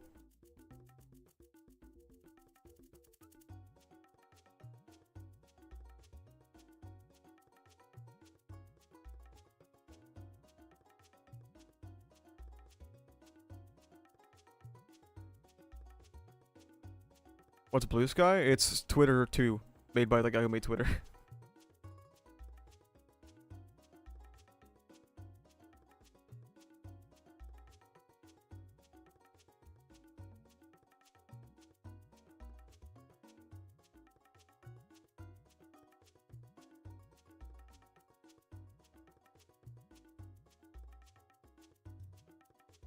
Speaker 1: What's Blue Sky? It's Twitter 2, made by the guy who made Twitter.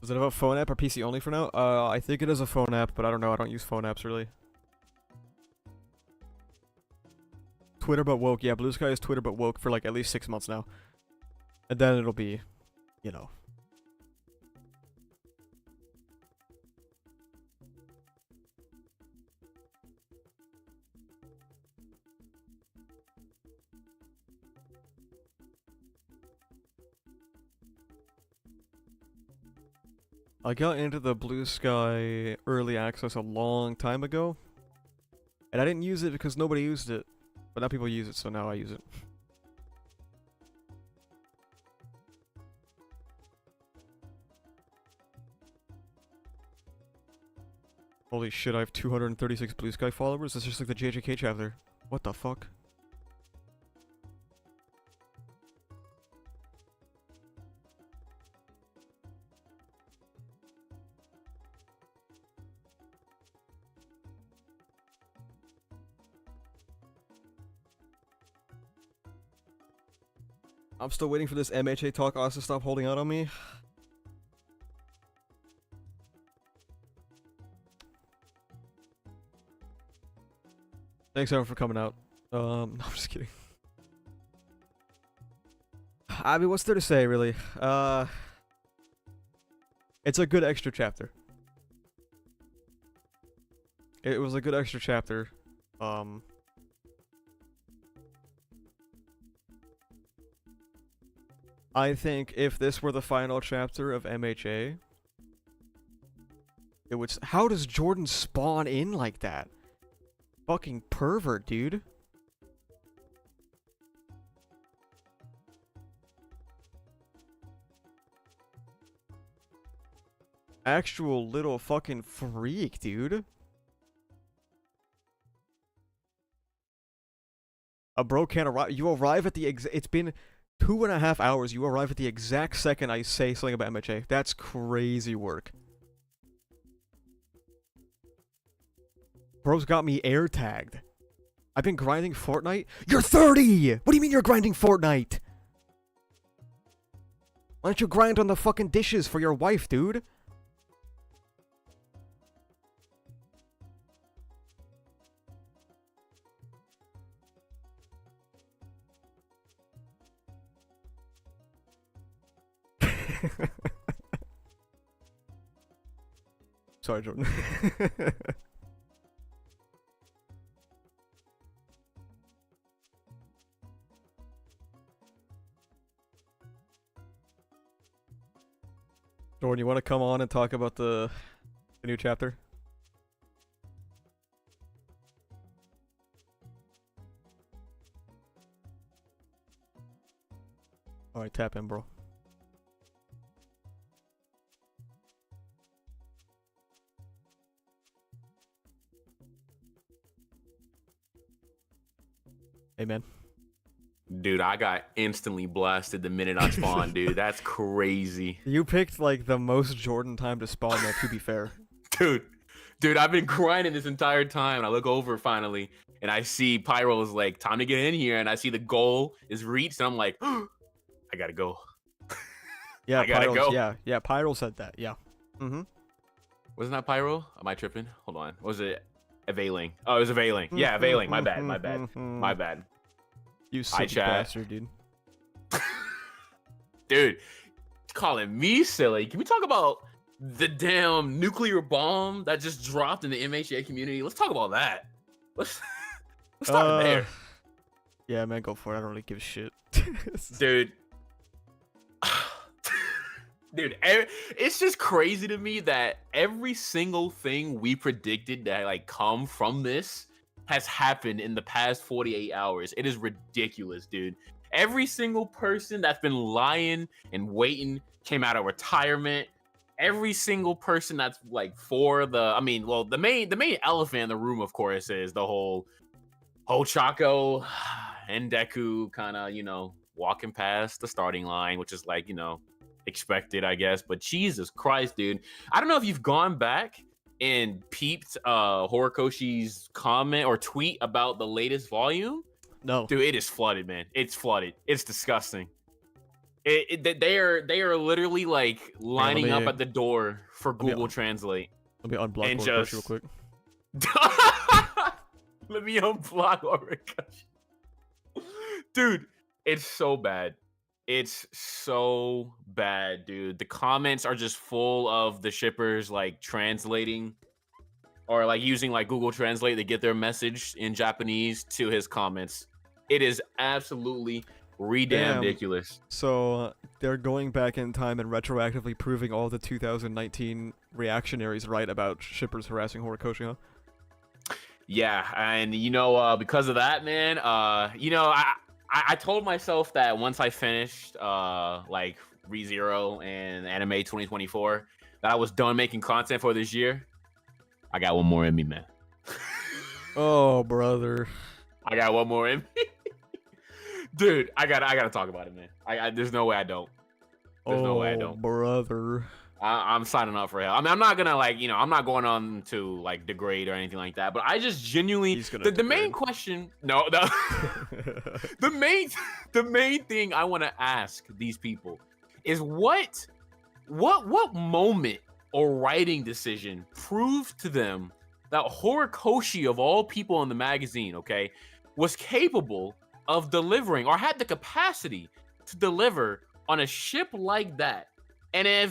Speaker 1: Does it have a phone app or PC only for now? I think it is a phone app, but I don't know. I don't use phone apps really. Twitter but woke. Yeah, Blue Sky is Twitter but woke for like at least 6 months now. And then it'll be, you know. I got into the Blue Sky early access a long time ago, and I didn't use it because nobody used it, but now people use it, so now I use it. Holy shit, I have 236 Blue Sky followers? That's just like the JJK chapter. What the fuck? I'm still waiting for this MHA talk to stop holding out on me. Thanks everyone for coming out. No, I'm just kidding. I mean, what's there to say, really? It's a good extra chapter. It was a good extra chapter. I think if this were the final chapter of MHA, it would. How does Jordan spawn in like that? Fucking pervert, dude. Actual little fucking freak, dude. A bro can't arrive. You arrive at the it's been 2.5 hours. You arrive at the exact second I say something about MHA. That's crazy work. Bro's got me air tagged. I've been grinding Fortnite. You're 30! What do you mean you're grinding Fortnite? Why don't you grind on the fucking dishes for your wife, dude? Sorry, Jordan. Jordan, you want to come on and talk about the new chapter? Alright, tap in, bro. Hey, man.
Speaker 3: Dude, I got instantly blasted the minute I spawned, dude. That's crazy.
Speaker 1: You picked, like, the most Jordan time to spawn, though, to be fair.
Speaker 3: Dude, I've been grinding this entire time, and I look over finally, and I see Pyro's like, time to get in here, and I see the goal is reached, and I'm like, oh, I gotta go.
Speaker 1: Yeah,
Speaker 3: I gotta go.
Speaker 1: Yeah, Pyro said that, yeah. Mm-hmm.
Speaker 3: Wasn't that Pyro? Am I tripping? Hold on. Was it availing? Oh, it was availing. Yeah, availing. My bad. My bad.
Speaker 1: You silly bastard, dude.
Speaker 3: Dude, calling me silly. Can we talk about the damn nuclear bomb that just dropped in the MHA community? Let's talk about that. Let's start there.
Speaker 1: Yeah, man, go for it. I don't really give a shit.
Speaker 3: Dude. Dude, it's just crazy to me that every single thing we predicted that like come from this has happened in the past 48 hours. It is ridiculous, dude. Every single person that's been lying and waiting came out of retirement. Every single person that's like for the, I mean, well, the main elephant in the room, of course, is the whole Chaco and Deku kind of, you know, walking past the starting line, which is like, you know, expected, I guess. But Jesus Christ, dude. I don't know if you've gone back and peeped Horikoshi's comment or tweet about the latest volume.
Speaker 1: No.
Speaker 3: Dude, it is flooded, man. It's flooded. It's disgusting. They are literally like lining up at the door for Google Translate.
Speaker 1: Let me unblock Horikoshi real quick.
Speaker 3: Let me unblock Horikoshi. Dude, it's so bad. It's so bad, dude. The comments are just full of the shippers like translating or like using like Google Translate to get their message in Japanese to his comments. It is absolutely
Speaker 1: Damn.
Speaker 3: Ridiculous.
Speaker 1: So they're going back in time and retroactively proving all the 2019 reactionaries right about shippers harassing Horikoshi, huh?
Speaker 3: Yeah, and because of that, man, I told myself that once I finished like ReZero and Anime 2024, that I was done making content for this year. I got one more in me, man.
Speaker 1: Oh, brother.
Speaker 3: I got one more in me. Dude, I gotta talk about it, man. There's no way I don't. There's no way I don't.
Speaker 1: Brother.
Speaker 3: I'm signing up for hell. I mean, I'm not gonna I'm not going on to like degrade or anything like that. But I just genuinely the main question. No, the main thing I want to ask these people is what moment or writing decision proved to them that Horikoshi, of all people in the magazine, okay, was capable of delivering or had the capacity to deliver on a ship like that. And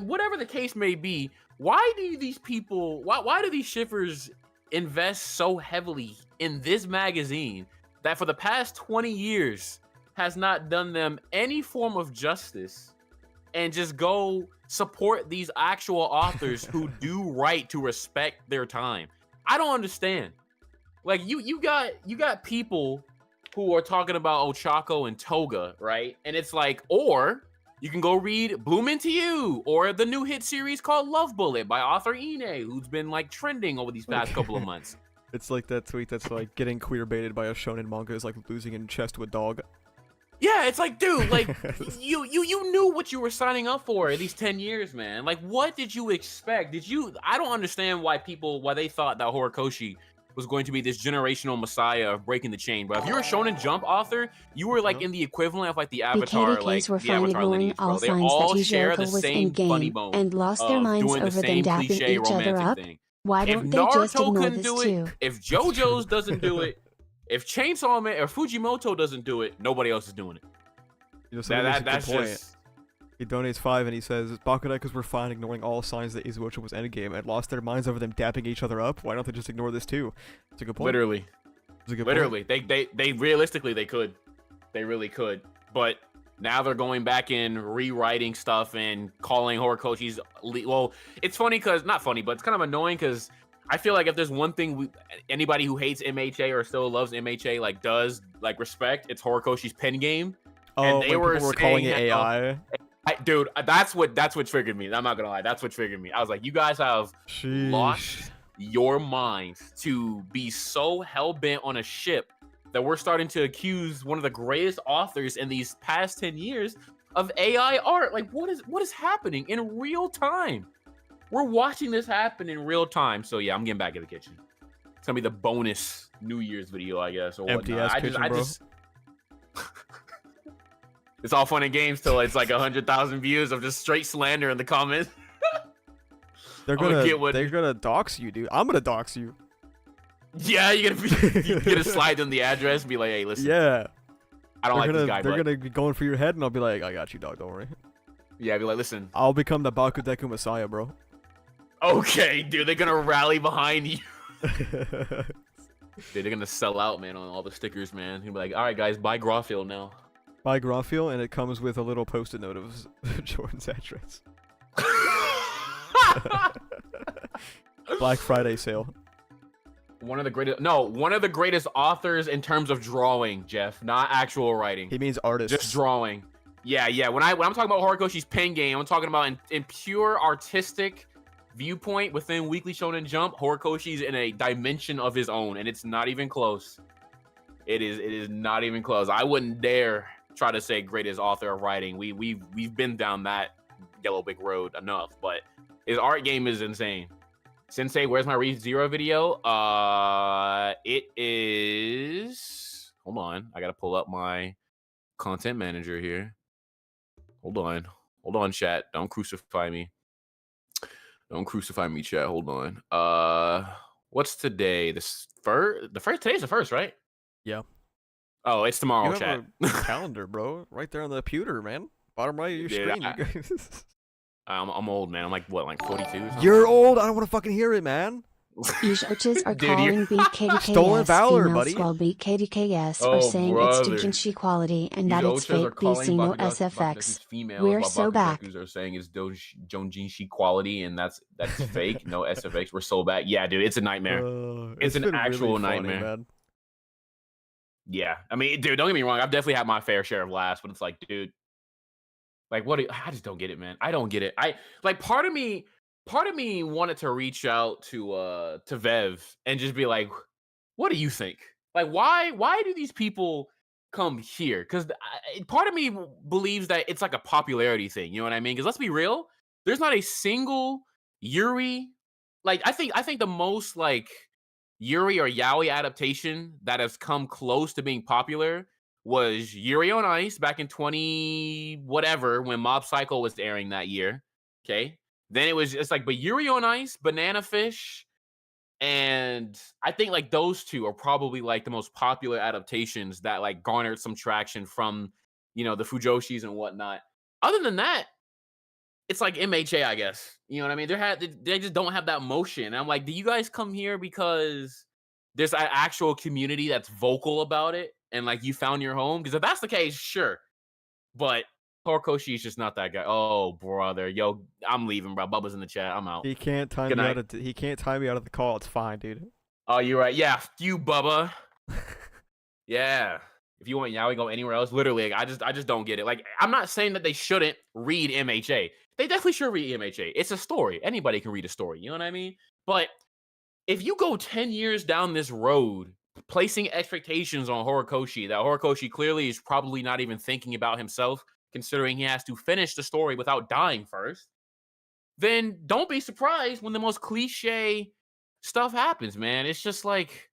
Speaker 3: whatever the case may be, why do these people, why do these shippers invest so heavily in this magazine that for the past 20 years has not done them any form of justice and just go support these actual authors who do right to respect their time? I don't understand. Like you got people who are talking about Ochako and Toga, right? And it's like, or you can go read Bloom Into You, or the new hit series called Love Bullet by author Ine, who's been like trending over these past couple of months.
Speaker 1: It's like that tweet that's like getting queer baited by a shonen manga is like losing in chess to a dog.
Speaker 3: Yeah, it's like, dude, like you knew what you were signing up for these 10 years, man. Like, what did you expect? I don't understand why they thought that Horikoshi was going to be this generational messiah of breaking the chain. But if you're a Shonen Jump author, you were like in the equivalent of like the Avatar, like the Avatar lineage, bro. They all share the same funny bone
Speaker 2: and lost their minds
Speaker 3: doing the
Speaker 2: over
Speaker 3: same
Speaker 2: them dapping
Speaker 3: cliche
Speaker 2: each other
Speaker 3: romantic
Speaker 2: up.
Speaker 3: thing.
Speaker 2: Why
Speaker 3: If
Speaker 2: don't they just
Speaker 3: Naruto
Speaker 2: ignore
Speaker 3: couldn't
Speaker 2: this
Speaker 3: do
Speaker 2: too?
Speaker 3: it, if JoJo's doesn't do it, if Chainsaw Man or Fujimoto doesn't do it, nobody else is doing it.
Speaker 1: You know, that's just... He donates 5 and he says, Bakudekas were fine ignoring all signs that Izuocha was endgame and lost their minds over them dapping each other up. Why don't they just ignore this too? It's a good point.
Speaker 3: Literally.
Speaker 1: It's a good
Speaker 3: Literally.
Speaker 1: point.
Speaker 3: They realistically, they could. They really could. But now they're going back and rewriting stuff and calling Horikoshi's... Well, it's funny because... Not funny, but it's kind of annoying because I feel like if there's one thing anybody who hates MHA or still loves MHA like does like respect, it's Horikoshi's pen game.
Speaker 1: Oh,
Speaker 3: and they
Speaker 1: were calling it AI.
Speaker 3: Dude, that's what triggered me. I'm not gonna lie, that's what triggered me. I was like, you guys have lost your minds to be so hell-bent on a ship that we're starting to accuse one of the greatest authors in these past 10 years of AI art. Like, what is happening in real time? We're watching this happen in real time. So yeah, I'm getting back in the kitchen. It's gonna be the bonus New Year's video, I guess, or
Speaker 1: empty
Speaker 3: whatnot.
Speaker 1: ass kitchen, bro.
Speaker 3: It's all fun and games till it's like 100,000 views of just straight slander in the comments.
Speaker 1: They're gonna dox you, dude. I'm gonna dox you.
Speaker 3: Yeah, you're gonna slide them the address and be like, hey, listen.
Speaker 1: Yeah.
Speaker 3: I don't like this guy.
Speaker 1: They're gonna be going for your head, and I'll be like, I got you, dog. Don't worry.
Speaker 3: Yeah, I'll be like, listen.
Speaker 1: I'll become the Bakudeku Messiah, bro.
Speaker 3: Okay, dude. They're gonna rally behind you. Dude, they're gonna sell out, man, on all the stickers, man. He'll be like, all right, guys, buy Grawfield now.
Speaker 1: Buy Grawfield, and it comes with a little post-it note of Jordan's address. Black Friday sale.
Speaker 3: One of the greatest authors in terms of drawing, Jeff, not actual writing.
Speaker 1: He means artist.
Speaker 3: Just drawing. Yeah. When I'm talking about Horikoshi's pen game, I'm talking about in pure artistic viewpoint within Weekly Shonen Jump. Horikoshi's in a dimension of his own, and it's not even close. It is not even close. I wouldn't dare try to say greatest author of writing. We've been down that yellow brick road enough, but his art game is insane. Sensei, where's my ReZero video? It is... Hold on. I gotta pull up my content manager here. Hold on, chat. Don't crucify me. Don't crucify me, chat. Hold on. What's today? Today's the first, right?
Speaker 1: Yeah.
Speaker 3: Oh, it's tomorrow,
Speaker 1: you
Speaker 3: chat.
Speaker 1: have a calendar, bro. Right there on the computer, man. Bottom right of your screen.
Speaker 3: I'm old, man. I'm like, what, like 42 or something?
Speaker 1: You're old? I don't want to fucking hear it, man.
Speaker 2: Ushers are
Speaker 3: Dude, you're
Speaker 2: calling
Speaker 1: Stolen
Speaker 2: BKDKS
Speaker 1: valor,
Speaker 2: females
Speaker 1: buddy.
Speaker 2: while BKDKS are
Speaker 3: Oh,
Speaker 2: saying it's
Speaker 3: brother.
Speaker 2: Dojinshi quality and
Speaker 3: These
Speaker 2: that it's
Speaker 3: ochas are
Speaker 2: fake
Speaker 3: calling
Speaker 2: BC no
Speaker 3: Bakudeku's
Speaker 2: SFX.
Speaker 3: females,
Speaker 2: We're
Speaker 3: while
Speaker 2: so back.
Speaker 3: Bakudeku's are saying it's Jonjinshi quality, and that's fake. No SFX. We're so back. Yeah, dude, it's a nightmare. It's an
Speaker 1: been
Speaker 3: actual
Speaker 1: really funny,
Speaker 3: nightmare.
Speaker 1: man.
Speaker 3: Yeah, I mean, dude, don't get me wrong. I've definitely had my fair share of laughs, but it's like, dude, like, I just don't get it, man. I don't get it. Part of me wanted to reach out to Vev and just be like, what do you think? Like, why do these people come here? Because part of me believes that it's like a popularity thing. You know what I mean? Because let's be real, there's not a single Yuri. Like, I think the most like Yuri or Yaoi adaptation that has come close to being popular was Yuri on Ice back in 20 whatever when Mob Psycho was airing that year. Okay. Then it's like, but Yuri on Ice, Banana Fish, and I think like those two are probably like the most popular adaptations that like garnered some traction from, the Fujoshis and whatnot. Other than that, it's like MHA, I guess. You know what I mean? They just don't have that motion. And I'm like, do you guys come here because there's an actual community that's vocal about it and like you found your home? Because if that's the case, sure. But Horikoshi is just not that guy. Oh, brother. Yo, I'm leaving, bro. Bubba's in the chat. I'm out.
Speaker 1: He can't time
Speaker 3: Good
Speaker 1: me
Speaker 3: night.
Speaker 1: out of he can't time me out of the call. It's fine, dude.
Speaker 3: Oh, you're right. Yeah, you, Bubba. Yeah. If you want Yaoi, go anywhere else. Literally, I just don't get it. Like, I'm not saying that they shouldn't read MHA. They definitely should read MHA. It's a story. Anybody can read a story. You know what I mean? But if you go 10 years down this road, placing expectations on Horikoshi, that Horikoshi clearly is probably not even thinking about himself, considering he has to finish the story without dying first, then don't be surprised when the most cliche stuff happens, man. It's just like,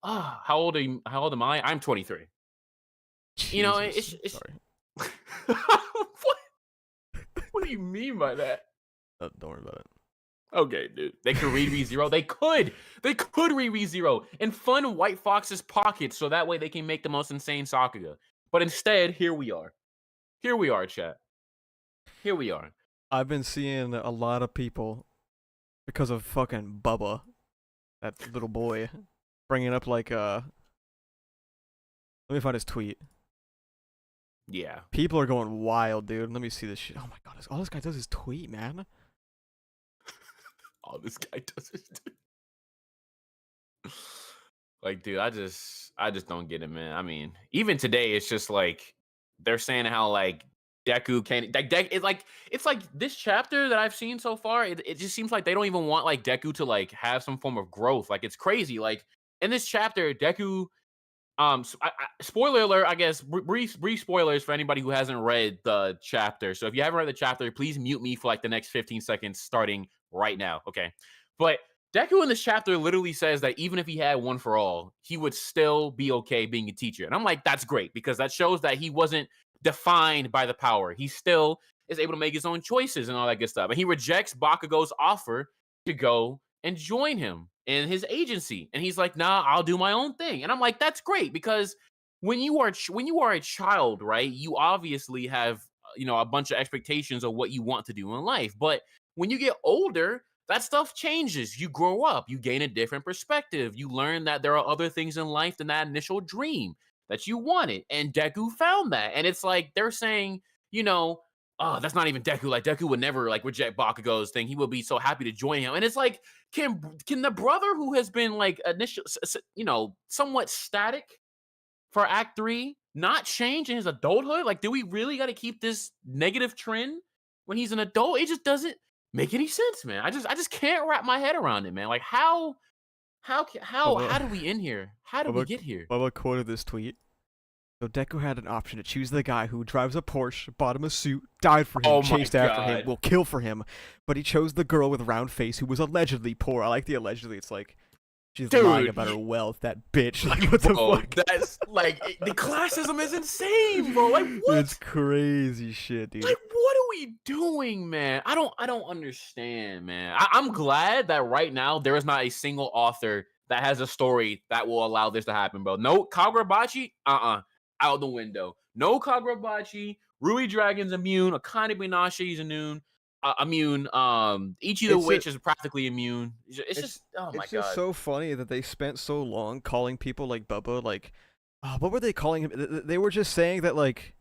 Speaker 3: how old am I? I'm 23. You know,
Speaker 1: Jesus.
Speaker 3: it's
Speaker 1: Sorry.
Speaker 3: what do you mean by that?
Speaker 1: Don't worry about it.
Speaker 3: Okay, dude. They could read ReZero. They could read ReZero and fund White Fox's pockets so that way they can make the most insane Sakuga. But instead, here we are. Here we are, chat. Here we are.
Speaker 1: I've been seeing a lot of people, because of fucking Bubba, that little boy, bringing up like let me find his tweet.
Speaker 3: Yeah.
Speaker 1: People are going wild, dude. Let me see this shit. Oh my god, all this guy does is tweet, man.
Speaker 3: All this guy does is like, dude, I just don't get it, man. I mean, even today, it's just like they're saying how like Deku can't it's like this chapter that I've seen so far. It just seems like they don't even want like Deku to like have some form of growth. Like it's crazy. Like in this chapter, Deku. Spoiler alert, I guess. Brief spoilers for anybody who hasn't read the chapter. So if you haven't read the chapter, please mute me for like the next 15 seconds, starting right now. Okay, but Deku in this chapter literally says that even if he had one for all, he would still be okay being a teacher. And I'm like, that's great because that shows that he wasn't defined by the power. He still is able to make his own choices and all that good stuff. And he rejects Bakugo's offer to go and join him in his agency. And he's like, nah, I'll do my own thing. And I'm like, that's great because when you are a child, right, you obviously have, a bunch of expectations of what you want to do in life. But when you get older, that stuff changes. You grow up, you gain a different perspective. You learn that there are other things in life than that initial dream that you wanted. And Deku found that. And it's like they're saying, oh, that's not even Deku. Like Deku would never like reject Bakugo's thing. He would be so happy to join him. And it's like, can the brother who has been like somewhat static for Act 3 not change in his adulthood? Like, do we really got to keep this negative trend when he's an adult? It just doesn't make any sense, man. I just can't wrap my head around it, man. Like how do we in here? How did we get here?
Speaker 1: Bubba quoted this tweet. So Deku had an option to choose the guy who drives a Porsche, bought him a suit, died for him, chased after him, will kill for him, but he chose the girl with a round face who was allegedly poor. I like the allegedly. It's like she's lying about her wealth. That bitch. Like what the fuck?
Speaker 3: That's like the classism is insane, bro. Like what?
Speaker 1: It's crazy shit, dude.
Speaker 3: Like what are we doing, man? I don't understand, man. I'm glad that right now there is not a single author that has a story that will allow this to happen, bro. No Kagurabachi, out the window. No Kagurabachi. Rui Dragon's immune. Akane Minashi is immune. immune. Ichi the
Speaker 1: It's
Speaker 3: witch is practically immune. It's
Speaker 1: it's
Speaker 3: just oh my
Speaker 1: it's just
Speaker 3: god.
Speaker 1: so funny that they spent so long calling people like Bubba like, what were they calling him? They were just saying that like,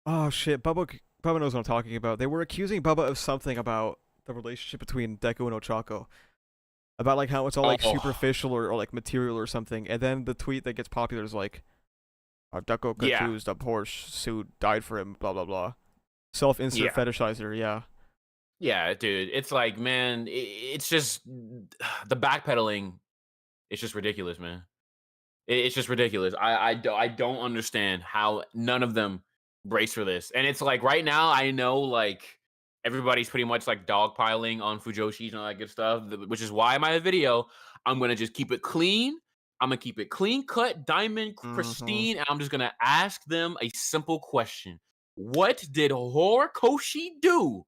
Speaker 1: oh shit, Bubba knows what I'm talking about. They were accusing Bubba of something about the relationship between Deku and Ochako. About like how it's all like
Speaker 3: Oh
Speaker 1: superficial or like material or something, and then the tweet that gets popular is like, Deku got
Speaker 3: yeah,
Speaker 1: accused, a horse suit died for him, blah blah blah. Self-insert
Speaker 3: yeah.
Speaker 1: fetishizer, yeah.
Speaker 3: Yeah, dude. It's like, man, it's just the backpedaling. It's just ridiculous, man. It's just ridiculous. I don't understand how none of them brace for this. And it's like right now, I know like everybody's pretty much like dogpiling on Fujoshi and all that good stuff, which is why my video, I'm gonna just keep it clean. I'm gonna keep it clean cut, diamond
Speaker 1: Mm-hmm.
Speaker 3: pristine, and I'm just gonna ask them a simple question. What did Horikoshi do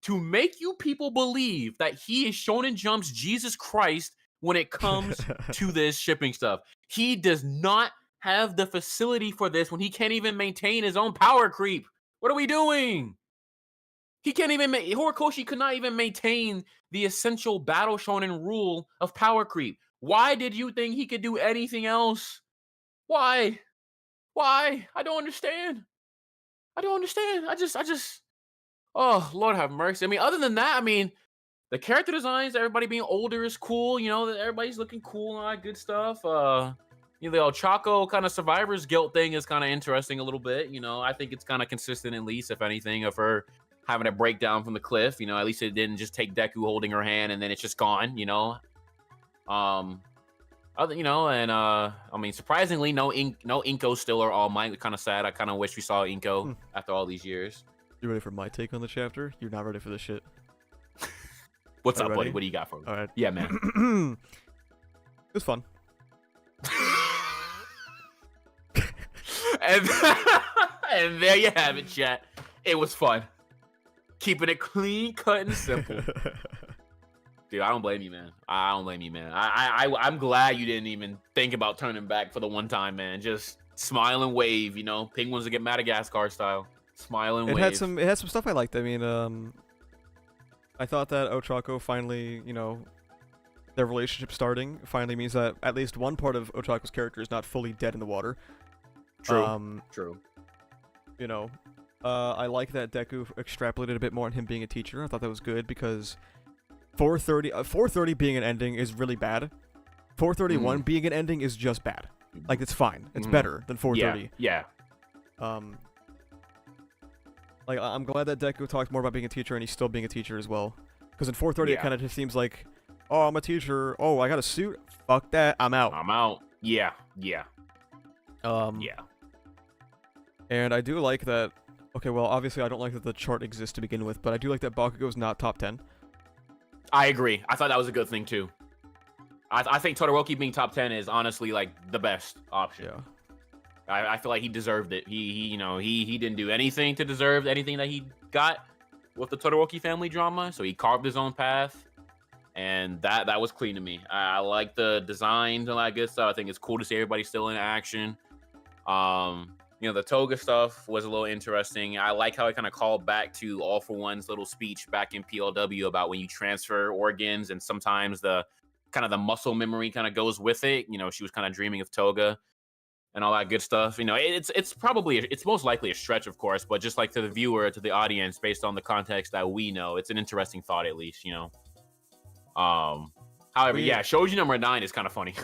Speaker 3: to make you people believe that he is Shonen Jump's Jesus Christ when it comes to this shipping stuff? He does not have the facility for this when he can't even maintain his own power creep. What are we doing? He can't even Horikoshi could not even maintain the essential battle shonen rule of power creep. Why did you think he could do anything else? Why? Why? I don't understand. I don't understand. I just oh, Lord have mercy. I mean, other than that, I mean, the character designs, everybody being older is cool. You know, that everybody's looking cool and all that good stuff. You know, the Chaco kind of survivor's guilt thing is kind of interesting a little bit. You know, I think it's kind of consistent at least, if anything, of her having a breakdown from the cliff. You know, at least it didn't just take Deku holding her hand and then it's just gone. You know, other, you know, and I mean, surprisingly, no Inko still or All Might. Kind of sad. I kind of wish we saw Inko after all these years.
Speaker 1: You ready for my take on the chapter? You're not ready for this shit.
Speaker 3: What's
Speaker 1: Are
Speaker 3: up,
Speaker 1: you
Speaker 3: buddy?
Speaker 1: ready?
Speaker 3: What do you got for me?
Speaker 1: All right.
Speaker 3: Yeah, man.
Speaker 1: It was fun.
Speaker 3: and, and there you have it, chat. It was fun. Keeping it clean, cut, and simple. Dude, I don't blame you, man. I don't blame you, man. I'm glad you didn't even think about turning back for the one time, man. Just smile and wave, you know? Penguins that get Madagascar style. Smile and
Speaker 1: It
Speaker 3: wave.
Speaker 1: had some stuff I liked. I mean, I thought that Ochako finally, you know, their relationship starting finally means that at least one part of Ochako's character is not fully dead in the water.
Speaker 3: True. True.
Speaker 1: You know, I like that Deku extrapolated a bit more on him being a teacher. I thought that was good because 430 being an ending is really bad. 431 being an ending is just bad. Like, it's fine. It's better than 430.
Speaker 3: Yeah.
Speaker 1: Like, I'm glad that Deku talked more about being a teacher and he's still being a teacher as well. Because in 430 it kind of just seems like, oh, I'm a teacher. Oh, I got a suit. Fuck that. I'm out.
Speaker 3: I'm out. Yeah.
Speaker 1: And I do like that. Okay, well, obviously I don't like that the chart exists to begin with, but I do like that Bakugo's not top 10.
Speaker 3: I agree. I thought that was a good thing too. I think Todoroki being top 10 is honestly like the best option.
Speaker 1: Yeah.
Speaker 3: I feel like he deserved it. He didn't do anything to deserve anything that he got with the Todoroki family drama, so he carved his own path, and that was clean to me. I like the designs and all that good stuff. I think it's cool to see everybody still in action. You know, the Toga stuff was a little interesting. I like how it kind of called back to All For One's little speech back in PLW about when you transfer organs and sometimes the kind of the muscle memory kind of goes with it. You know, she was kind of dreaming of Toga and all that good stuff. You know, it's most likely a stretch, of course, but just like to the viewer, to the audience, based on the context that we know, it's an interesting thought at least, you know. However, yeah, Shouji number 9 is kind of funny.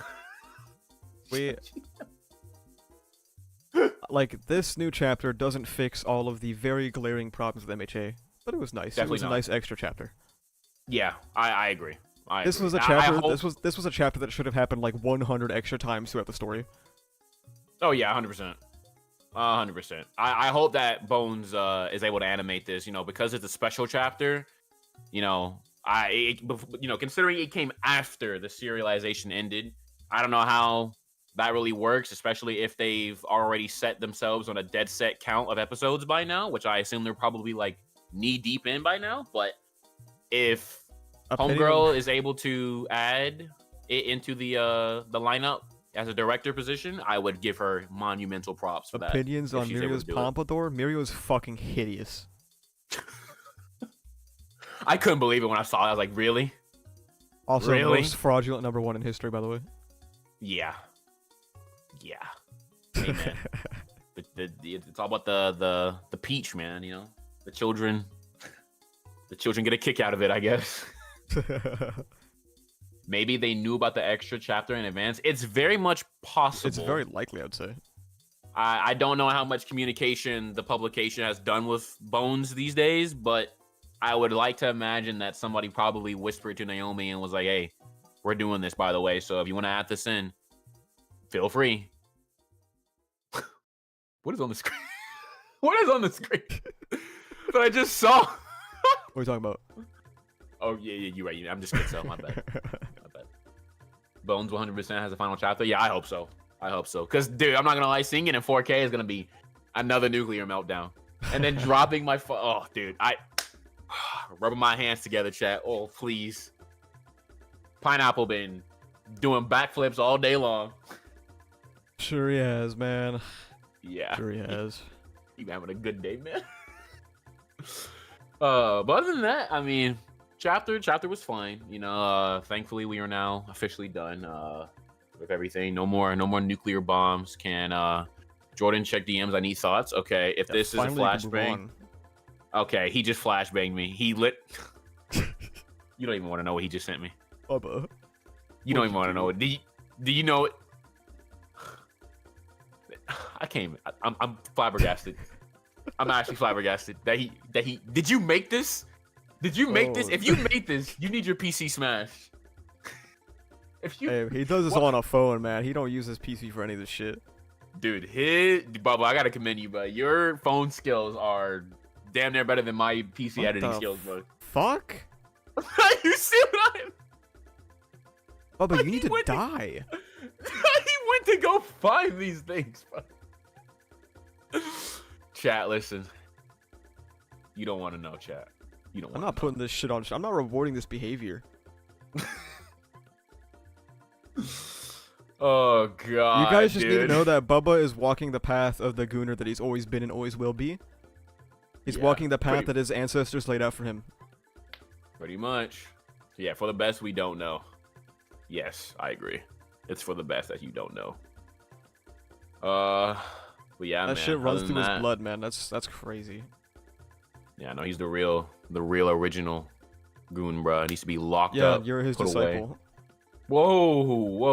Speaker 1: Like, this new chapter doesn't fix all of the very glaring problems with MHA, but it was nice.
Speaker 3: Definitely
Speaker 1: it was a nice extra chapter.
Speaker 3: Yeah, I agree.
Speaker 1: This was a chapter. This was a chapter that should have happened like 100 extra times throughout the story.
Speaker 3: Oh yeah, 100%. 100%. I hope that Bones is able to animate this, you know, because it's a special chapter. You know, considering it came after the serialization ended, I don't know how that really works, especially if they've already set themselves on a dead set count of episodes by now, which I assume they're probably like knee deep in by now. But if Homegirl is able to add it into the lineup as a director position, I would give her monumental props for that.
Speaker 1: Opinions on Mirio's pompadour? Mirio's fucking hideous.
Speaker 3: I couldn't believe it when I saw it. I was like, really?
Speaker 1: Also,
Speaker 3: Really?
Speaker 1: most fraudulent #1 in history, by the way.
Speaker 3: Yeah. Yeah. Amen. It's all about the peach, man. You know, the children get a kick out of it, I guess. Maybe they knew about the extra chapter in advance. It's very much possible.
Speaker 1: It's very likely, I'd say.
Speaker 3: I don't know how much communication the publication has done with Bones these days, but I would like to imagine that somebody probably whispered to Naomi and was like, hey, we're doing this, by the way, so if you want to add this in, feel free. What is on the screen? What is on the screen that I just saw?
Speaker 1: What are you talking about?
Speaker 3: Oh, yeah, you're right. I'm just kidding, so my bad. My bad. Bones 100% has a final chapter? Yeah, I hope so. I hope so. Because, dude, I'm not going to lie, seeing it in 4K is going to be another nuclear meltdown. And then dropping my phone. Oh, dude, rubbing my hands together, chat. Oh, please. Pineapple been doing backflips all day long.
Speaker 1: Sure he has, man.
Speaker 3: Yeah.
Speaker 1: Sure he has.
Speaker 3: You having a good day, man. But other than that, I mean, chapter was fine. You know, thankfully we are now officially done with everything. No more nuclear bombs. Can Jordan check DMs? I need thoughts. Okay, if this is a flashbang. Okay, he just flashbanged me. He lit. You don't even want to know what he just sent me.
Speaker 1: Bubba.
Speaker 3: You don't even want to know it. Do you know it? I can't even. I'm flabbergasted. I'm actually flabbergasted that he. Did you make this? Did you make this? If you made this, you need your PC smashed. If you.
Speaker 1: Hey, he does this on a phone, man. He don't use his PC for any of this shit.
Speaker 3: Dude, Bubba, I gotta commend you, but your phone skills are damn near better than my PC
Speaker 1: What
Speaker 3: editing
Speaker 1: the
Speaker 3: skills, bro.
Speaker 1: Fuck?
Speaker 3: You see what I'm?
Speaker 1: Bubba, you need to
Speaker 3: went to-
Speaker 1: die.
Speaker 3: He went to go find these things, bro. Chat, listen. You don't want to know, chat. You don't.
Speaker 1: I'm
Speaker 3: Want
Speaker 1: not putting this shit on. I'm not rewarding this behavior.
Speaker 3: Oh god.
Speaker 1: You guys just
Speaker 3: dude.
Speaker 1: need to know that Bubba is walking the path of the gooner that he's always been and always will be. He's walking the path that his ancestors laid out for him.
Speaker 3: Pretty much. Yeah, for the best we don't know. Yes, I agree. It's for the best that you don't know. But yeah,
Speaker 1: That
Speaker 3: man,
Speaker 1: shit runs
Speaker 3: other
Speaker 1: through
Speaker 3: than
Speaker 1: his
Speaker 3: that-
Speaker 1: blood, man. That's crazy.
Speaker 3: Yeah, no, he's the real original goon, bro. He needs to be locked
Speaker 1: Yeah,
Speaker 3: up.
Speaker 1: you're his
Speaker 3: put away.
Speaker 1: disciple.
Speaker 3: Whoa.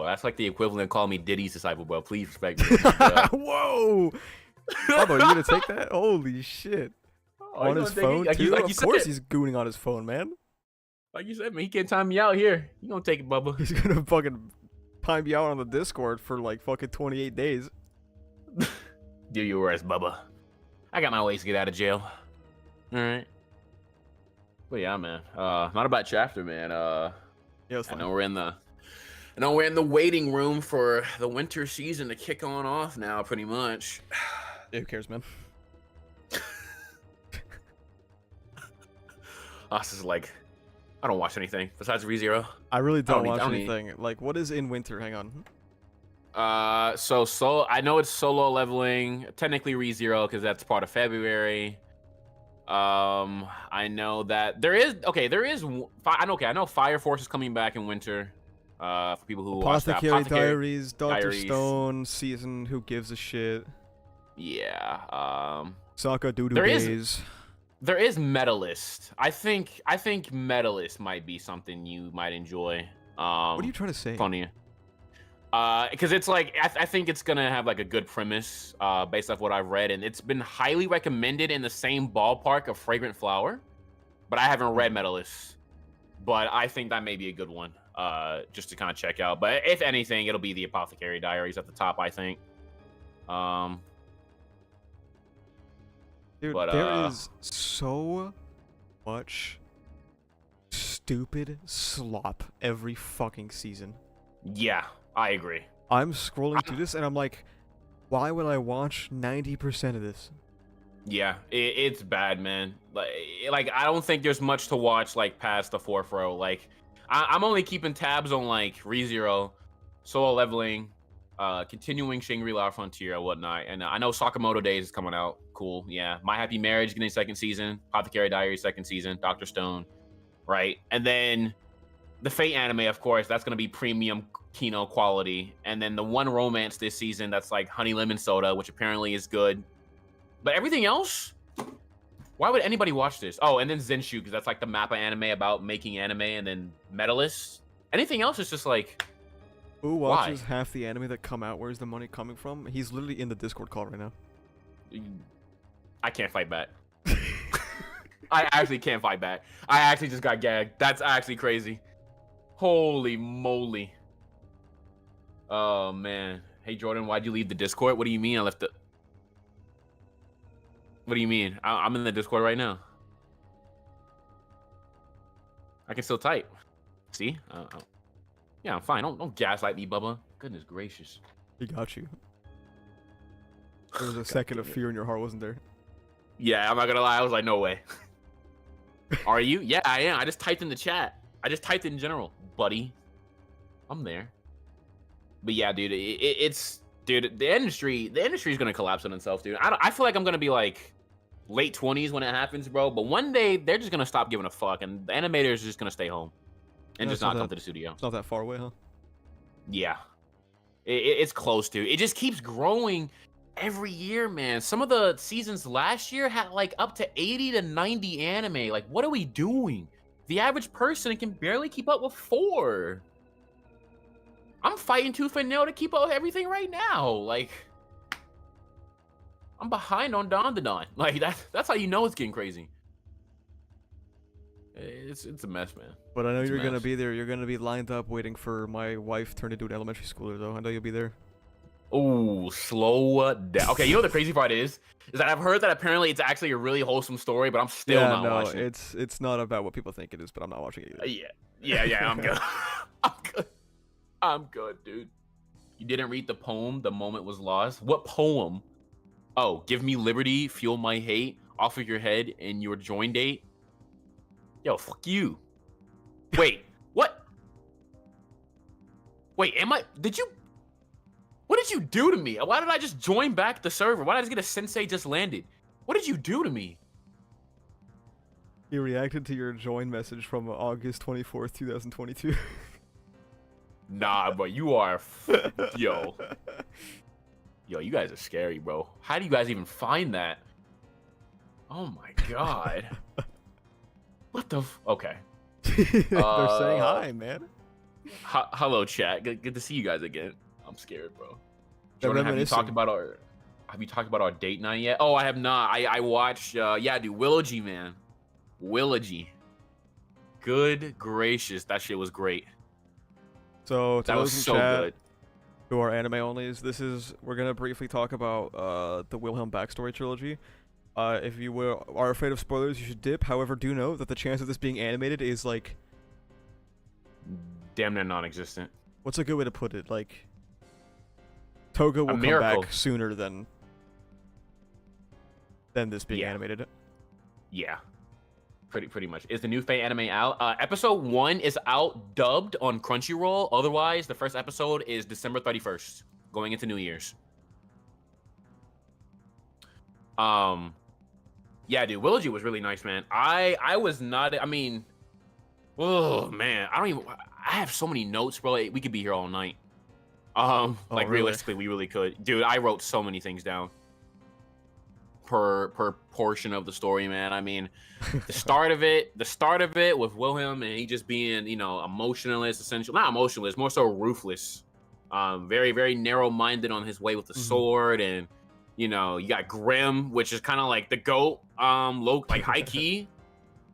Speaker 3: That's like the equivalent of calling me Diddy's disciple, bro. Please respect me.
Speaker 1: Whoa! Bubba, you gonna take that? Holy shit.
Speaker 3: Oh,
Speaker 1: On his phone, too? Of course he's gooning on his phone, man.
Speaker 3: Like you said, man, he can't time me out here. You gonna take it, Bubba.
Speaker 1: He's gonna fucking time you out on the Discord for like fucking 28 days.
Speaker 3: Do your worst, Bubba. I got my ways to get out of jail. Alright. But yeah, man. Not about chapter, man.
Speaker 1: Yeah, it's
Speaker 3: I
Speaker 1: fine.
Speaker 3: know we're in the waiting room for the winter season to kick off now, pretty much.
Speaker 1: Yeah, who cares, man?
Speaker 3: Us is like, I don't watch anything besides ReZero.
Speaker 1: I really don't
Speaker 3: need-
Speaker 1: watch
Speaker 3: I don't need-
Speaker 1: anything. Like, what is in winter? Hang on.
Speaker 3: So I know it's solo leveling, technically ReZero because that's part of February. I know that there is I know Fire Force is coming back in winter. For people who watch that.
Speaker 1: Apothecary Diaries, Dr.
Speaker 3: Diaries.
Speaker 1: Stone, Season, who gives a shit?
Speaker 3: Yeah.
Speaker 1: Sokka Doodoo
Speaker 3: There is-
Speaker 1: Days.
Speaker 3: There is Medalist. I think Medalist might be something you might enjoy.
Speaker 1: What are you trying to say?
Speaker 3: Funny. Because it's like I think it's gonna have like a good premise based off what I've read, and it's been highly recommended in the same ballpark of Fragrant Flower, but I haven't read Medalist. But I think that may be a good one, just to kind of check out. But if anything, it'll be the Apothecary Diaries at the top, I think.
Speaker 1: Dude,
Speaker 3: but,
Speaker 1: there is so much stupid slop every fucking season.
Speaker 3: Yeah, I agree.
Speaker 1: I'm scrolling through this and I'm like, why would I watch 90% of this?
Speaker 3: Yeah, it's bad, man. Like I don't think there's much to watch like past the fourth row. Like I'm only keeping tabs on like ReZero, solo leveling, continuing Shangri-La Frontier and whatnot. And I know Sakamoto Days is coming out. Cool. Yeah. My Happy Marriage getting second season. Apothecary Diaries second season. Dr. Stone. Right. And then the Fate anime, of course, that's going to be premium Kino quality. And then the one romance this season that's like Honey Lemon Soda, which apparently is good. But everything else, why would anybody watch this? Oh, and then Zenshu, because that's like the Mappa anime about making anime, and then Medalist. Anything else is just like,
Speaker 1: who watches half the anime that come out? Where's the money coming from? He's literally in the Discord call right now.
Speaker 3: I can't fight back. I actually can't fight back. I actually just got gagged. That's actually crazy. Holy moly. Oh, man. Hey, Jordan, why'd you leave the Discord? What do you mean I left the... What do you mean? I'm in the Discord right now. I can still type. See? Yeah, I'm fine. Don't gaslight me, Bubba. Goodness gracious.
Speaker 1: He got you. There was a second of fear in your heart, wasn't there?
Speaker 3: Yeah, I'm not gonna lie. I was like, no way. Are you? Yeah, I am. I just typed in the chat. I just typed in general, buddy. I'm there. But yeah, dude, it's dude. The industry is gonna collapse on itself, dude. I feel like I'm gonna be like late 20s when it happens, bro. But one day they're just gonna stop giving a fuck, and the animators are just gonna stay home and just not come to the studio.
Speaker 1: It's not that far away, huh?
Speaker 3: Yeah, it's close to. It just keeps growing every year, man. Some of the seasons last year had like up to 80 to 90 anime. Like, what are we doing? The average person can barely keep up with 4. I'm fighting tooth and nail to keep up with everything right now. Like, I'm behind on Don the Don. Like, that's how you know it's getting crazy. It's a mess, man.
Speaker 1: But I know you're gonna be there. You're gonna be lined up waiting for my wife turned into an elementary schooler, though. I know you'll be there.
Speaker 3: Oh, slow down. Okay, you know what the crazy part is that I've heard that apparently it's actually a really wholesome story, but I'm still not watching it.
Speaker 1: It's not about what people think it is, but I'm not watching it either.
Speaker 3: Yeah, I'm good. I'm good, dude. You didn't read the poem, The Moment Was Lost? What poem? Oh, give me liberty, fuel my hate, off of your head, and your join date. Yo, fuck you. Wait, what? Wait, what did you do to me? Why did I just join back the server? Why did I just get a sensei just landed? What did you do to me?
Speaker 1: He reacted to your join message from August 24th, 2022.
Speaker 3: Nah, but you are... Yo, you guys are scary, bro. How do you guys even find that? Oh my god. What the Okay.
Speaker 1: They're saying hi, man.
Speaker 3: Hello, chat. Good to see you guys again. I'm scared, bro. Jordan, have you talked about our date night yet? Oh, I have not. I watched yeah, dude, Willogy, man. Willogy. Good gracious, that shit was great.
Speaker 1: So
Speaker 3: that was so good.
Speaker 1: Who are anime onlys, we're gonna briefly talk about the Wilhelm backstory trilogy. If you are afraid of spoilers, you should dip. However, do know that the chance of this being animated is like
Speaker 3: damn near non-existent.
Speaker 1: What's a good way to put it? Like, Toga will come back sooner than this being animated.
Speaker 3: Yeah, pretty much. Is the new Fate anime out? Episode 1 is out dubbed on Crunchyroll. Otherwise, the first episode is December 31st, going into New Year's. Yeah, dude, Willogy was really nice, man. I was not. I mean, oh man, I have so many notes, bro. We could be here all night. Like
Speaker 1: really?
Speaker 3: Realistically, we really could, dude. I wrote so many things down per portion of the story, man. I mean, the start of it with Wilhelm and he just being, emotionless, essentially not emotionless, more so ruthless. Very, very narrow-minded on his way with the sword, and you got Grim, which is kind of like the goat, like high key.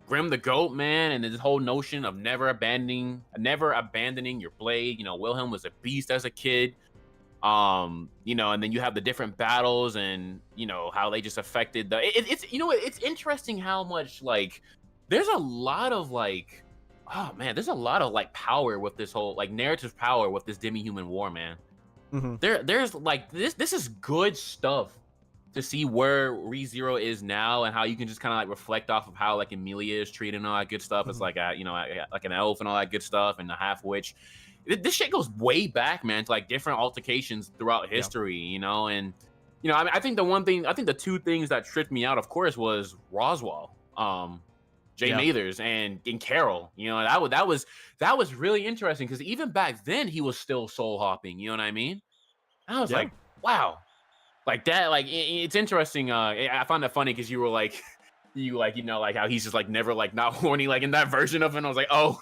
Speaker 3: Grim the goat, man, and this whole notion of never abandoning your blade. Wilhelm was a beast as a kid. And then you have the different battles and how they just affected it's interesting how much there's a lot of there's a lot of power with this whole narrative power with this demi-human war, man.
Speaker 1: Mm-hmm.
Speaker 3: There's this is good stuff to see where ReZero is now and how you can just kind of reflect off of how Emilia is treated and all that good stuff. It's like an elf and all that good stuff and the half witch. this shit goes way back, man, to like different altercations throughout history, you know. And I mean, I think the two things that tripped me out, of course, was Roswell, Jay Mathers, and Carol. You know, that was really interesting because even back then he was still soul hopping. You know what I mean? And I was like, wow, like that. Like it's interesting. I found that funny because you were like, like how he's just like never like not horny like in that version of it. And I was like, oh,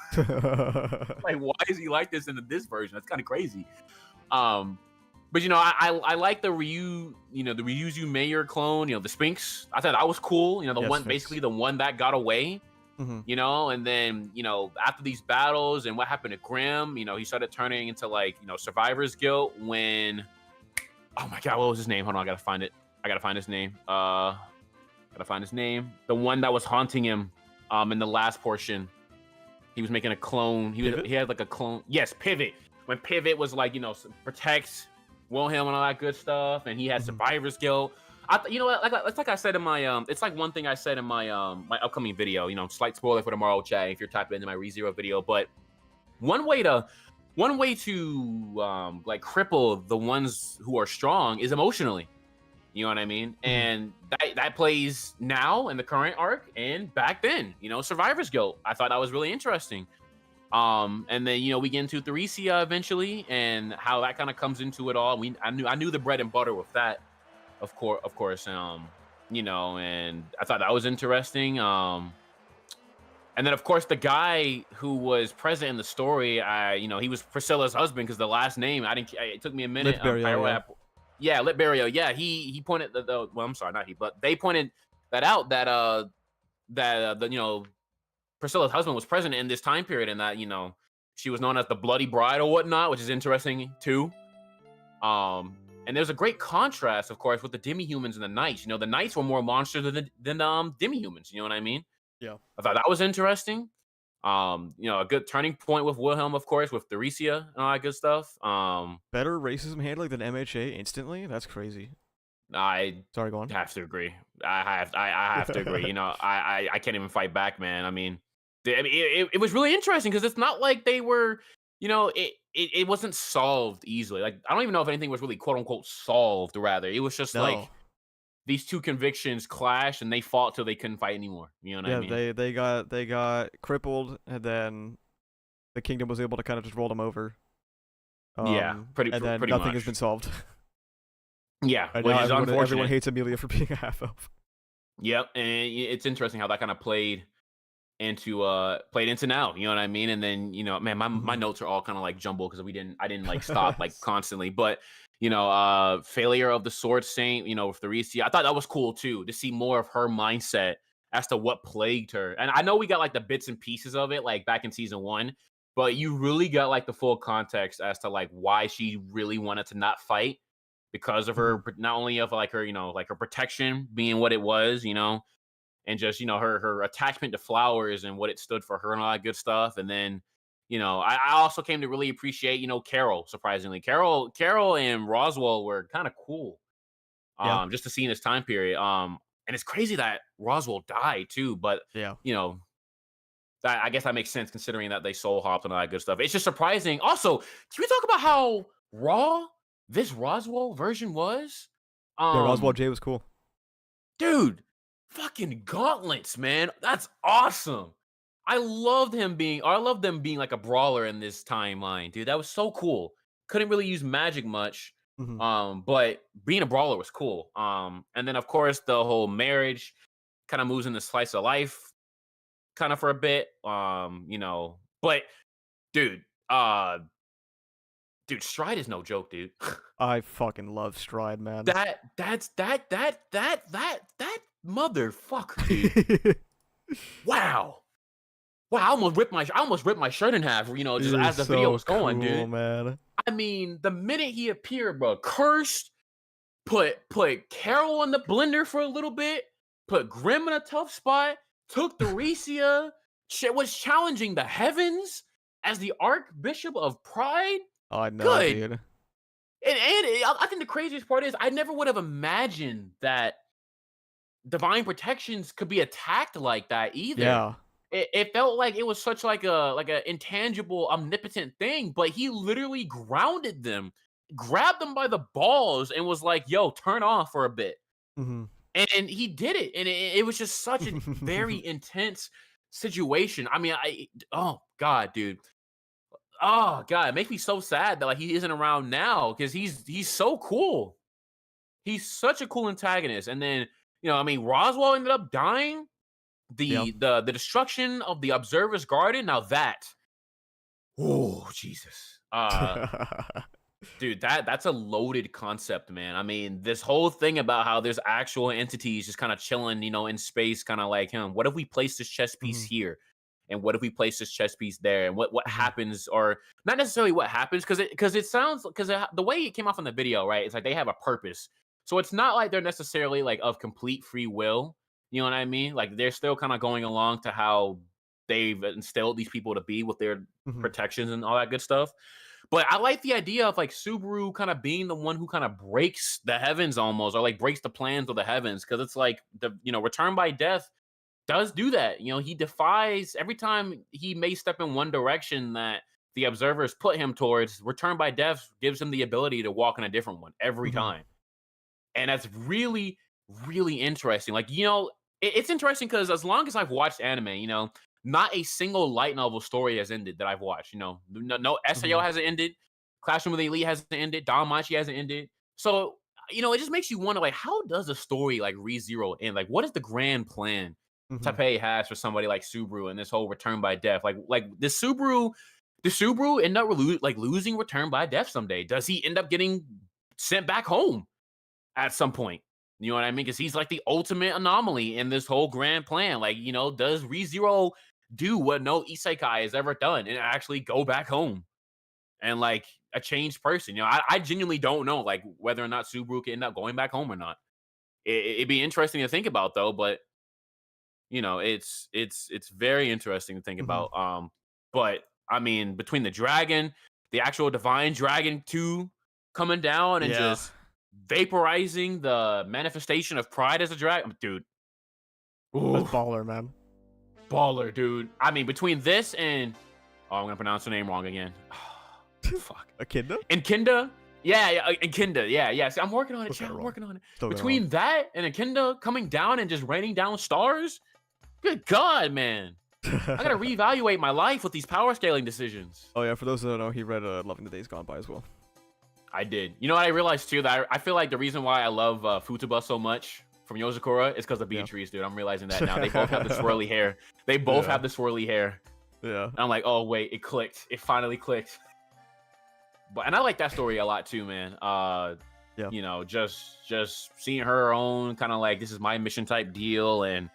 Speaker 3: like why is he like this in this version? That's kind of crazy. But I like the the Ryuzu Mayor clone, the Sphinx. I thought that was cool. The one
Speaker 1: Sphinx.
Speaker 3: basically the one that got away. And then after these battles and what happened to Grimm, he started turning into like survivor's guilt when, oh my god, what was his name? Hold on, I gotta find his name. The one that was haunting him in the last portion. He was making a clone. He had like a clone. Yes, Pivot. When Pivot was like, protects Wilhelm and all that good stuff, and he had survivor's guilt. It's like I said in my it's like one thing I said in my my upcoming video. Slight spoiler for tomorrow, chat. If you're typing into my ReZero video, but one way to like cripple the ones who are strong is emotionally. You know what I mean? And that plays now in the current arc and back then. Survivor's guilt. I thought that was really interesting. And then we get into Theresia eventually, and how that kind of comes into it all. I knew the bread and butter with that, of course. And I thought that was interesting. And then of course the guy who was present in the story, he was Priscilla's husband because the last name it took me a minute. Litberio. Yeah, he pointed well, I'm sorry, not he, but they pointed that out that Priscilla's husband was present in this time period, and that she was known as the Bloody Bride or whatnot, which is interesting too. And there's a great contrast, of course, with the demi-humans and the knights. The knights were more monsters than demi-humans. You know what I mean?
Speaker 1: Yeah.
Speaker 3: I thought that was interesting. A good turning point with Wilhelm, of course, with Theresia and all that good stuff.
Speaker 1: Better racism handling than MHA instantly? That's crazy.
Speaker 3: I
Speaker 1: Sorry, go on.
Speaker 3: have to agree. I have to agree. I can't even fight back, man. I mean, it was really interesting because it's not like they were, it wasn't solved easily. Like, I don't even know if anything was really quote unquote solved. Rather, it was just like these two convictions clashed and they fought till they couldn't fight anymore. You know what I mean?
Speaker 1: Yeah, they got crippled, and then the kingdom was able to kind of just roll them over.
Speaker 3: Pretty
Speaker 1: nothing
Speaker 3: much
Speaker 1: has been solved.
Speaker 3: Yeah,
Speaker 1: Right
Speaker 3: which
Speaker 1: now,
Speaker 3: is unfortunate.
Speaker 1: Everyone hates Amelia for being a half elf.
Speaker 3: Yep, and it's interesting how that kind of played into now. You know what I mean? And then man, my notes are all kind of like jumbled because I didn't like stop like constantly. But failure of the Sword Saint, with Theresia, I thought that was cool too to see more of her mindset as to what plagued her. And I know we got like the bits and pieces of it like back in season 1, but you really got like the full context as to like why she really wanted to not fight. Because of her, not only of like her, like her protection being what it was, and just her attachment to flowers and what it stood for her and all that good stuff. And then, I also came to really appreciate, Carol. Surprisingly, Carol and Roswell were kind of cool, just to see in this time period. And it's crazy that Roswell died too, but I guess that makes sense considering that they soul hopped and all that good stuff. It's just surprising. Also, can we talk about how raw this Roswell version was?
Speaker 1: Yeah, Roswell J was cool.
Speaker 3: Dude, fucking gauntlets, man. That's awesome. I loved them being like a brawler in this timeline, dude. That was so cool. Couldn't really use magic much. But being a brawler was cool. And then of course the whole marriage kind of moves into slice of life kind of for a bit. But dude, Stride is no joke, dude.
Speaker 1: I fucking love Stride, man.
Speaker 3: That motherfucker, dude. Wow. I almost ripped my shirt in half, just as the video was going,
Speaker 1: cool,
Speaker 3: dude.
Speaker 1: Man.
Speaker 3: I mean, the minute he appeared, bro, cursed, put Carol in the blender for a little bit, put Grimm in a tough spot, took Theresia, was challenging the heavens as the Archbishop of Pride.
Speaker 1: Oh, I know,
Speaker 3: Good.
Speaker 1: dude.
Speaker 3: And I think the craziest part is I never would have imagined that divine protections could be attacked like that either.
Speaker 1: Yeah.
Speaker 3: it felt like it was such like a intangible, omnipotent thing, but he literally grounded them, grabbed them by the balls, and was like, "Yo, turn off for a bit."
Speaker 1: Hmm.
Speaker 3: And he did it, and it was just such a very intense situation. I mean, oh god, dude. Oh god, it makes me so sad that like he isn't around now because he's so cool. He's such a cool antagonist. And then, I mean, Roswell ended up dying.
Speaker 1: Yeah.
Speaker 3: The destruction of the Observer's Garden. Now that, oh Jesus, dude, that's a loaded concept, man. I mean, this whole thing about how there's actual entities just kind of chilling, in space, kind of like, what if we place this chess piece
Speaker 1: Hmm.
Speaker 3: here? And what if we place this chess piece there? And what
Speaker 1: Hmm.
Speaker 3: happens, or not necessarily what happens, because it sounds, because the way it came off in the video, right? It's like they have a purpose, so it's not like they're necessarily like of complete free will. You know what I mean? Like they're still kind of going along to how they've instilled these people to be with their
Speaker 1: Hmm.
Speaker 3: protections and all that good stuff. But I like the idea of like Subaru kind of being the one who kind of breaks the heavens almost, or like breaks the plans of the heavens, because it's like Return by Death does do that. He defies every time he may step in one direction that the observers put him towards. Return by Death gives him the ability to walk in a different one every
Speaker 1: Hmm.
Speaker 3: time, and that's really, really interesting. Like, it's interesting because as long as I've watched anime, not a single light novel story has ended that I've watched. No SAO
Speaker 1: Hmm.
Speaker 3: hasn't ended, Classroom of the Elite hasn't ended, Danmachi hasn't ended. So, it just makes you wonder, like, how does a story like ReZero end? Like, what is the grand plan
Speaker 1: Hmm.
Speaker 3: Taipei has for somebody like Subaru and this whole Return by Death? Like the Subaru end up losing Return by Death someday? Does he end up getting sent back home at some point? You know what I mean? Because he's like the ultimate anomaly in this whole grand plan. Like, does ReZero do what no isekai has ever done and actually go back home and like a changed person? I genuinely don't know like whether or not Subaru can end up going back home or not. It'd be interesting to think about though, but it's very interesting to think
Speaker 1: Hmm.
Speaker 3: about. But I mean, between the dragon, the actual divine dragon 2 coming down and
Speaker 1: Yeah.
Speaker 3: just vaporizing the manifestation of pride as a dragon, dude.
Speaker 1: That's
Speaker 3: Ooh,
Speaker 1: baller, man.
Speaker 3: baller, dude. I mean, between this and I'm gonna pronounce her name wrong again. Fuck.
Speaker 1: Echidna?
Speaker 3: And Kinda. Yeah, and Kinda. Yeah. See, I'm working on it,
Speaker 1: Still got
Speaker 3: chat.
Speaker 1: it
Speaker 3: I'm
Speaker 1: wrong.
Speaker 3: working on it.
Speaker 1: Still got it wrong.
Speaker 3: Between that and Kinda coming down and just raining down stars, good God, man. I gotta reevaluate my life with these power scaling decisions.
Speaker 1: Oh yeah, for those that don't know, he read Loving the Days Gone By as well.
Speaker 3: I did. You know what I realized too? That I feel like the reason why I love Futaba so much from Yozakura is because of
Speaker 1: Yeah.
Speaker 3: Beatrice, dude. I'm realizing that now. They both have the swirly hair. They both
Speaker 1: Yeah.
Speaker 3: have the swirly hair.
Speaker 1: Yeah.
Speaker 3: And I'm like, oh wait, it clicked. It finally clicked. And I like that story a lot too, man.
Speaker 1: Yeah.
Speaker 3: Just seeing her own kind of like this is my mission type deal, and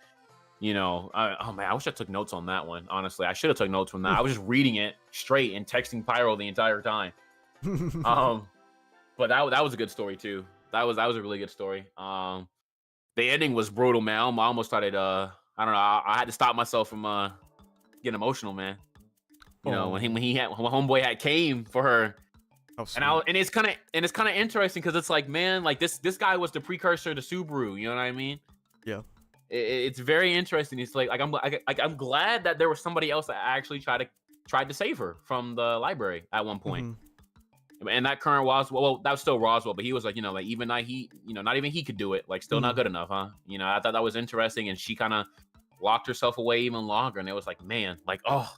Speaker 3: oh man, I wish I took notes on that one. Honestly, I should have took notes from that. I was just reading it straight and texting Pyro the entire time. But that was a good story too. That was a really good story. The ending was brutal, man. I almost started. I don't know. I had to stop myself from getting emotional, man. When homeboy had came for her,
Speaker 1: Oh,
Speaker 3: and it's kind of interesting because it's like, man, like this guy was the precursor to Subaru. You know what I mean?
Speaker 1: Yeah.
Speaker 3: It's very interesting. It's like I'm glad that there was somebody else that actually tried to save her from the library at one point.
Speaker 1: Mhm.
Speaker 3: And that current Roswell, well, that was still Roswell, but he was like, like even not not even he could do it. Like, still not good enough, huh? I thought that was interesting, and she kind of locked herself away even longer, and it was like, man, like, oh,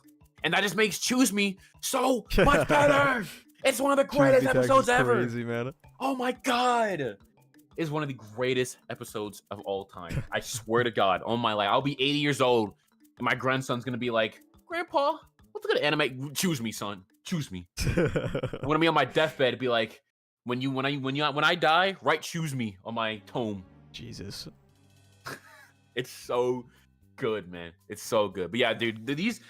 Speaker 3: and that just makes Choose Me so much better. It's one of the greatest
Speaker 1: Tuesday Tags
Speaker 3: episodes
Speaker 1: is
Speaker 3: ever.
Speaker 1: Crazy, man.
Speaker 3: Oh my god, it's one of the greatest episodes of all time. I swear to God, on my life, I'll be 80 years old, and my grandson's gonna be like, Grandpa, what's a good anime? Choose me, son. Choose me. I'm gonna be on my deathbed and be like, when I die, write Choose Me on my tome.
Speaker 1: Jesus.
Speaker 3: It's so good, man. It's so good. But yeah, dude, these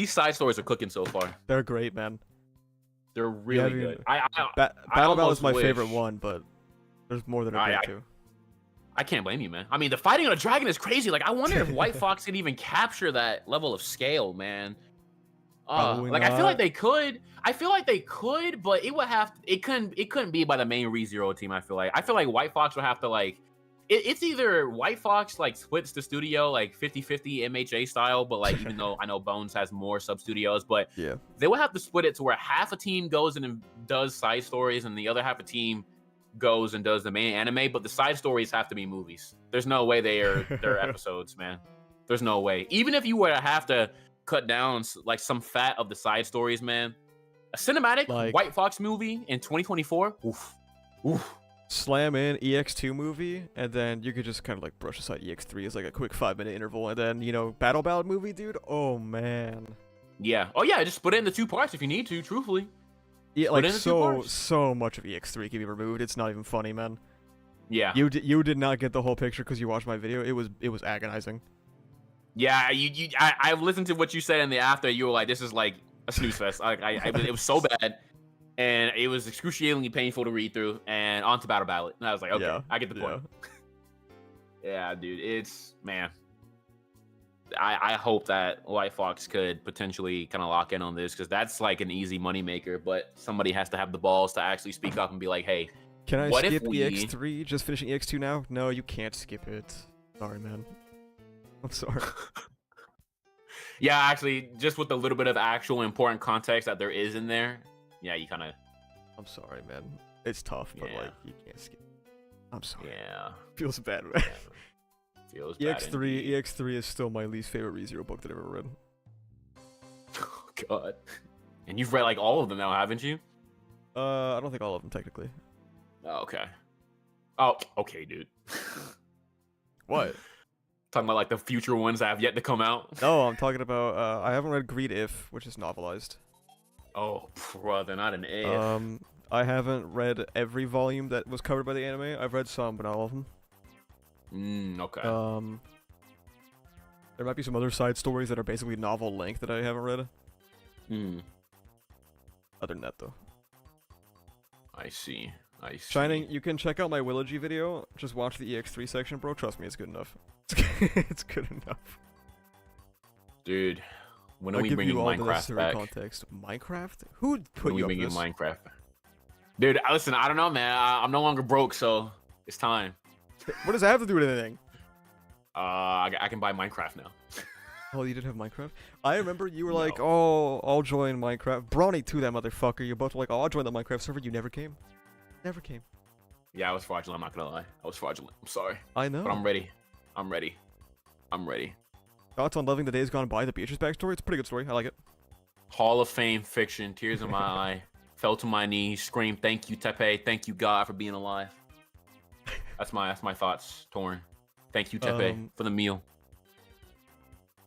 Speaker 3: side stories are cooking so far.
Speaker 1: They're great, man.
Speaker 3: They're really
Speaker 1: dude.
Speaker 3: good. I
Speaker 1: Battle Bell
Speaker 3: almost
Speaker 1: is my
Speaker 3: wish-
Speaker 1: favorite one, but there's more that are great too.
Speaker 3: I can't blame you, man. I mean, the fighting on a dragon is crazy. Like, I wonder if White Fox can even capture that level of scale, man.
Speaker 1: Probably
Speaker 3: like, I feel
Speaker 1: not.
Speaker 3: like they could. I feel like they could, but it would have. It couldn't be by the main ReZero team. I feel like White Fox would have to like it's either White Fox like splits the studio like 50-50 MHA style, but like even though I know Bones has more sub studios, but
Speaker 1: Yeah.
Speaker 3: they would have to split it to where half a team goes and does side stories, and the other half a team goes and does the main anime. But the side stories have to be movies. There's no way they're episodes, man. There's no way. Even if you were to have to cut down like some fat of the side stories, man, a cinematic
Speaker 1: Like-
Speaker 3: White Fox movie in 2024, oof.
Speaker 1: Slam in EX2 movie, and then you could just kind of like brush aside EX3 as like a quick 5-minute interval, and then, you know, Battle Ballad movie, dude. Oh man.
Speaker 3: Yeah. Oh yeah, just split it into 2 parts if you need to, truthfully.
Speaker 1: Yeah,
Speaker 3: Split
Speaker 1: like
Speaker 3: it into 2 parts.
Speaker 1: so much of EX3 can be removed. It's not even funny, man.
Speaker 3: Yeah.
Speaker 1: You did not get the whole picture because you watched my video. It was agonizing.
Speaker 3: Yeah, I listened to what you said in the after. You were like, this is like a snooze fest. It was so bad. And it was excruciatingly painful to read through. And on to Battle Ballad. And I was like, okay,
Speaker 1: Yeah,
Speaker 3: I get the point. Yeah, dude, it's, man. I hope that White Fox could potentially kind of lock in on this, because that's like an easy moneymaker. But somebody has to have the balls to actually speak up and be like, hey,
Speaker 1: Can I
Speaker 3: what if
Speaker 1: skip
Speaker 3: we-
Speaker 1: EX3? Just finishing EX2 now? No, you can't skip it. Sorry, man. I'm sorry.
Speaker 3: yeah, actually, just with a little bit of actual important context that there is in there, yeah, you kind of,
Speaker 1: I'm sorry, man. It's tough, but
Speaker 3: Yeah.
Speaker 1: like you can't skip. I'm sorry.
Speaker 3: yeah.
Speaker 1: Feels bad, man.
Speaker 3: Yeah. Feels bad
Speaker 1: EX3
Speaker 3: indeed.
Speaker 1: EX3 is still my least favorite ReZero book that I've ever read.
Speaker 3: Oh, God. And you've read like all of them now, haven't you?
Speaker 1: I don't think all of them technically.
Speaker 3: Oh, okay. Oh, okay, dude.
Speaker 1: What?
Speaker 3: Talking about like the future ones that have yet to come out.
Speaker 1: No, I'm talking about I haven't read Greed If, which is novelized.
Speaker 3: Oh, brother, not an A.
Speaker 1: I haven't read every volume that was covered by the anime. I've read some, but not all of them.
Speaker 3: Okay.
Speaker 1: There might be some other side stories that are basically novel length that I haven't read. Other than that, though.
Speaker 3: I see.
Speaker 1: Shining, you can check out my Willogy video. Just watch the EX3 section, bro. Trust me, it's good enough. It's good enough.
Speaker 3: Dude, when are
Speaker 1: I'll
Speaker 3: we
Speaker 1: give
Speaker 3: bringing
Speaker 1: you all the
Speaker 3: Minecraft
Speaker 1: necessary
Speaker 3: back?
Speaker 1: context. Minecraft? Who
Speaker 3: When
Speaker 1: put
Speaker 3: we
Speaker 1: you up
Speaker 3: bringing
Speaker 1: this?
Speaker 3: Minecraft back? Dude, listen, I don't know, man. I'm no longer broke, so it's time.
Speaker 1: What does that have to do with anything?
Speaker 3: I can buy Minecraft now.
Speaker 1: Oh, you did have Minecraft? I remember you were
Speaker 3: No.
Speaker 1: like, oh, I'll join Minecraft. Brawny to that motherfucker. You both were like, oh, I'll join the Minecraft server. You never came. Never came.
Speaker 3: Yeah, I was fraudulent. I'm not gonna lie. I was fraudulent. I'm sorry,
Speaker 1: I know.
Speaker 3: but I'm ready. I'm ready. I'm ready.
Speaker 1: Thoughts on Loving the Days Gone By, the Beatrice backstory? It's a pretty good story. I like it.
Speaker 3: Hall of Fame fiction. Tears in my eye. Fell to my knees. Screamed, "Thank you, Tepe. Thank you, God, for being alive." That's my thoughts. Torn. Thank you, Tepe, for the meal.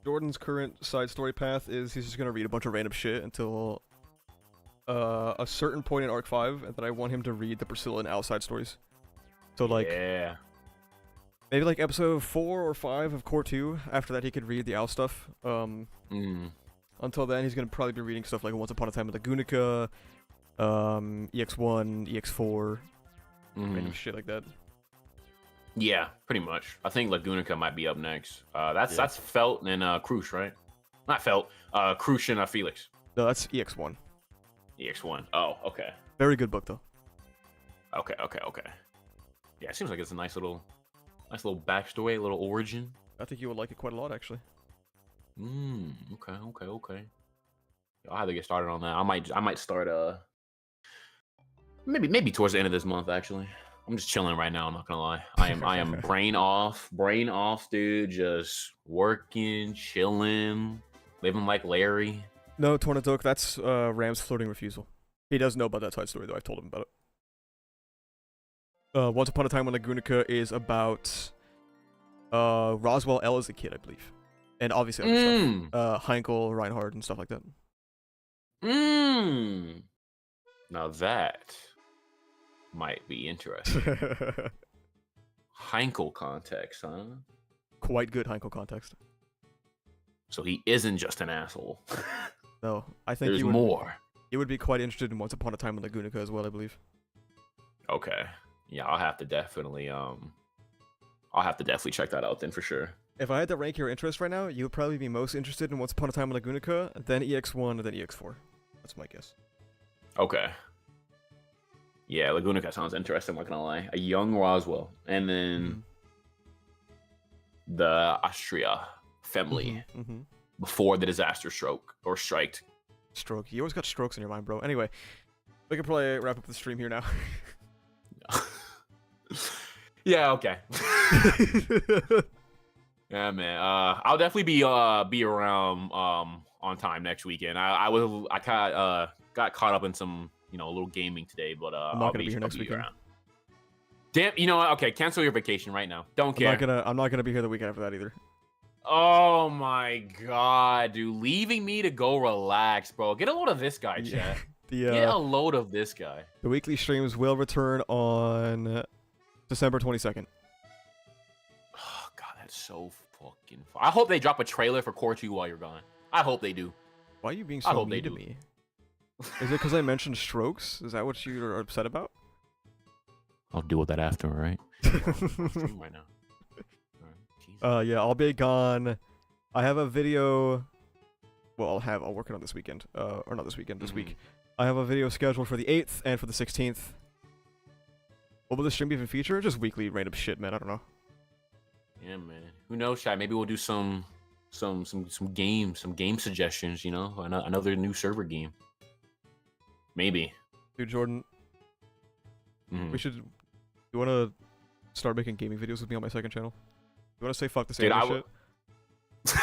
Speaker 1: Jordan's current side story path is he's just gonna read a bunch of random shit until a certain point in Arc 5, and then I want him to read the Priscilla and Al side stories. So like
Speaker 3: Yeah.
Speaker 1: maybe like episode 4 or 5 of Core 2. After that, he could read the Al stuff. Until then, he's gonna probably be reading stuff like Once Upon a Time with the Gunica, EX1, EX4, random shit like that.
Speaker 3: Yeah, pretty much. I think Lagunica might be up next. That's
Speaker 1: Yeah.
Speaker 3: Felt and Crush, right? Not Felt. Crush and Felix.
Speaker 1: No, that's EX1.
Speaker 3: EX1. Oh, okay.
Speaker 1: Very good book though.
Speaker 3: Okay. Yeah, it seems like it's a nice little backstory, a little origin.
Speaker 1: I think you would like it quite a lot, actually.
Speaker 3: Okay. I'll have to get started on that. I might start maybe towards the end of this month, actually. I'm just chilling right now, I'm not gonna lie. I am brain off, dude. Just working, chilling, living like Larry.
Speaker 1: No, Tornadoke, that's Ram's flirting refusal. He does know about that side story, though. I've told him about it. Once Upon a Time when Lagunica is about Roswell L as a kid, I believe. And obviously other stuff. Heinkel, Reinhardt, and stuff like that.
Speaker 3: Now that might be interesting. Heinkel context, huh?
Speaker 1: Quite good Heinkel context.
Speaker 3: So he isn't just an asshole.
Speaker 1: No, I think
Speaker 3: There's more.
Speaker 1: You would be quite interested in Once Upon a Time in Lagunica as well, I believe.
Speaker 3: Okay. Yeah, I'll have to definitely check that out then for sure.
Speaker 1: If I had to rank your interest right now, you would probably be most interested in Once Upon a Time in Lagunica, then EX1, and then EX4. That's my guess.
Speaker 3: Okay. Yeah, Lagunica sounds interesting, I'm not gonna lie. A young Roswell. And then the Austria family before the disaster striked.
Speaker 1: Stroke. You always got strokes in your mind, bro. Anyway, we can probably wrap up the stream here now.
Speaker 3: Yeah, okay. Yeah, man. I'll definitely be around on time next weekend. I got caught up in some a little gaming today, but
Speaker 1: I'm not gonna be here next weekend.
Speaker 3: Around. Damn, you know what? Okay, cancel your vacation right now. Don't care.
Speaker 1: I'm not gonna be here the weekend after that either.
Speaker 3: Oh my god, dude, leaving me to go relax, bro. Get a load of this guy, chat. Get a load of this guy.
Speaker 1: The weekly streams will return on December 22nd.
Speaker 3: Oh god, that's so fucking fun. I hope they drop a trailer for Core 2 while you're gone. I hope they do.
Speaker 1: Why are you being so mean to me? Is it because I mentioned strokes? Is that what you're upset about?
Speaker 3: I'll deal with that after, all right? Right now.
Speaker 1: Yeah, I'll be gone. I have a video. Well, I'll work it on this weekend. Or not this weekend, this week. I have a video scheduled for the 8th and for the 16th. What will the stream even feature? Just weekly random shit, man. I don't know.
Speaker 3: Yeah, man. Who knows, Shy? Maybe we'll do some game suggestions. You know, another new server game. Maybe.
Speaker 1: Dude, Jordan. We should. You want to start making gaming videos with me on my second channel? You want to say fuck this anime shit?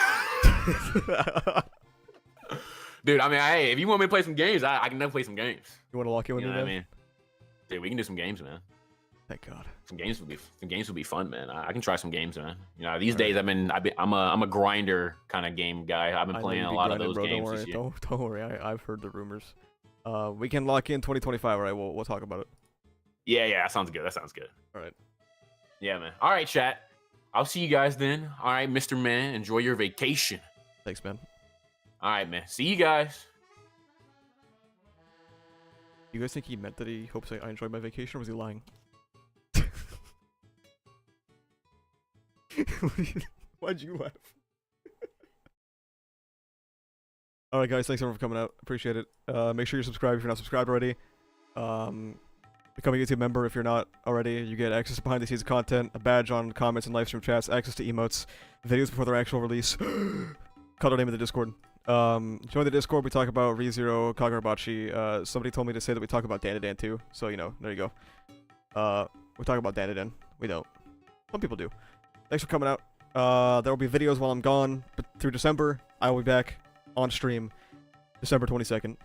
Speaker 3: Dude, I mean, hey, if you want me to play some games, I can definitely play some games.
Speaker 1: You want to lock in with me, man?
Speaker 3: I mean, dude, we can do some games, man.
Speaker 1: Thank God.
Speaker 3: Some games would be fun, man. I can try some games, man. You know, these days I'm a grinder kind of game guy. I've been playing a lot of those games this year.
Speaker 1: Don't worry. I've heard the rumors. We can lock in 2025, right? We'll talk about it.
Speaker 3: Yeah, that sounds good.
Speaker 1: All right.
Speaker 3: Yeah, man. All right, chat. I'll see you guys then. All right, Mr. Man. Enjoy your vacation.
Speaker 1: Thanks, man.
Speaker 3: All right, man. See you guys.
Speaker 1: You guys think he meant that he hopes I enjoyed my vacation, or was he lying? Why'd you laugh? Alright guys, thanks everyone for coming out. Appreciate it. Make sure you're subscribed if you're not subscribed already. Become a YouTube member if you're not already. You get access to behind the scenes content, a badge on comments and live stream chats, access to emotes, videos before their actual release. Color name of the Discord. Join the Discord. We talk about ReZero, Kagurabachi. Somebody told me to say that we talk about Danadan too. So, you know, there you go. We talk about Danadan. We don't. Some people do. Thanks for coming out. There will be videos while I'm gone, but through December, I will be back on stream December 22nd.